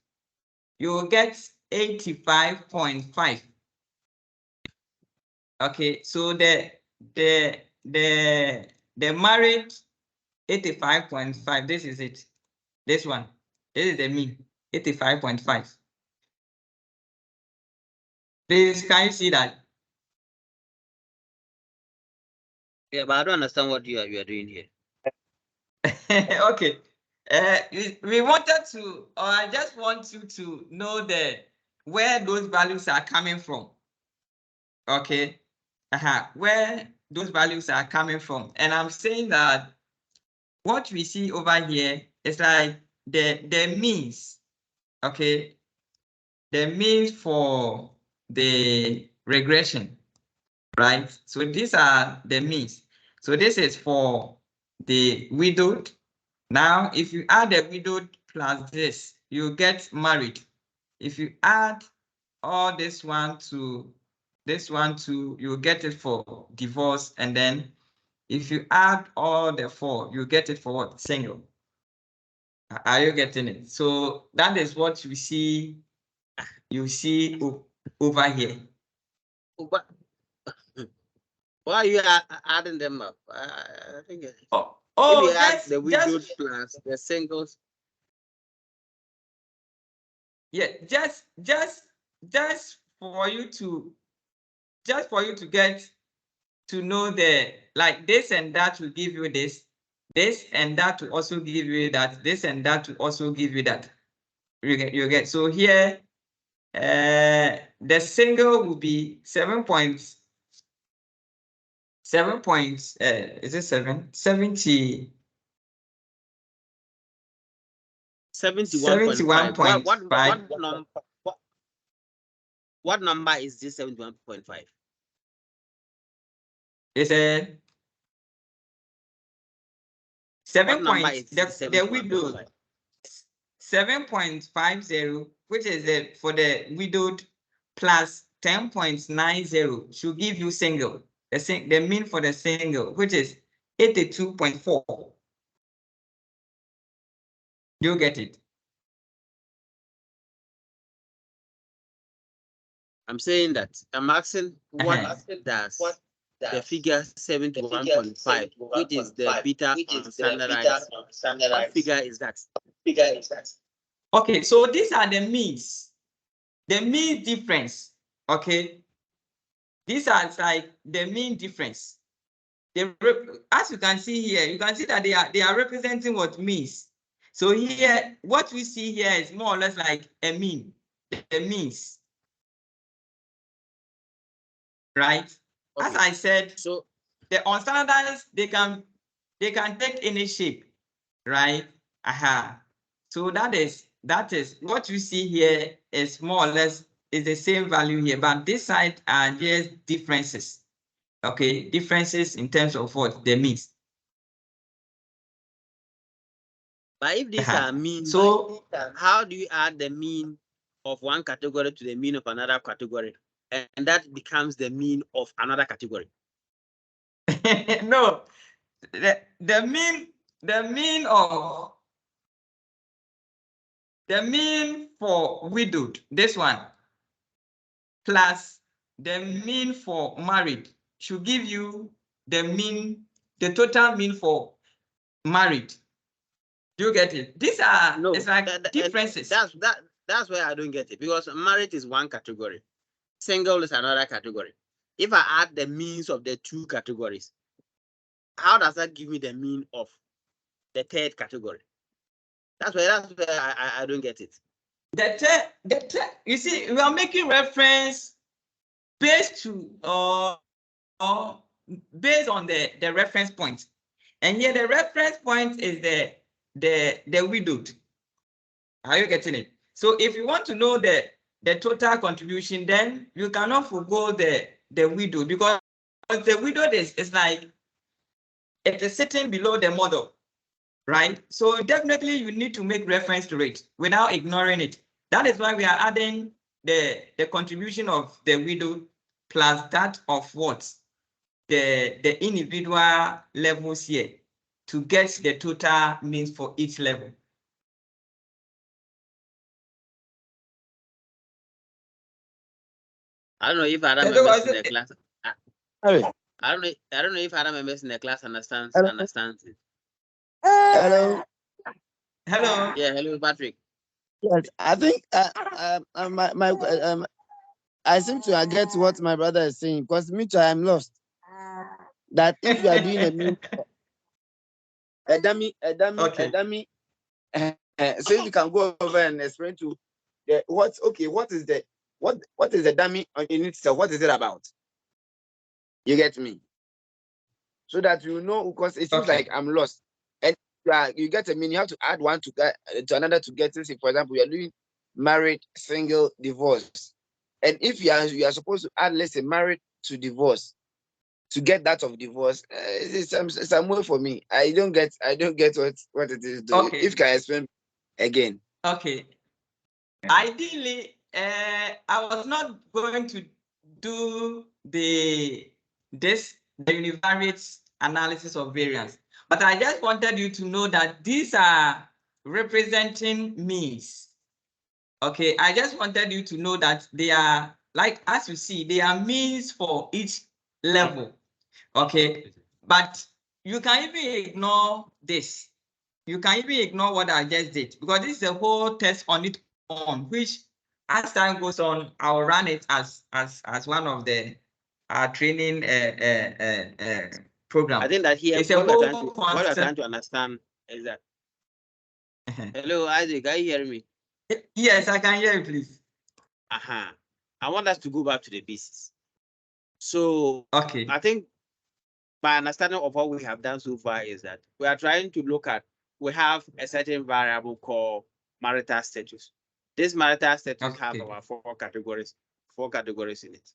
you will get 85.5. Okay, so the married 85.5. This is it. This one. This is the mean 85.5. Please, can you see that? Yeah, but I don't understand what you are doing here. Okay. We wanted to, or I just want you to know where those values are coming from. Okay. Where those values are coming from. And I'm saying that what we see over here is like the means. Okay. The means for the regression, right? So these are the means. So this is for the widowed. Now, if you add the widowed plus this, you get married. If you add all this one to this one to, you get it for divorce. And then if you add all the four, you get it for what? Single. Are you getting it? So that is what you see over here. But why are you adding them up? I think oh, add the widowed plus the singles. Yeah, just for you to get to know the, like, this and that will give you this and that will also give you that, this and that will also give you that. You get. So here, the single will be 7 points. 7 points. Is it 7? 70. 71.5. What number is this 71.5? It's a 7 points. The widowed 7.50, which is for the widowed, plus 10.90 should give you single. The mean for the single, which is 82.4. You get it? I'm saying that I'm asking what does the figure 71.5, which is the beta on standardized. What figure is that? Okay, so these are the means. The mean difference. Okay. These are like the mean difference. As you can see here, you can see that they are representing what means. So here, what we see here is more or less like a mean. The means. Right? Okay. As I said, so the unstandardized, they can take any shape, right? So that is what you see here is more or less is the same value here, but this side are just differences. Okay, differences in terms of what they mean. But if these are means, so how do you add the mean of one category to the mean of another category, and that becomes the mean of another category? No, the mean for widowed, this one, plus the mean for married should give you the total mean for married. Do you get it? These are it's like differences. That's where I don't get it, because married is one category, single is another category. If I add the means of the two categories, how does that give me the mean of the third category? That's where I don't get it. You see, we are making reference based on the reference point, and here the reference point is the widowed. Are you getting it? So if you want to know the total contribution, then you cannot forgo the widowed, because the widowed is like it is sitting below the model, right? So definitely you need to make reference to it without ignoring it. That is why we are adding the contribution of the widowed plus that of what? The individual levels here to get the total means for each level. I don't know if other members in the class. I don't know if other members in the class understands it. Hello. Hello. Yeah, hello, Patrick. Yes, I think I seem to get what my brother is saying, because me too, I'm lost. That if you are doing a dummy, so if you can go over and explain to what is the dummy in itself? What is it about? You get me? So that you know, because it seems like I'm lost. And you get a mean, you have to add one to another to get this. For example, you're doing married, single, divorce. And if you are supposed to add, let's say, married to divorce, to get that of divorce, it's some way for me. I don't get what it is doing. Okay. If you can explain again. Okay. Ideally, I was not going to do the univariate analysis of variance, but I just wanted you to know that these are representing means. Okay, I just wanted you to know that they are, like, as you see, they are means for each level. Okay, but you can even ignore this. You can even ignore what I just did, because this is a whole test on its own, which as time goes on, I'll run it as one of the training program. I think that here what we're trying to understand is that. Hello, Isaac, are you hearing me? Yes, I can hear you, please. I want us to go back to the basis. So Okay. I think my understanding of what we have done so far is that we are trying to look at, we have a certain variable called marital status. This marital status have about four categories in it.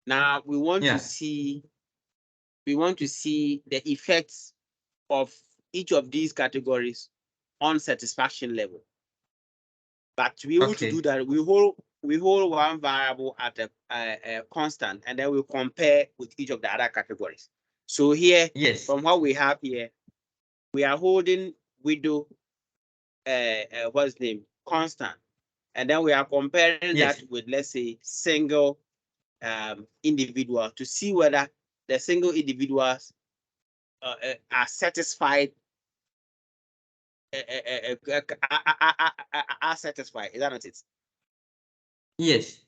Now we want to see the effects of each of these categories on satisfaction level. But to be able to do that, we hold one variable at a constant, and then we compare with each of the other categories. So here, from what we have here, we are holding widow, what's name, constant, and then we are comparing that with, let's say, single individual to see whether the single individuals are satisfied. Are satisfied. Is that not it? Yes.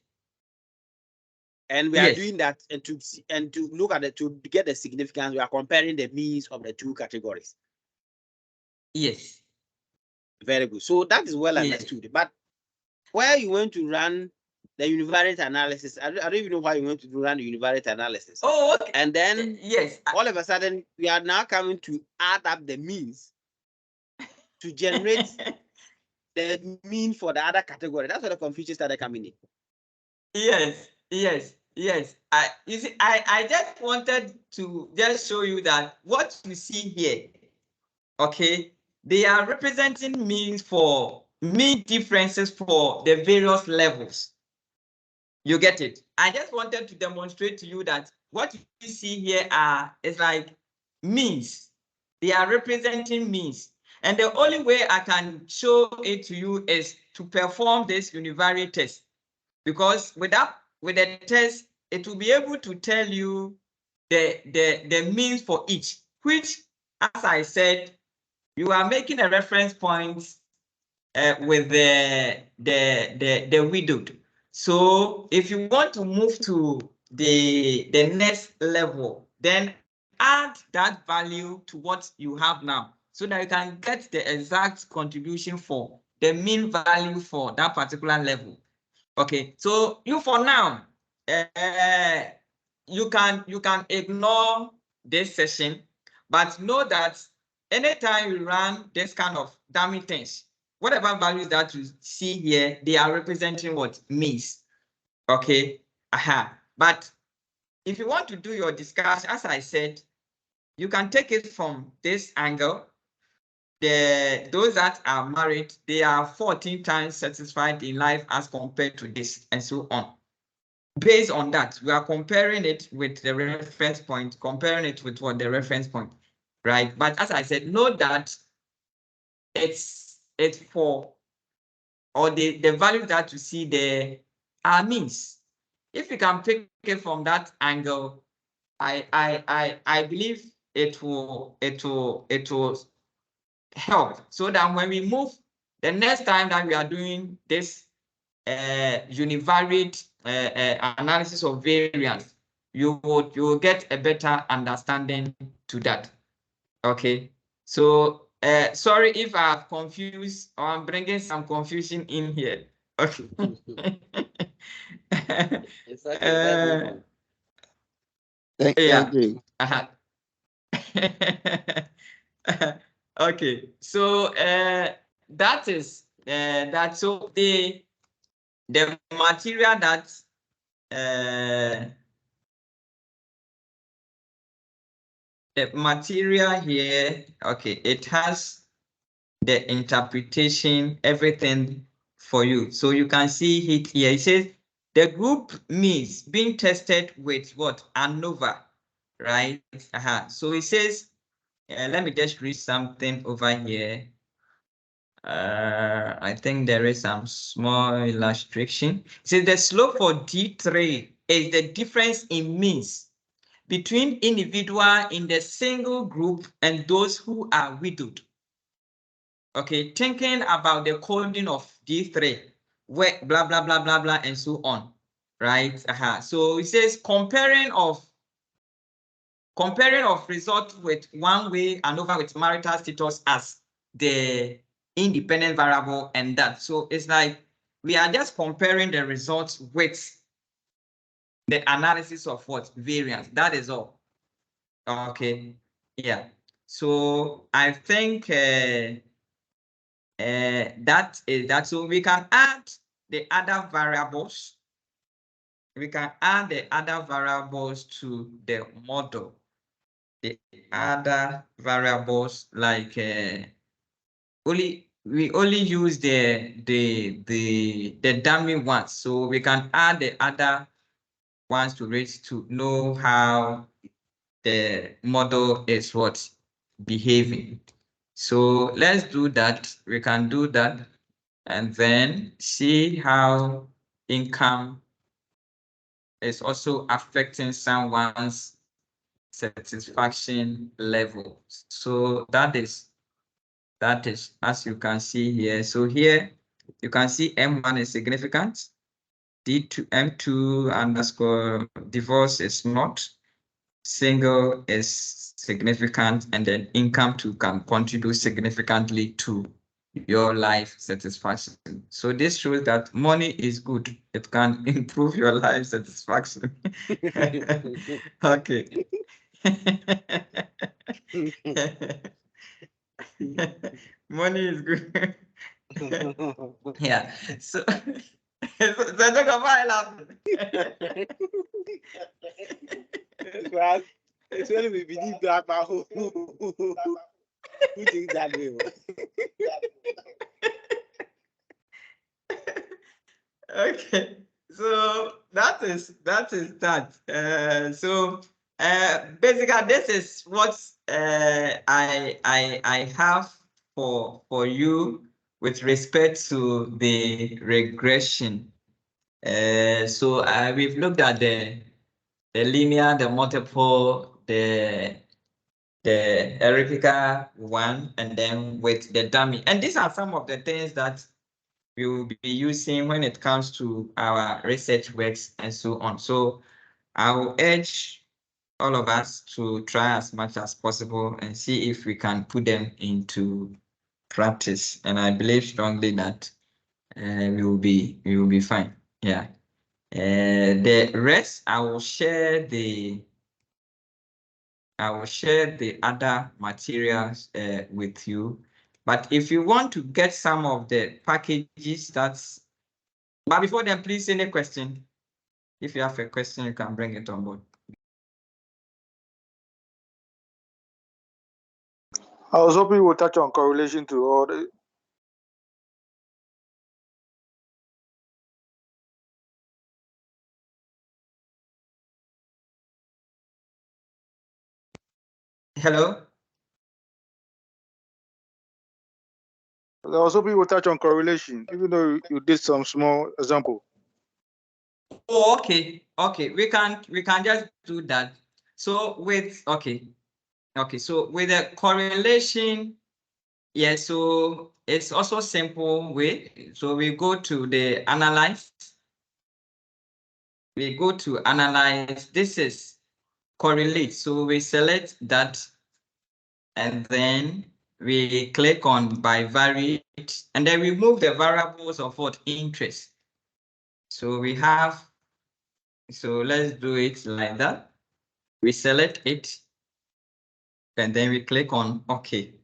And we are doing that and to look at it to get the significance. We are comparing the means of the two categories. Yes. Very good. So that is well understood. But where you want to run the univariate analysis, I don't even know why you want to run the univariate analysis. Oh, okay. And then all of a sudden we are now coming to add up the means to generate the mean for the other category. That's where the confusion started coming in. Yes. You see, I just wanted to just show you that what you see here, okay, they are representing means for mean differences for the various levels. You get it? I just wanted to demonstrate to you that what you see here is like means. They are representing means. And the only way I can show it to you is to perform this univariate test. Because with the test, it will be able to tell you the means for each, which, as I said, you are making a reference point with the widowed. So if you want to move to the next level, then add that value to what you have now, so that you can get the exact contribution for the mean value for that particular level. Okay, so you for now, you can ignore this session, but know that anytime you run this kind of dummy things, whatever values that you see here, they are representing what means. Okay, but if you want to do your discussion, as I said, you can take it from this angle. Those that are married, they are 14 times satisfied in life as compared to this, and so on. Based on that, we are comparing it with the reference point, comparing it with what the reference point, right? But as I said, note that it's for, or the value that you see there are means. If you can pick it from that angle, I believe it will help, so that when we move the next time that we are doing this univariate analysis of variance, you will get a better understanding to that. Okay, so sorry if I've confused or I'm bringing some confusion in here. Okay. It's okay. Thank you. Okay, so that is that. So the material that the material here, okay, it has the interpretation, everything for you. So you can see it here. It says the group means being tested with what? ANOVA, right? So it says, let me just read something over here. I think there is some small illustration. It says the slope for D3 is the difference in means between individual in the single group and those who are widowed. Okay, thinking about the coding of D3, where blah, blah, blah, blah, blah, and so on, right? So it says comparing of result with one way ANOVA with marital status as the independent variable and that. So it's like we are just comparing the results with the analysis of what variance. That is all. Okay. Yeah. So I think that is that. So we can add the other variables. We can add the other variables to the model. The other variables like we only use the dummy ones, so we can add the other ones to it to know how the model is what behaving. So let's do that. We can do that and then see how income is also affecting someone's satisfaction level. So that is as you can see here. So here you can see M1 is significant. D2 M2 underscore divorce is not. Single is significant, and then income too can contribute significantly to your life satisfaction. So this shows that money is good. It can improve your life satisfaction. Okay. Money is good. Yeah. So talk about laughing. It's when we believe that who thinks that way. Okay, so that is that. So basically, this is what I have for you with respect to the regression. So we've looked at the linear, the multiple, the arithmetical one, and then with the dummy. And these are some of the things that we will be using when it comes to our research works and so on. So I will urge all of us to try as much as possible and see if we can put them into practice. And I believe strongly that we will be fine. Yeah. The rest, I will share the other materials with you. But if you want to get some of the packages, but before then, please, any question? If you have a question, you can bring it on board. I was hoping we'll touch on correlation to all the. Hello? I was hoping we'll touch on correlation, even though you did some small example. Oh, okay. Okay, we can just do that. So with so with the correlation, yeah, so it's also simple way. So we go to the analyze. We go to analyze. This is correlate. So we select that and then we click on bivariate and then we move the variables of what interest. So we have, so let's do it like that. We select it and then we click on OK.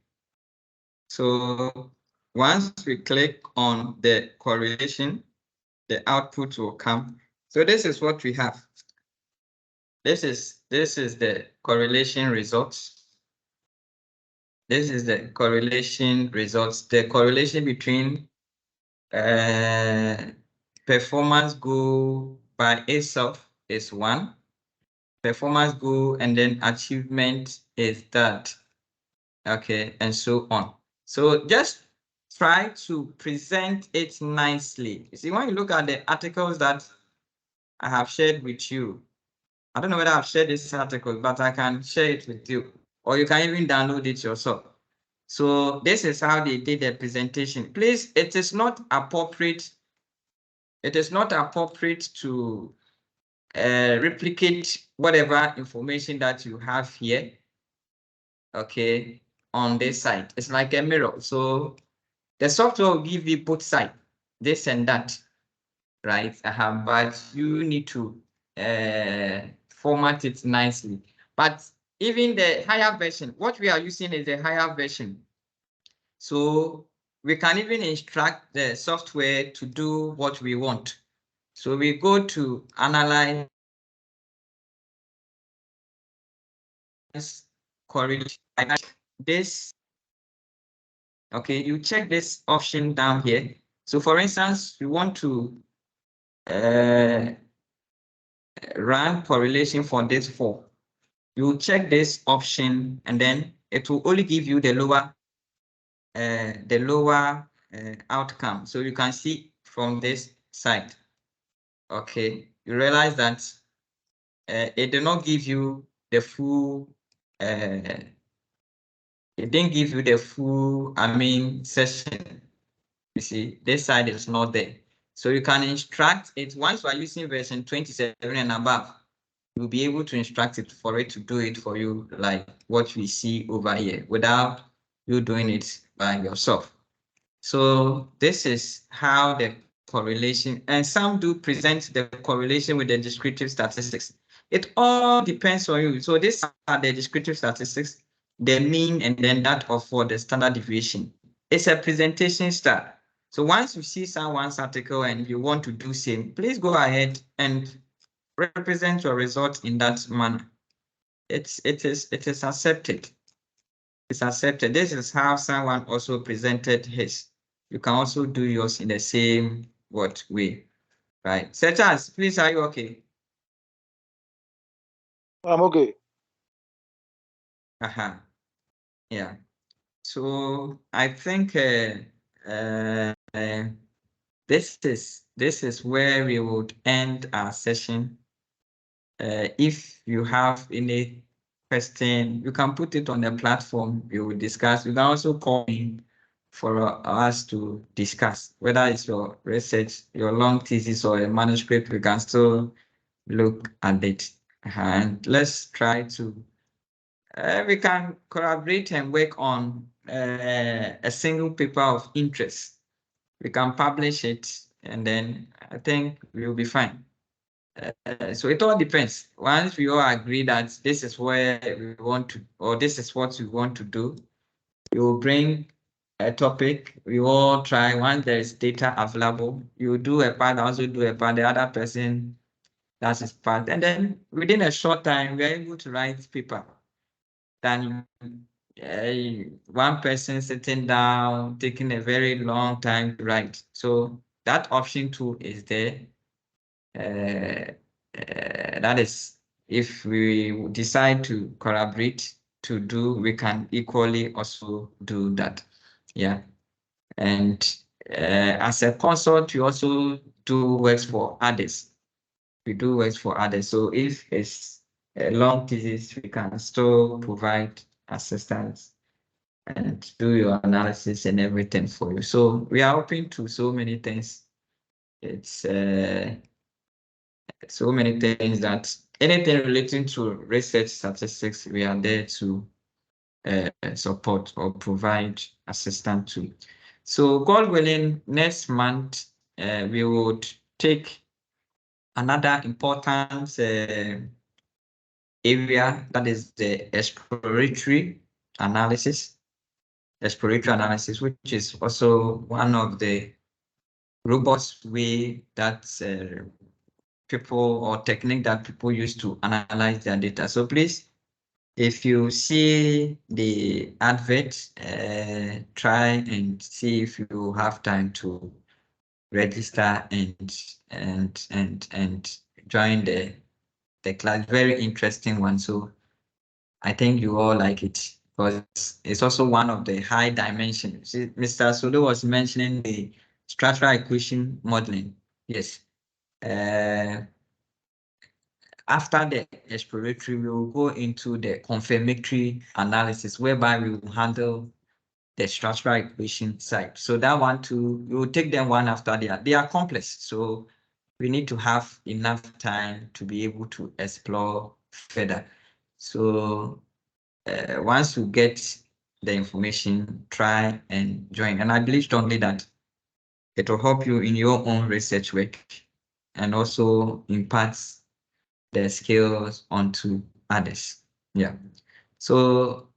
So once we click on the correlation, the output will come. So this is what we have. This is the correlation results. This is the correlation results. The correlation between performance goal by itself is 1. Performance goal and then achievement is that. Okay, and so on. So just try to present it nicely. You see, when you look at the articles that I have shared with you, I don't know whether I've shared this article, but I can share it with you, or you can even download it yourself. So this is how they did the presentation. Please, it is not appropriate. It is not appropriate to replicate whatever information that you have here. Okay, on this side, it's like a mirror. So The software will give you both sides, this and that, right? But you need to format it nicely. But even the higher version, what we are using is the higher version. So we can even instruct the software to do what we want. So we go to analyze correlation. This, okay, you check this option down here. So for instance, you want to run correlation for this 4. You check this option and then it will only give you the lower outcome. So you can see from this side. Okay, you realize that it did not give you the full it didn't give you the full session. You see, this side is not there. So you can instruct it once you are using version 27 and above. You'll be able to instruct it for it to do it for you, like what we see over here, without you doing it by yourself. So this is how the correlation, and some do present the correlation with the descriptive statistics. It all depends on you. So these are the descriptive statistics, the mean, and then that of for the standard deviation. It's a presentation style. So once you see someone's article and you want to do same, please go ahead and represent your result in that manner. It is accepted. It's accepted. This is how someone also presented his. You can also do yours in the same way, right? Such as, please, are you okay? I'm okay. Yeah. So I think this is where we would end our session. If you have any question, you can put it on the platform. We will discuss. You can also call in for us to discuss, whether it's your research, your long thesis, or a manuscript. We can still look at it, and let's try to. We can collaborate and work on a single paper of interest. We can publish it, and then I think we will be fine. So it all depends. Once we all agree that this is where we want to, or this is what we want to do, you will bring a topic. We all try. Once there is data available, you do a part, also do a part. The other person does his part, and then within a short time, we are able to write paper. Than one person sitting down, taking a very long time to write. So that option too is there. That is, if we decide to collaborate to do, we can equally also do that. Yeah. And as a consult, we also do works for others. We do works for others. So if it's a long thesis, we can still provide assistance and do your analysis and everything for you. So we are open to so many things. It's so many things that anything relating to research statistics, we are there to support or provide assistance to. So God willing, next month we would take another important area, that is the exploratory analysis. Exploratory analysis, which is also one of the robust way that people or technique that people use to analyze their data. So please, if you see the advert, try and see if you have time to register and join the class. Very interesting one. So I think you all like it because it's also one of the high dimensions. See, Mr. Solo was mentioning the structural equation modeling. Yes. After the exploratory, we will go into the confirmatory analysis, whereby we will handle the structural equation side. So that one too, we will take them one after the other. They are complex, so we need to have enough time to be able to explore further. So once you get the information, try and join. And I believe strongly that it will help you in your own research work and also imparts the skills onto others. Yeah. So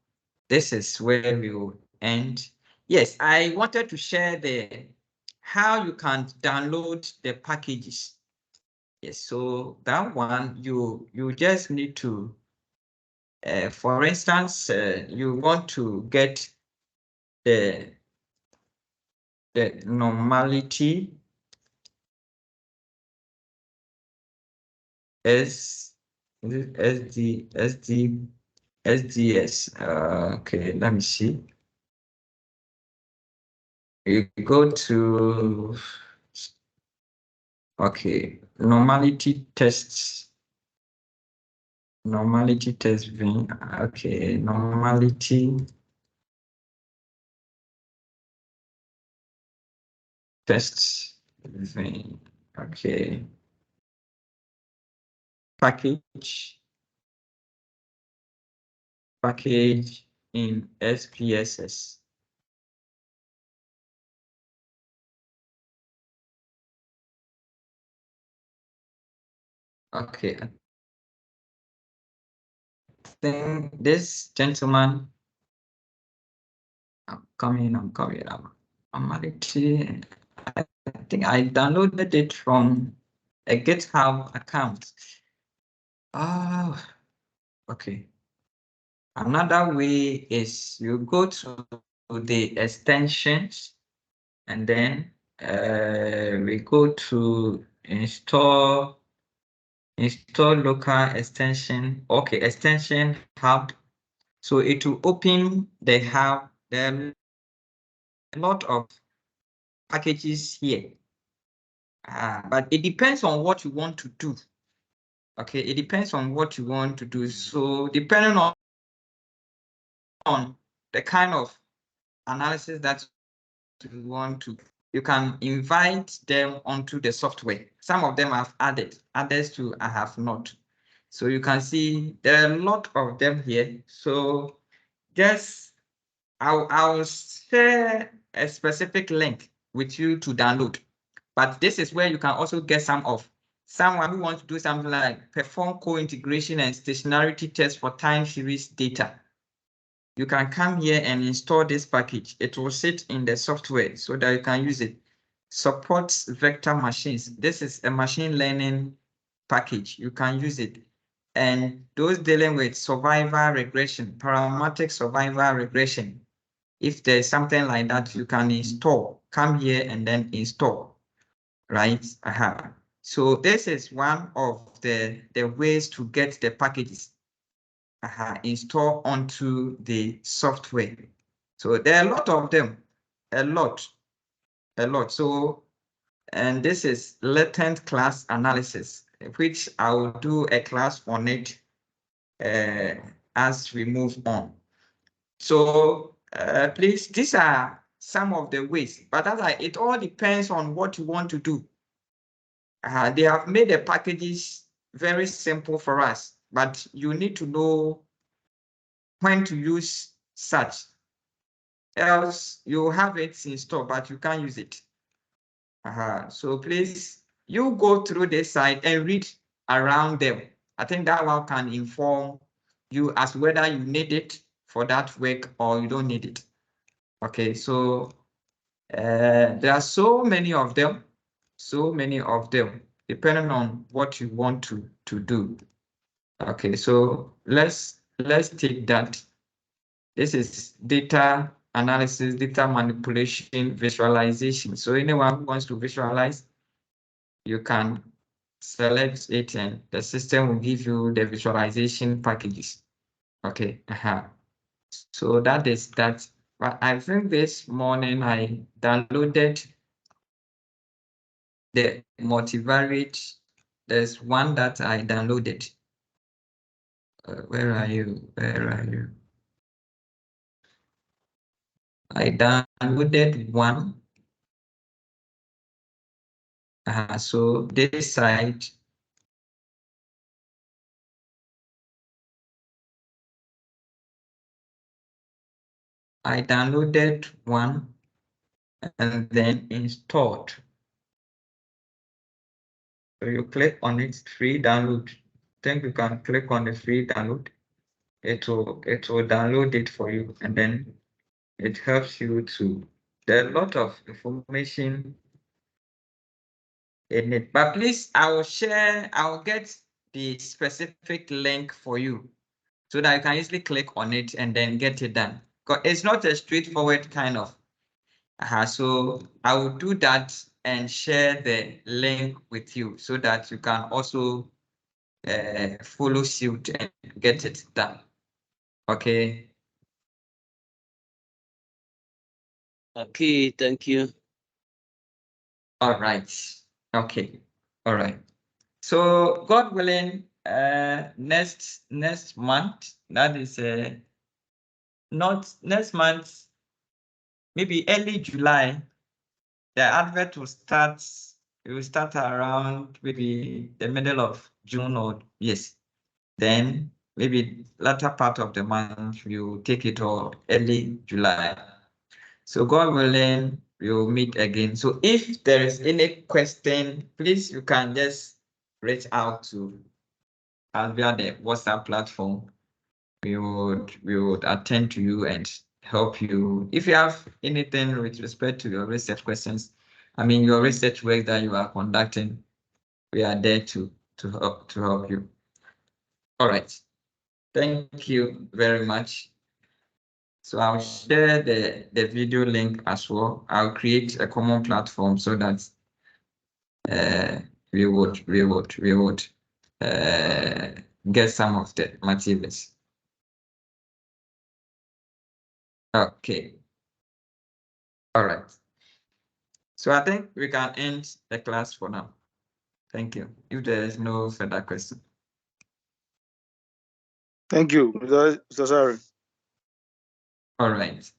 this is where we will end. Yes, I wanted to share how you can download the packages. Yes, so that one you just need to, for instance, you want to get the normality SDS. Okay, let me see. You go to, okay, normality tests. Normality test being, okay, normality tests being, okay. Package in SPSS. Okay, I think this gentleman, I'm coming. Normality, I think I downloaded it from a GitHub account. Oh, okay. Another way is you go to the extensions and then we go to install local extension. Okay, extension hub. So it will open the hub. There are a lot of packages here, but it depends on what you want to do. Okay, it depends on what you want to do. So depending on the kind of analysis that you want to, you can invite them onto the software. Some of them I've added, others too I have not. So you can see there are a lot of them here. So just I'll share a specific link with you to download. But this is where you can also get someone who wants to do something like perform co-integration and stationarity tests for time series data. You can come here and install this package. It will sit in the software so that you can use it. Supports vector machines. This is a machine learning package. You can use it. And those dealing with survival regression, parametric survival regression, if there's something like that, you can install. Come here and then install, right? So this is one of the ways to get the packages install onto the software. So there are a lot of them, a lot. So, and this is latent class analysis, which I will do a class on it as we move on. So please, these are some of the ways, but it all depends on what you want to do. They have made the packages very simple for us, but you need to know when to use such. Else you have it installed, but you can't use it. So please, you go through this site and read around them. I think that one can inform you as whether you need it for that work or you don't need it. Okay, so there are so many of them, depending on what you want to do. Okay, so let's take that. This is data analysis, data manipulation, visualization. So anyone who wants to visualize, you can select it and the system will give you the visualization packages. Okay, so that is that. But I think this morning I downloaded the multivariate. There's one that I downloaded. Where are you? I downloaded one. So this site, I downloaded one and then installed. So you click on it, free download. Then you can click on the free download. It will download it for you, and then it helps you to. There are a lot of information in it, but please, I will get the specific link for you so that you can easily click on it and then get it done. Because it's not a straightforward kind of. So I will do that and share the link with you so that you can also follow suit and get it done. Okay. Okay, thank you. All right. Okay. All right. So God willing, next month, that is not next month, maybe early July, the advert will start. It will start around maybe the middle of June, or yes. Then maybe latter part of the month we will take it, or early July. So God willing, we will meet again. So if there is any question, please, you can just reach out to us via the WhatsApp platform. We would attend to you and help you. If you have anything with respect to your research questions, I mean your research work that you are conducting, we are there to help you. All right. Thank you very much. So I'll share the video link as well. I'll create a common platform so that we would get some of the materials. Okay. All right. So I think we can end the class for now. Thank you. If there is no further question. Thank you, Mr. Sari. All right.